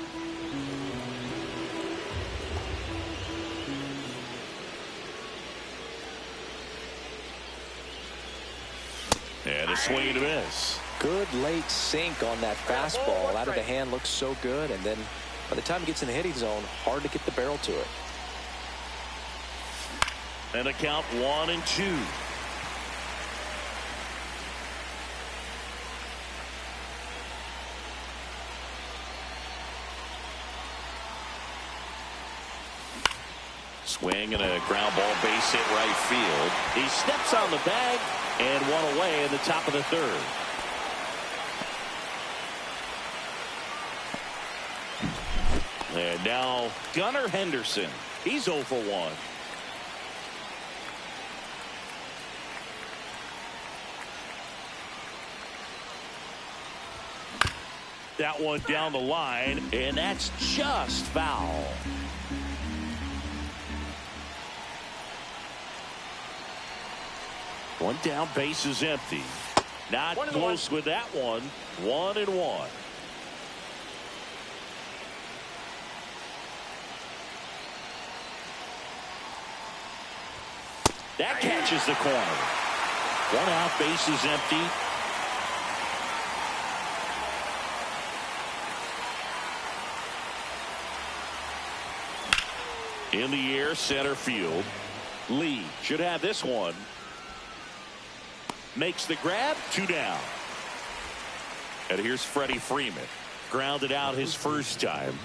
And a swing and a miss. Good late sink on that fastball. Out of the hand, looks so good. And then by the time it gets in the hitting zone, hard to get the barrel to it. And a count 1-2. Swing and a ground ball, base hit right field. He steps on the bag and one away in the top of the third. And now Gunnar Henderson. He's 0 for 1. That one down the line, and that's just foul. One down, base is empty. Not close with that one. 1-1. That catches the corner. 1 out, base is empty. In the air, center field. Lee should have this one. Makes the grab, 2 down. And here's Freddie Freeman. Grounded out his first time.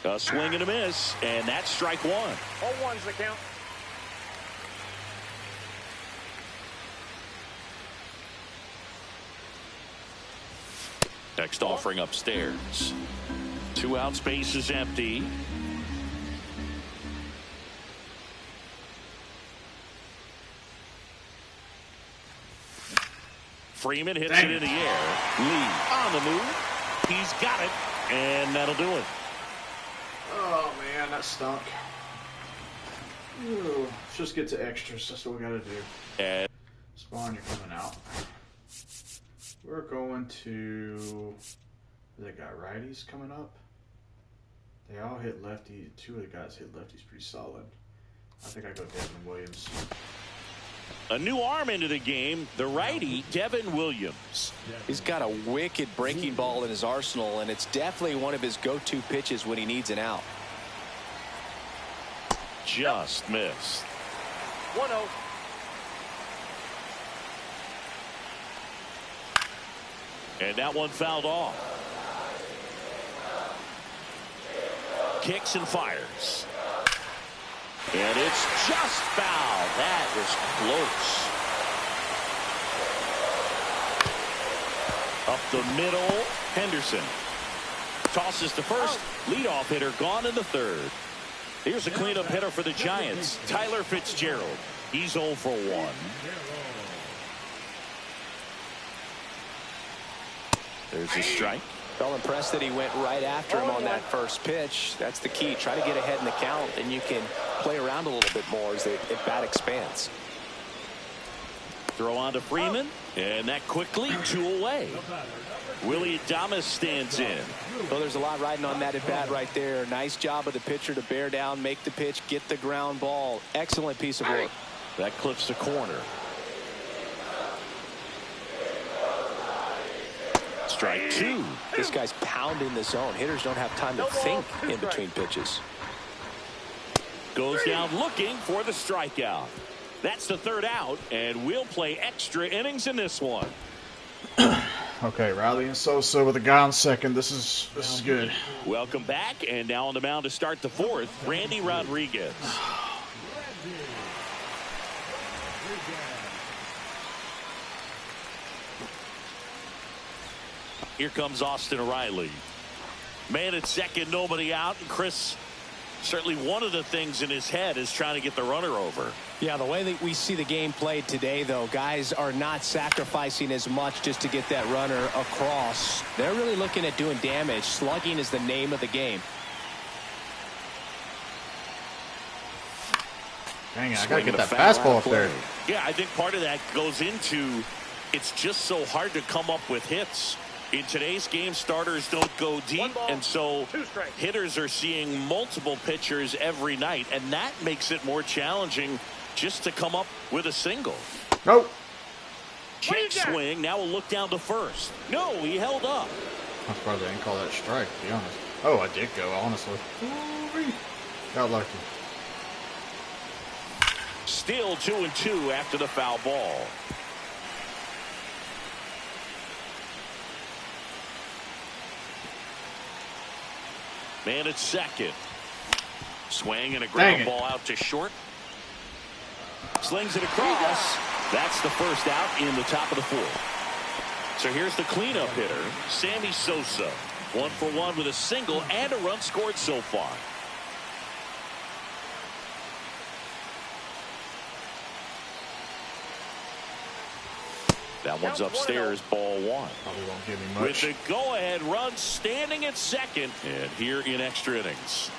A swing and a miss, and that's strike 1. Ball one's the count. Next offering upstairs. 2 outs, base is empty. Freeman hits it in the air. Lee on the move. He's got it, and that'll do it. Oh, man, that stunk. Ooh, let's just get to extras. That's what we got to do. And Spawn, you're coming out. We're going to... They got righties coming up. They all hit lefty. 2 of the guys hit lefties pretty solid. I think I go Devin Williams. a new arm into the game, the righty, Devin Williams. He's got a wicked breaking ball in his arsenal, and it's definitely one of his go-to pitches when he needs an out. Just missed. 1-0. And that one fouled off. Kicks and fires. And it's just foul. That is close. Up the middle, Henderson. Tosses to first. Leadoff hitter gone in the third. Here's a cleanup hitter for the Giants, Tyler Fitzgerald. He's 0 for 1. There's a strike. Well impressed that he went right after him on that first pitch. That's the key. Try to get ahead in the count, and you can play around a little bit more as the at-bat expands. Throw on to Freeman, and that quickly 2 away. Willie Adames stands in. Well, there's a lot riding on that at-bat right there. Nice job of the pitcher to bear down, make the pitch, get the ground ball. Excellent piece of work. That clips the corner. Strike two. This guy's pounding the zone. Hitters don't have time to think in between pitches. Goes down looking for the strikeout. That's the third out, and we'll play extra innings in this one. Okay, Riley and Sosa with a guy on second. This is good. Welcome back, and now on the mound to start the fourth, Randy Rodriguez. Here comes Austin Riley. Man at second, nobody out, and Chris, certainly one of the things in his head is trying to get the runner over. Yeah, the way that we see the game played today, though, guys are not sacrificing as much just to get that runner across. They're really looking at doing damage. Slugging is the name of the game. Dang it, I gotta get that fastball up there. Yeah, I think part of that goes into it's just so hard to come up with hits. In today's game, starters don't go deep, and so hitters are seeing multiple pitchers every night, and that makes it more challenging just to come up with a single. Nope. Check swing. Now we'll look down to first. No, he held up. I'm surprised I didn't call that strike, to be honest. Oh, I did go, honestly. Ooh-wee. Got lucky. Still 2-2 after the foul ball. Man at second. Swing and a ground ball out to short. Slings it across. That's the first out in the top of the fourth. So here's the cleanup hitter, Sammy Sosa. 1 for 1 with a single and a run scored so far. That one's upstairs, ball one. Probably won't give me much. With the go-ahead run standing at second, and here in extra innings.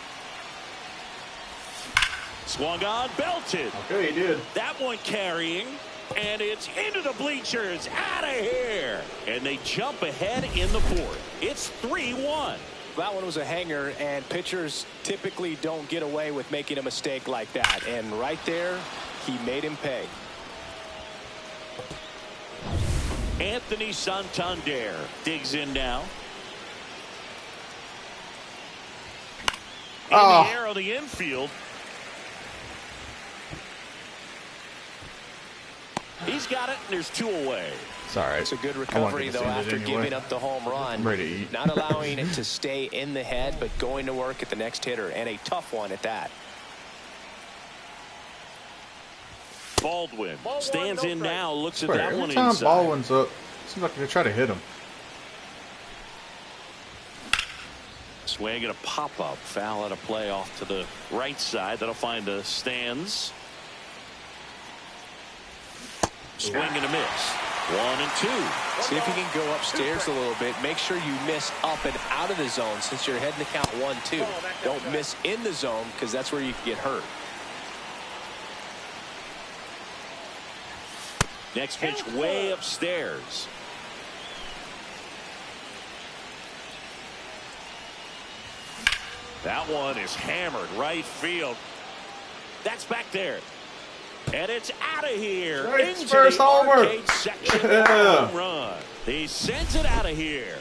Swung on, belted. Okay, he did. That one carrying, and it's into the bleachers, out of here. And they jump ahead in the fourth. It's 3-1. That one was a hanger, and pitchers typically don't get away with making a mistake like that. And right there, he made him pay. Anthony Santander digs in now. In the air on the infield. He's got it, and there's 2 away. Sorry. It's a good recovery, though, after giving up the home run. I'm ready to eat. Not allowing it to stay in the head, but going to work at the next hitter, and a tough one at that. Baldwin stands in now, looks at that Every one time inside. Baldwin's up, seems like they try to hit him. Swing and a pop-up. Foul out of play off to the right side. That'll find the stands. Swing and a miss. 1 and 2. See if you can go upstairs a little bit. Make sure you miss up and out of the zone since you're heading to count 1-2. Don't miss in the zone because that's where you can get hurt. Next pitch way upstairs. That one is hammered right field. That's back there. And it's out of here. Right, into first the homer. arcade section. Yeah. Home run. He sends it out of here.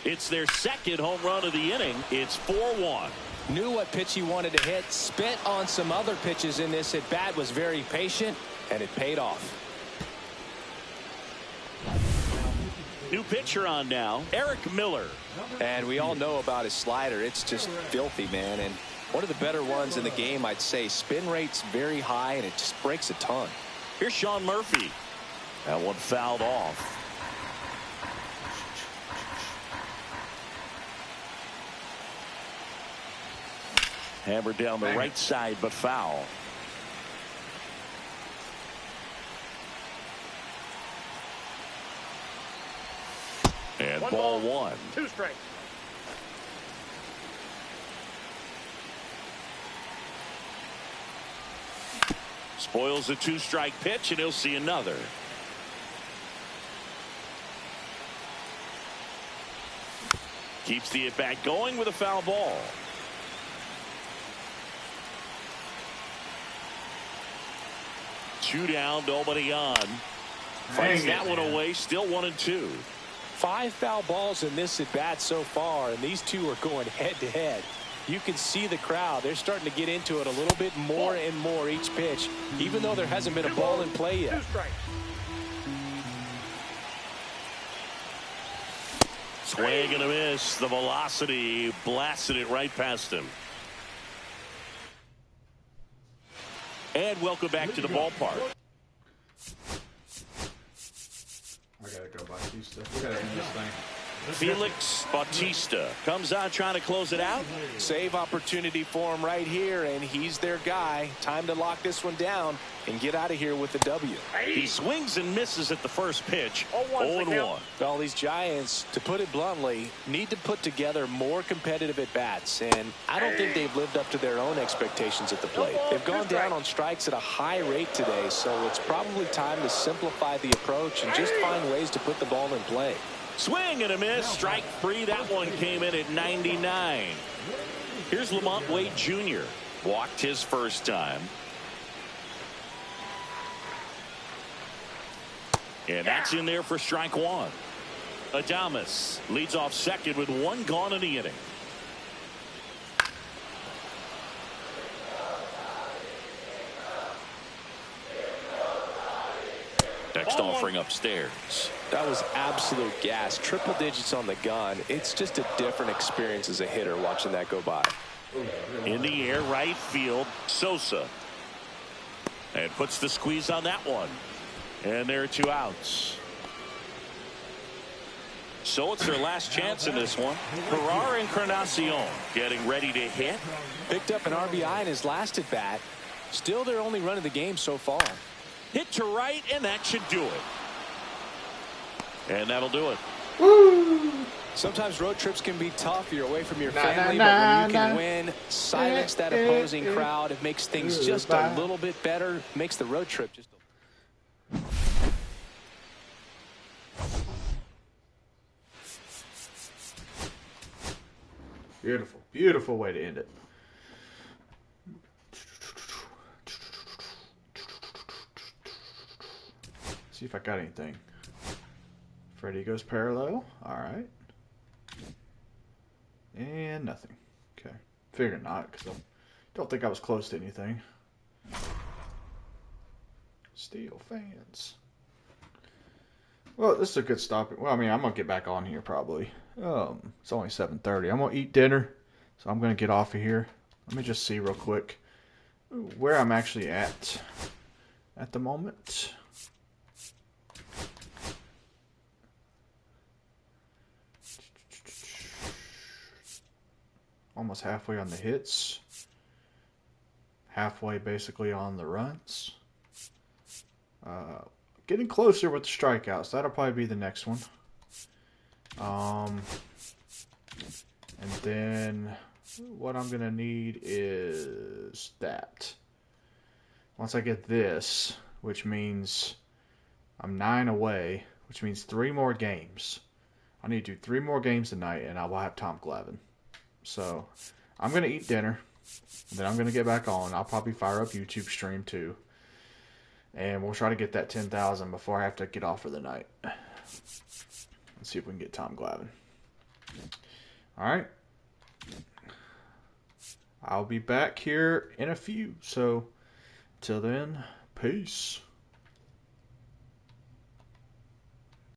It's their second home run of the inning. It's 4-1. Knew what pitch he wanted to hit. Spit on some other pitches in this at bat. Was very patient, and it paid off. New pitcher on now, Eric Miller. And we all know about his slider. It's just filthy, man. And one of the better ones in the game, I'd say. Spin rate's very high, and it just breaks a ton. Here's Sean Murphy. That one fouled off. Hammered down the right side, but foul. And ball one. 2 strikes. Spoils a 2-strike pitch, and he'll see another. Keeps the at-bat going with a foul ball. 2 down, nobody on. Fights that one away, still 1-2. 5 foul balls in this at bat so far, and these two are going head to head. You can see the crowd. They're starting to get into it a little bit more and more each pitch, even though there hasn't been a ball in play yet. Swing and a miss. The velocity blasted it right past him. And welcome back to the ballpark. I gotta go Bautista. We gotta end this thing. Felix Bautista comes out trying to close it out. Save opportunity for him right here, and he's their guy. Time to lock this one down and get out of here with the W. He swings and misses at the first pitch. 0-1. Well, these Giants, to put it bluntly, need to put together more competitive at-bats, and I don't think they've lived up to their own expectations at the plate. They've gone down on strikes at a high rate today, so it's probably time to simplify the approach and just find ways to put the ball in play. Swing and a miss. Strike 3. That one came in at 99. Here's Lamont Wade Jr. Walked his first time. And that's in there for strike 1. Adames leads off second with 1 gone in the inning. Next offering upstairs. That was absolute gas. Triple digits on the gun. It's just a different experience as a hitter watching that go by. In the air, right field, Sosa. And puts the squeeze on that one. And there are 2 outs. So it's their last chance in this one. Ferrar Encarnacion getting ready to hit. Picked up an RBI in his last at bat. Still their only run of the game so far. Hit to right, and that should do it. And that'll do it. Woo! Sometimes road trips can be tough. You're away from your family, but when you can win, silence that opposing crowd. It makes things just a little bit better. Makes the road trip just a... Beautiful, beautiful way to end it. See if I got anything. Freddie goes parallel. All right. And nothing. Okay. Figured not, because I don't think I was close to anything. Steel fans. Well, this is a good stop. Well, I mean, I'm going to get back on here probably. It's only 7:30. I'm going to eat dinner, so I'm going to get off of here. Let me just see real quick where I'm actually at the moment. Almost halfway on the hits. Halfway basically on the runs. Getting closer with the strikeouts. That'll probably be the next one. And then what I'm going to need is that. Once I get this, which means I'm 9 away, which means 3 more games. I need to do 3 more games tonight, and I will have Tom Glavine. So I'm going to eat dinner. Then I'm going to get back on. I'll probably fire up YouTube stream too. And we'll try to get that 10,000 before I have to get off for the night. Let's see if we can get Tom Glavine. All right. I'll be back here in a few. So till then, peace.